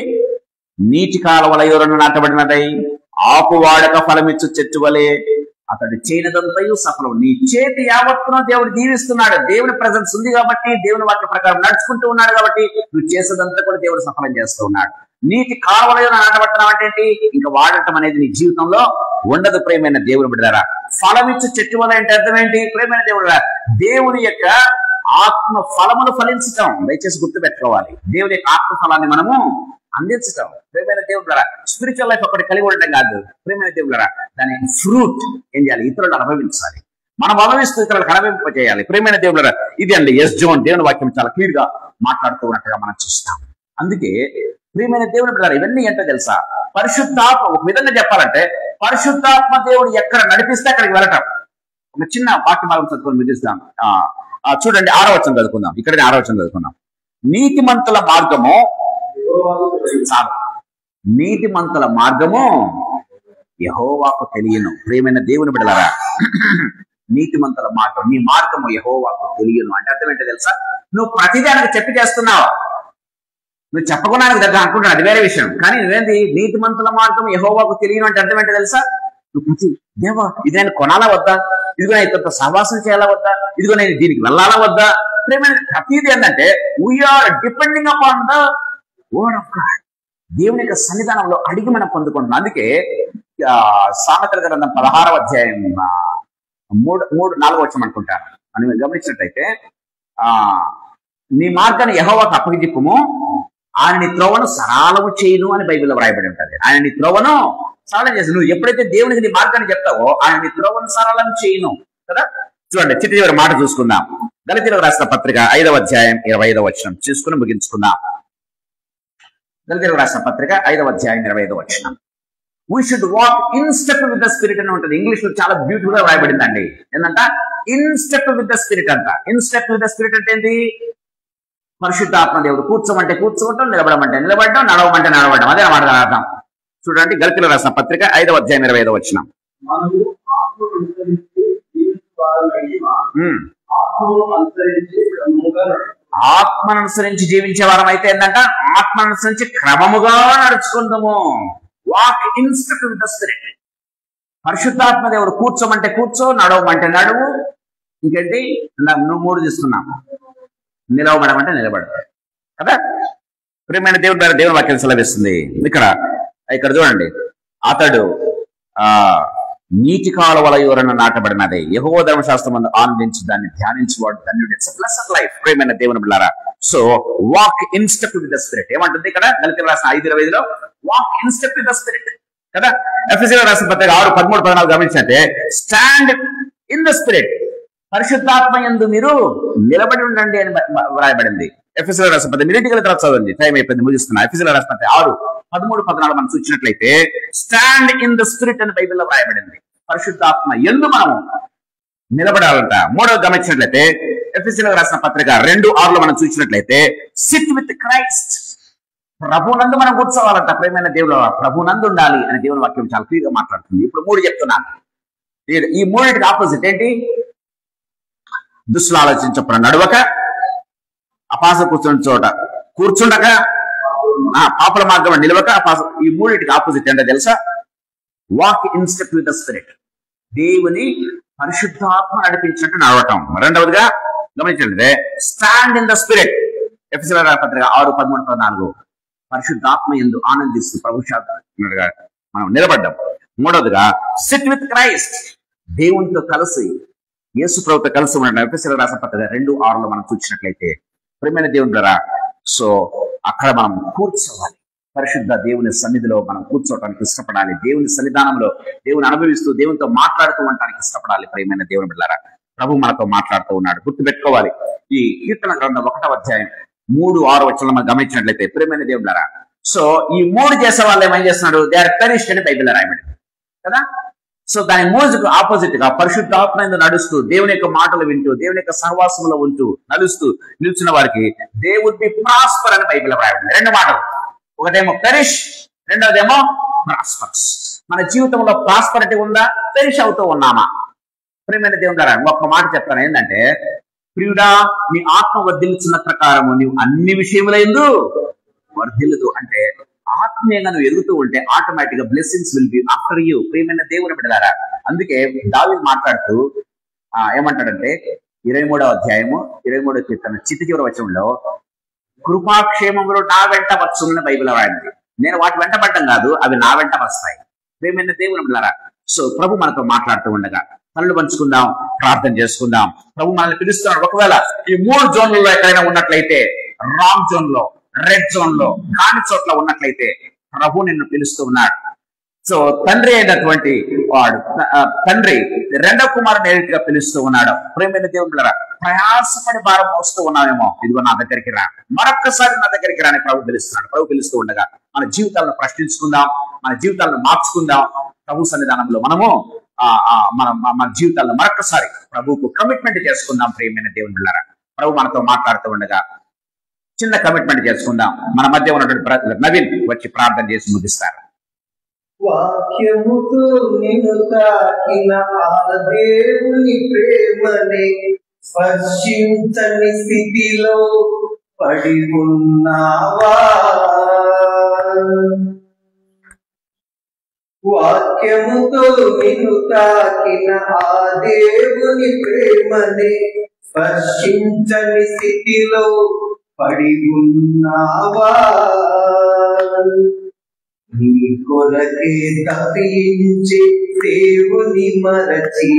నీటి కాలువల యోరను నాటబడినదై ఆకువాడక ఫలమిచ్చు చెట్టు వలె అతడు చేయనదంతయు సఫలం. నీ చేతి యావత్తును దేవుడు దీవిస్తున్నాడు. దేవుని ప్రజెన్స్ ఉంది కాబట్టి, దేవుని వాక్య ప్రకారం నడుచుకుంటూ ఉన్నాడు కాబట్టి నువ్వు చేసేదంతా కూడా దేవుడు సఫలం చేస్తూ ఉన్నాడు. నీటి కాలువలో నాటబడటం అంటే ఏంటి? ఇంకా వాడటం అనేది నీ జీవితంలో ఉండదు. ప్రేమైన దేవుని బిడ్డలారా, ఫలమిచ్చు చెట్టు వల్ల అంటే అర్థం ఏంటి? ప్రేమైన దేవుడు, దేవుని యొక్క ఆత్మ ఫలములు ఫలించటం. దయచేసి గుర్తు పెట్టుకోవాలి. దేవుని యొక్క ఆత్మ ఫలాన్ని మనము అందించటం. ప్రేమైన దేవుడు, స్పిరిచువల్ లైఫ్ ఒకటి కలిగి ఉండటం కాదు. ప్రేమైన దేవుడు, దాని ఫ్రూట్ ఏం చేయాలి? ఇతరులు అనుభవించాలి. మనం అనుభవిస్తూ ఇతరులకు అనుభవింప చేయాలి. ప్రేమైన దేవుడు, ఇది అండి ఎస్ జోన్. దేవుని వాక్యం చాలా క్లియర్ గా మాట్లాడుతూ ఉన్నట్టుగా మనం చూస్తాం. అందుకే ప్రియమైన దేవుని బిడ్డలారా, ఇవన్నీ ఏంటో తెలుసా? పరిశుద్ధాత్మ, ఒక విధంగా చెప్పాలంటే పరిశుద్ధాత్మ దేవుడు ఎక్కడ నడిపిస్తే అక్కడికి వెళ్ళటం. ఒక చిన్న వాక్య భాగం చదువుకొని ముగిస్తాం. చూడండి, 6వ వచనం చదువుకుందాం. ఇక్కడ 6వ వచనం చదువుకుందాం. నీతిమంతుల మార్గము చాలు, నీతిమంతుల మార్గము యెహోవాకు తెలియను. ప్రియమైన దేవుని బిడ్డలారా, నీతిమంతుల మార్గం, నీ మార్గము యెహోవాకు తెలియను అంటే అర్థం ఏంటో తెలుసా? నువ్వు ప్రతిదానికి చెప్పి చేస్తున్నావు. నువ్వు చెప్పకుండా దగ్గర అనుకుంటున్నావు, అది వేరే విషయం. కానీ నువ్వేంది? నీతిమంతుల మార్గం యెహోవాకు తెలియను అంటే అర్థం ఏంటో తెలుసా? నువ్వు ప్రతి దేవా, ఇది నేను కొనాలా వద్దా? ఇదిగో నేను ఇతరులతో సహవాసం చేయాలా వద్దా? ఇదిగో నేను దీనికి వెళ్ళాలా వద్దా? ప్రియమైన ప్రతిది ఏంటంటే we are depending upon the word of God. దేవుని యొక్క సన్నిధానంలో అడిగి మనం పొందుకుంటున్నాం. అందుకే సామెతల గ్రంథం 16వ అధ్యాయం 3-4 వచనం అనుకుంటాను అని గమనించినట్టయితే, నీ మార్గాన్ని యెహోవాకు అప్పగించుము, ఆయన నీ త్రోవను సరళము చేయును అని బైబిల్లో వ్రాయబడి ఉంటుంది. ఆయన నీ త్రోవను సరళం చేసి, నువ్వు ఎప్పుడైతే దేవునికి నీ మార్గాన్ని చెప్తావో ఆయన నీ త్రోవను సరళం చేయును కదా. చూడండి, చివరి మాట చూసుకుందాం. గలతీయులకు రాసిన పత్రిక 5వ అధ్యాయం 25వ వచనం చూసుకుని ముగించుకుందాం. గలతీయులకు రాసిన పత్రిక 5వ అధ్యాయం 25వ వచనం. We should walk in step with the spirit అని ఉంటుంది. ఇంగ్లీష్ లో చాలా బ్యూటిఫుల్ గా రాయబడిందండి. ఏంటంట? In step with the spirit అంట. In step with the spirit అంటే ఏంటి? పరిశుద్ధాత్మ దేవుడు కూర్చోమంటే కూర్చోవటం, నిలబడమంటే నిలబడటం, నడవమంటే నడవడం. అదే మాట అర్థం. చూడండి, గలతీయులకు రాసిన పత్రిక 5వ అధ్యాయం 25వ వచనం. ఆత్మను అనుసరించి జీవించే వారం అయితే ఏంటంట? ఆత్మను అనుసరించి క్రమముగా నడుచుకుందాము. Walk in step with the spirit. పరిశుద్ధాత్మ దేవుడు కూర్చోమంటే కూర్చో, నడవమంటే నడువు. ఇంకేంటి? నువ్వు 3 తీసుకున్నావు. నిలవబడమంటే నిలబడు కదా. ప్రియమైన దేవుడి ద్వారా దేవుని వాక్యం సెలవిస్తుంది. ఇక్కడ చూడండి, అతడు నీటి కాలువల యోరను నాటబడినదే యెహోవా ధర్మశాస్త్రమందు ఆనందించి దాన్ని ధ్యానించేవాడు ధన్యుడు. It's a pleasant life. ప్రియమైన దేవుని బిడ్డలారా, so walk in step with the spirit. ఏమంటుంది ఇక్కడ గలతీయులకు రాసిన 5:25లో? Walk in step with the spirit కదా. ఎఫెసీయులకు రాసిన పత్రిక 6:13-14 గమనించినట్టే స్టాండ్ ఇన్ ద స్పిరిట్. పరిశుద్ధాత్మ యందు మీరు నిలబడి ఉండండి అని వ్రాయబడింది. ఎఫెసీయులకు రాసిన పత్రిక మీరింటికి తర్వాత చదవండి, టైం అయిపోయింది, ముగిస్తున్నా. ఎఫెసీయులకు రాసిన పత్రిక 6:13-14 మనం చూసినట్లయితే స్టాండ్ ఇన్ ద స్పిరిట్ అని బైబిల్లో వ్రాయబడింది. పరిశుద్ధాత్మ యందు మనము నిలబడాలంట. 3వ గమనించినట్లయితే ఎఫెసీయులకు రాసిన పత్రిక 2:6లో మనం చూసినట్లయితే సిట్ విత్ క్రైస్ట్. ప్రభునందు మనం కూర్చోవాలంట. ప్రియమైన దేవుడు, ప్రభునందు ఉండాలి అని దేవుని వాక్యం చాలా క్లియర్ గా మాట్లాడుతుంది. ఇప్పుడు 3 చెప్తున్నాను. ఈ 3టికి ఆపోజిట్ ఏంటి? దుష్టులు ఆలోచించప్పుడు నడవక, అపాసం కూర్చున్న చోట కూర్చుండక, పాపల మార్గం నిలవక, అపాసం. ఈ 3టికి ఆపోజిట్ ఏంటో తెలుసా? Walk in step with the spirit. దేవుని పరిశుద్ధాత్మ నడిపించినట్టు నడవటం. రెండవదిగా గమనించండి, స్టాండ్ ఇన్ ద స్పిరిట్. ఎఫెసీయులకు పత్రిక 6:13-14 పరిశుద్ధాత్మ యందు ఆనందిస్తూ ప్రభుత్వ మనం నిలబడ్డాం. 3వదిగా సిట్ విత్ క్రైస్ట్. దేవునితో కలిసి యేసు ప్రభుతో కలిసి ఉన్న ఎఫెసీయులకు రాసిన పత్రిక 2:6 మనం చూసినట్లయితే ప్రియమైన దేవుని ద్వారా సో అక్కడ మనం కూర్చోవాలి. పరిశుద్ధ దేవుని సన్నిధిలో మనం కూర్చోవటానికి ఇష్టపడాలి. దేవుని సన్నిధానంలో దేవుని అనుభవిస్తూ దేవునితో మాట్లాడుతూ ఉండటానికి ఇష్టపడాలి. ప్రియమైన దేవుని బిడ్డలారా, ప్రభు మనతో మాట్లాడుతూ ఉన్నాడు. గుర్తుపెట్టుకోవాలి, ఈ కీర్తన గ్రంథం 1వ అధ్యాయం 3-6 వచనాలు మనం గమనించినట్లయితే ప్రియమైన దేవుని బిడ్డలారా, సో ఈ 3 చేసే వాళ్ళు ఏమేం చేస్తున్నాడు? దే ఆర్ పెరిష్డ్ అని బైబిల్ రాయబడింది కదా. సో దాని మోజుకు ఆపోజిట్ గా పరిశుద్ధాత్మ యందు నడుస్తూ దేవుని యొక్క మాటలు వింటూ దేవుని యొక్క సహవాసంలో ఉంటూ నిలుచున్న వారికి దే వుడ్ బి ప్రాస్పర్ అని బైబిల్ రాయబడింది. 2 మాటలు, ఒకటేమో పెరిష్, రెండవదేమో ప్రాస్పర్స్. మన జీవితంలో ప్రాస్పరిటీ ఉందా? పెరిష్ అవుతూ ఉన్నామా? ప్రియమైన దేవుని ద్వారా ఒక్క మాట చెప్తాను, ఏంటంటే ప్రియుడా నీ ఆత్మ వర్ధిల్లుచున్న ప్రకారము నీవు అన్ని విషయములందు వర్ధిల్లుదు. అంటే ఆత్మీయంగా నువ్వు ఎదుగుతూ ఉంటే ఆటోమేటిక్ గా blessings will be after you. ప్రియమైన దేవుని బిడ్డలారా, అందుకే దావీదు మాట్లాడుతూ ఏమంటాడంటే 23వ అధ్యాయము 23వ కీర్తన చివరి వచనంలో కృపాక్షేమములు నా వెంట వచ్చునని బైబిల్ రాయింది. నేను వాటి వెంట పడ్డం కాదు, అవి నా వెంట వస్తాయి. ప్రియమైన దేవుని బిడ్డలారా, సో ప్రభు మనతో మాట్లాడుతూ ఉండగా కళ్ళు పంచుకుందాం, ప్రార్థన చేసుకుందాం. ప్రభు మనల్ని పిలుస్తున్నాడు. ఒకవేళ ఈ 3 జోన్లలో ఎక్కడైనా ఉన్నట్లయితే, రాంగ్ జోన్ లో, రెడ్ జోన్ లో, కాని చోట్ల ఉన్నట్లయితే ప్రభు నిన్ను పిలుస్తూ ఉన్నాడు. సో తండ్రి అయినటువంటి వాడు, తండ్రి 2వ కుమారుని గా పిలుస్తూ ఉన్నాడు. ప్రియమైన దేవుని ప్రయాసపడి భారం మోస్తూ ఉన్నామేమో, ఇదిగో నా దగ్గరికి రా, మరొక్కసారి నా దగ్గరికి రాని ప్రభు పిలుస్తున్నాడు. ప్రభు పిలుస్తూ ఉండగా మన జీవితాలను ప్రశ్నించుకుందాం, మన జీవితాలను మార్చుకుందాం. ప్రభు సన్నిధానంలో మనము మన జీవితాలను మరొక్కసారి ప్రభువుకు కమిట్మెంట్ చేసుకుందాం. ప్రియమైన దేవుని బిడ్డలారా, ప్రభు మనతో మాట్లాడుతూ ఉండగా చిన్న కమిట్మెంట్ చేసుకుందాం. మన మధ్య ఉన్నటువంటి నవీన్ వచ్చి ప్రార్థన చేసి ముగిస్తారు. వాక్యముతో నిన్ను తాకిన ఆ దేవుని ప్రేమని స్పర్శించని స్థితిలో పడి ఉన్నావా? వాక్యముతో నిన్ను తాకిన ఆ దేవుని ప్రేమని స్పర్శించని స్థితిలో పడి ఉన్నావా? నీ కొరకే తప్పించి దేవుని మరచి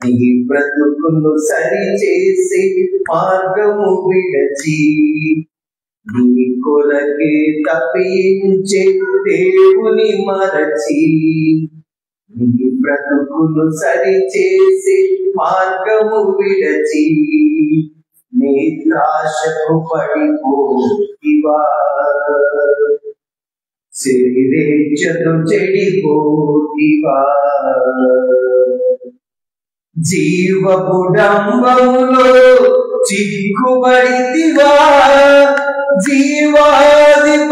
నీ బ్రతుకును సరిచేసి మార్గము విడచి నీ కొరకే తప్పించి దేవుని మరచి నీ బ్రతుకును సరిచేసి మార్గము విడచి నేత్రాశకు పడిపోతివా? శరీరేచ్ఛతో చెడిపోతివా? జీవపుడంబములో చిక్కుబడితివా? జీవాధిపతినే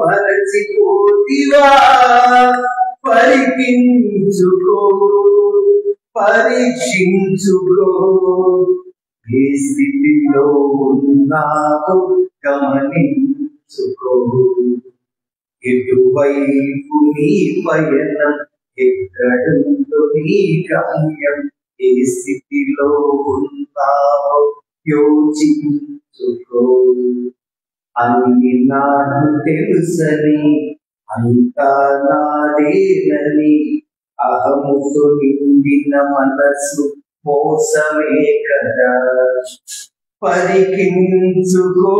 మరచిపోతివా? పరికించుకో, పరీక్షించుకో, ఏ స్థితిలో ఉన్నావు గమనించుకో. ఎటువైపు నీ పయనం, ఎక్కడుందో నీ గమ్యం, ఏ స్థితిలో ఉన్నావో యోచించుకో. అన్ని నాకు తెలుసని, అంతా నాదేనని అహముతో నిండిన మనసు మోసమే కదా. పరికించుకో,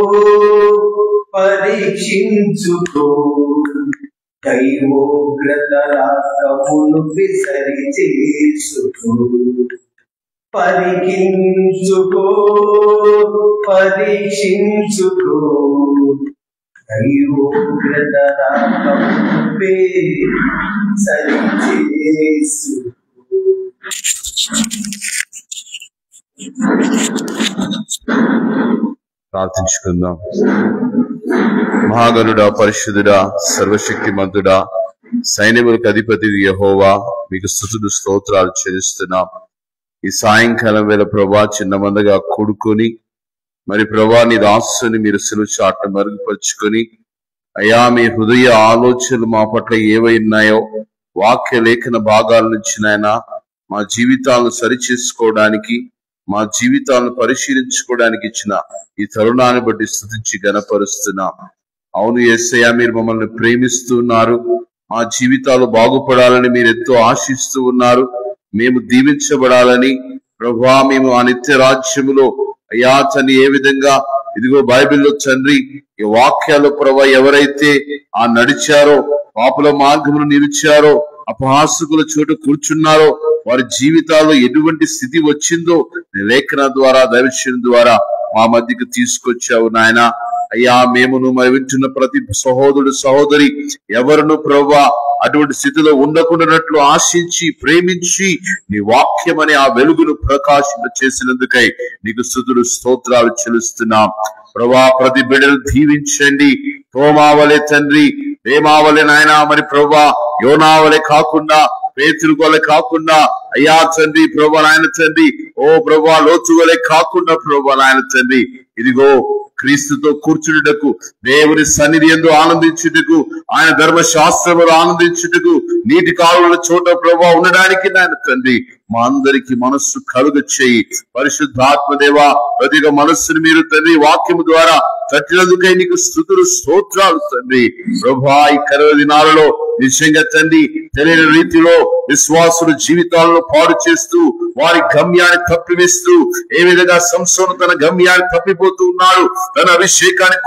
పరీక్షించుకో, దైవోగ్రత రాకమును విసరి చేసుకో. పరికించుకో, పరీక్షించుకో, దైవోగ్రత రాకమును విసరి చేసుకో. ప్రార్థించుకుందాం. మహాగణుడా, పరిశుద్ధుడా, సర్వశక్తిమంతుడా, సైన్యములకు అధిపతి యెహోవా, మీకు స్తుతులు స్తోత్రాలు చెల్లిస్తున్నాం. ఈ సాయంకాలం వేళ ప్రభా చిన్న మందగా కూడుకొని మరి ప్రభా నీ దాసుని మీరు సిలువ చాట మరుగుపరుచుకొని అయ్యా మీ హృదయ ఆలోచనలు మా పట్ల ఏవైనాయో వాక్య లేఖన భాగాల నుంచి నాయనా మా జీవితాలను సరిచేసుకోవడానికి, మా జీవితాలను పరిశీలించుకోవడానికి ఇచ్చిన ఈ తరుణాన్ని బట్టి స్తుతించి గణపరుస్తున్నాం. అవును యేసయ్యా, మీరు మమ్మల్ని ప్రేమిస్తున్నారు, మా జీవితాలు బాగుపడాలని మీరు ఎంతో ఆశిస్తూ ఉన్నారు. మేము దీవించబడాలని ప్రభువా, మేము ఆ నిత్య రాజ్యములో అయ్యా తండ్రి ఏ విధంగా ఇదిగో బైబిల్లో తండ్రి ఈ వాక్యాలు ప్రభా ఎవరైతే ఆ నడిచారో, పాపుల మార్గమును నిలిచారో, అపహాసకుల చోటు కూర్చున్నారో, వారి జీవితాల్లో ఎటువంటి స్థితి వచ్చిందో లేఖన ద్వారా దైవజనుని ద్వారా మా మధ్యకు తీసుకొచ్చావు నాయన. అయ్యా మేమును మరి వింటున్న ప్రతి సహోదరుడు సహోదరి ఎవరును ప్రభువా అటువంటి స్థితిలో ఉండకుండానట్లు ఆశించి ప్రేమించి నీ వాక్యం అనే ఆ వెలుగును ప్రకాశింప చేసినందుకై నీకు స్తుతులు స్తోత్రాలు చెల్లిస్తున్నాం ప్రభువా. ప్రతి బిడ్డను దీవించండి. తోమావలే తండ్రి, ప్రేమావలే నాయన, మరి ప్రభువా యోనావలే కాకుండా, పేతురు వలె కాకుండా అయ్యా తండ్రి ప్రభువా నాయన తండ్రి, ఓ ప్రభువా లోతు వలె కాకుండా ప్రభువా నాయన తండ్రి, ఇదిగో క్రీస్తుతో కూర్చుండుటకు, దేవుని సన్నిధి యందు ఆనందించుటకు, ఆయన ధర్మశాస్త్రములు ఆనందించుటకు, నీటి కాలువల చోట ప్రభువా ఉండడానికి నాయన తండ్రి మా అందరికి మనస్సు కలుగ చేయి. పరిశుద్ధాత్మ దేవా, ప్రతి మనస్సును మీరు తండ్రి వాక్యము ద్వారా తట్టినందుకై నీకు స్తుతులు స్తోత్రాలు తండ్రి. ప్రభువా ఈ కరువు దినాలలో నిజంగా తండ్రి తెలియని రీతిలో విశ్వాసుల జీవితాలను పాడు చేస్తూ వారి గమ్యాన్ని తప్పివేస్తూ, ఏ విధంగా సంసోను తన గమ్యాన్ని తప్పిపోతూ ఉన్నాడు, తన అభిషేకాన్ని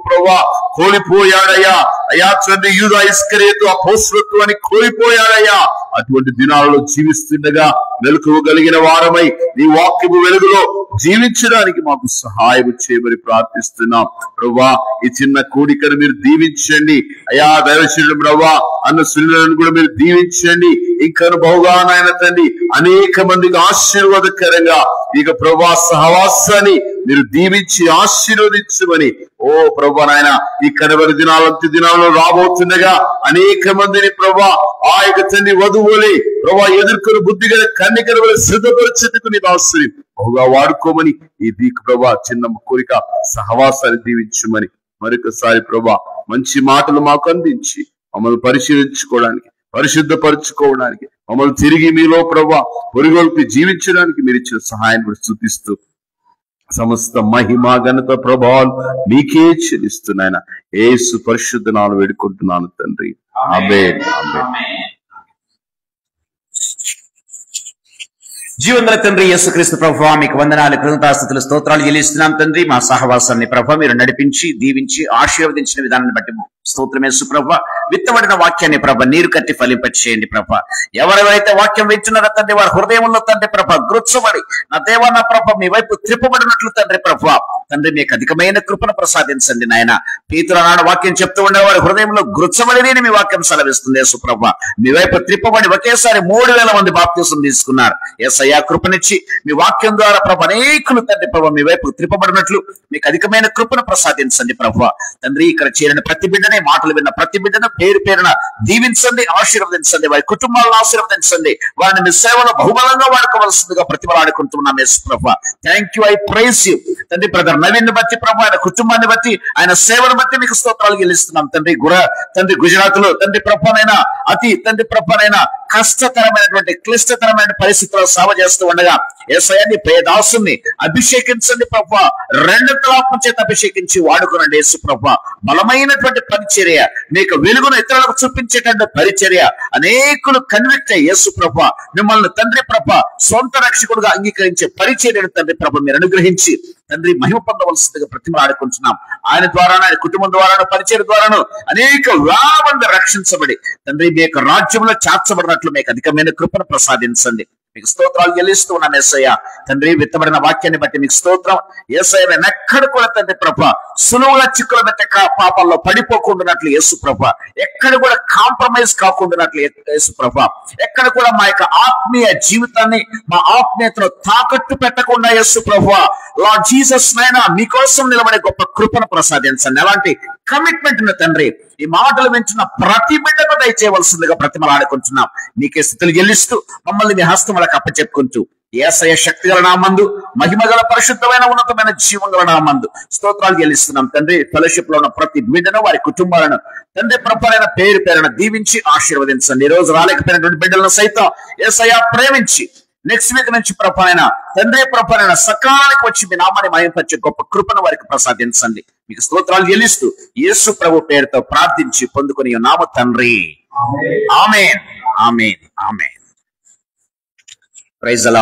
ప్రభువా కోల్పోయాడయ్యా. అయ్యా తండ్రి యూదా ఇస్కరియోతు అపోస్తలుత్వాన్ని కోల్పోయాడయ్యా. అటువంటి దినాలలో జీవిస్తుండగా మెలకువగలిగిన వారమై నీ వాక్యము వెలుగులో జీవించడానికి మాకు సహాయం చేయమని ప్రార్థిస్తున్నాం ప్రభువా. ఈ చిన్న కూడికను మీరు దీవించండి అయ్యా. దైవశీలుడు ప్రభువా అన్న సులులను కూడా మీరు దీవించండి. ఇంకా బహుగా నాయన తండ్రి అనేక మందికి ఆశీర్వాదకరంగా ఇక ప్రభువా సహవాసాన్ని మీరు దీవించి ఆశీర్వదించమని ఓ ప్రభువా నాయన ఈ కడవరి దినాలు అంత్య దినాల్లో రాబోతుండగా అనేక మందిని ప్రభువా ఆ యొక్క తండ్రి వధువులే ప్రభువా ఎదుర్కొని బుద్ధిగల కన్యకల వలె సిద్ధపరిచేందుకు నీ దాసుని బహుగా వాడుకోమని ఈ దీకు ప్రభువా చిన్న కోరిక సహవాసాన్ని దీవించమని మరొకసారి ప్రభువా మంచి మాటలు మాకు అందించి మమ్మల్ని పరిశీలించుకోవడానికి, పరిశుద్ధపరచుకోవడానికి, మమ్మల్ని తిరిగి మీలో ప్రభువా పొరిగొల్పి జీవించడానికి మీరు ఇచ్చిన సహాయాన్ని స్తుతిస్తూ సమస్త మహిమ ఘనత ప్రభావాలు నీకే చెల్లిస్తున్నాయన యేసు పరిశుద్ధ నామములో వేడుకుంటున్నాను తండ్రి. ఆమేన్. ఆమేన్. జీవంగల తండ్రి యేసుక్రీస్తు ప్రభువా మీకు వందనాలు, కృతజ్ఞతాస్తుతులు, స్తోత్రాలు చెల్లిస్తున్నాం తండ్రి. మా సహవాసాన్ని ప్రభువా మీరు నడిపించి దీవించి ఆశీర్వదించిన విధానాన్ని బట్టి స్తోత్రం యేసు ప్రభువా. విత్తబడిన వాక్యాన్ని ప్రభ నీరు కట్టి ఫలింపచేయండి ప్రభ. ఎవరెవరైతే వాక్యం వింటున్నారో తండ్రి వారి హృదయంలో తండ్రి ప్రభ గుర్చబడి నా దేవా నా ప్రభ మీ వైపు త్రిప్పబడినట్లు తండ్రి ప్రభ తండ్రి మీకు అధికమైన కృపను ప్రసాదించండి నాయన. పేతురు నాడు వాక్యం చెప్తూ ఉండే వారి హృదయంలో గుర్చబడి మీ వాక్యం సెలవిస్తుంది యేసు ప్రభ. మీ వైపు త్రిప్పబడి ఒకేసారి 3000 మంది బాప్తిసం తీసుకున్నారు. యేసయ్యా కృపనిచ్చి మీ వాక్యం ద్వారా ప్రభ అనేకులు తండ్రి ప్రభ మీ వైపు త్రిప్పబడినట్లు మీకు అధికమైన కృపను ప్రసాదించండి ప్రభ. తండ్రి ఇక్కడ చేరిన ప్రతి బిడ్డనే, మాటలు విన్న ప్రతి బిడ్డను పేరు పేరున దీవించండి, ఆశీర్వదించండి, వారి కుటుంబాలను ఆశీర్వదించండి, వారిని మీ సేవలో బహుబలంగా వాడుకోవాల్సిందిగా ప్రతిమలాడుకుంటున్నాం యేసు ప్రభ. Thank you, I praise you తండ్రి. బ్రదర్ నవీన్ బట్టి ప్రభ ఆయన కుటుంబాన్ని బట్టి ఆయన సేవను బట్టి మీకు స్తోత్రాలు చెల్లిస్తున్నాం తండ్రి. తండ్రి గుజరాత్ లో తండ్రి ప్రభనైనా అతి తండ్రి ప్రభనైనా కష్టతరమైనటువంటి క్లిష్టతరమైన పరిస్థితుల్లో సేవ చేస్తూ ఉండగా యేసయ్యని పేదాసుని అభిషేకించండి ప్రభ. 2 ఆత్మ చేత అభిషేకించి వాడుకునండి యేసు ప్రభ. బలమైనటువంటి పరిచర్య, మీకు వెలుగును ఇతరులకు చూపించేటువంటి పరిచర్య, అనేకులు కన్విక్ట్ అయ్యి యేసు ప్రభ మిమ్మల్ని తండ్రి ప్రభ సొంత రక్షకుడుగా అంగీకరించే పరిచర్యను తండ్రి ప్రభ మీరు అనుగ్రహించి తండ్రి మహిమ పొందవలసిందిగా ప్రతిమలాడుకుంటున్నాం. ఆయన ద్వారాను ఆయన కుటుంబం ద్వారాను పరిచర్య ద్వారాను అనేక వేల మంది రక్షించబడి తండ్రి మీ యొక్క రాజ్యంలో చేర్చబడినట్లు మీకు అధికమైన కృపను ప్రసాదించండి. మీకు స్తోత్రాలు చెల్లిస్తూ ఉన్నాం యేసయ్య. తండ్రి విత్తబడిన వాక్యాన్ని బట్టి మీకు స్తోత్రం. యేసయ్య ఎక్కడ కూడా తండ్రి ప్రభ సులువుగా చిక్కుల మెట్ట పాపాల్లో పడిపోకుండానట్లు యేసు ప్రభ, ఎక్కడ కూడా కాంప్రమైజ్ కాకుండానట్లు యేసు ప్రభ, ఎక్కడ కూడా మా యొక్క ఆత్మీయ జీవితాన్ని మా ఆత్మీయతను తాకట్టు పెట్టకుండా యేసు ప్రభ లార్డ్ జీసస్ నైనా మీకోసం నిలబడే గొప్ప కృపను ప్రసాదించండి. అలాంటి కమిట్మెంట్ తండ్రి ఈ మాటలు వింటున్న ప్రతి బిడ్డకు దయచేయవలసిందిగా ప్రతిమలాడుకుంటున్నాం. మీకే స్థితులు చెల్లిస్తూ మమ్మల్ని మీ హస్తములకు అప్పచెప్పుకుంటూ యేసయ్య శక్తి గల నామందు మహిమగల పరిశుద్ధమైన ఉన్నతమైన జీవం గల నామందు స్తోత్రాలు చెల్లిస్తున్నాం తండ్రి. ఫెలోషిప్ లో ఉన్న ప్రతి బిడ్డను వారి కుటుంబాలను తండ్రి ప్రభైన పేరు పేరున దీవించి ఆశీర్వదించండి. ఈ రోజు రాలేకపోయినటువంటి బిడ్డలను సైతం యేసయ్య ప్రేమించి నెక్స్ట్ వీక్ నుంచి ప్రభైన తండ్రి ప్రభైన సకాలానికి వచ్చి మీ నామాన్ని మహిమపరిచే గొప్ప కృపను వారికి ప్రసాదించండి. మీకు స్తోత్రాలు చెల్లిస్తూ యేసు ప్రభు పేరుతో ప్రార్థించి పొందుకుని నామ తండ్రి. ఆమేన్, ఆమేన్, ఆమేన్. Praise the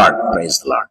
lord.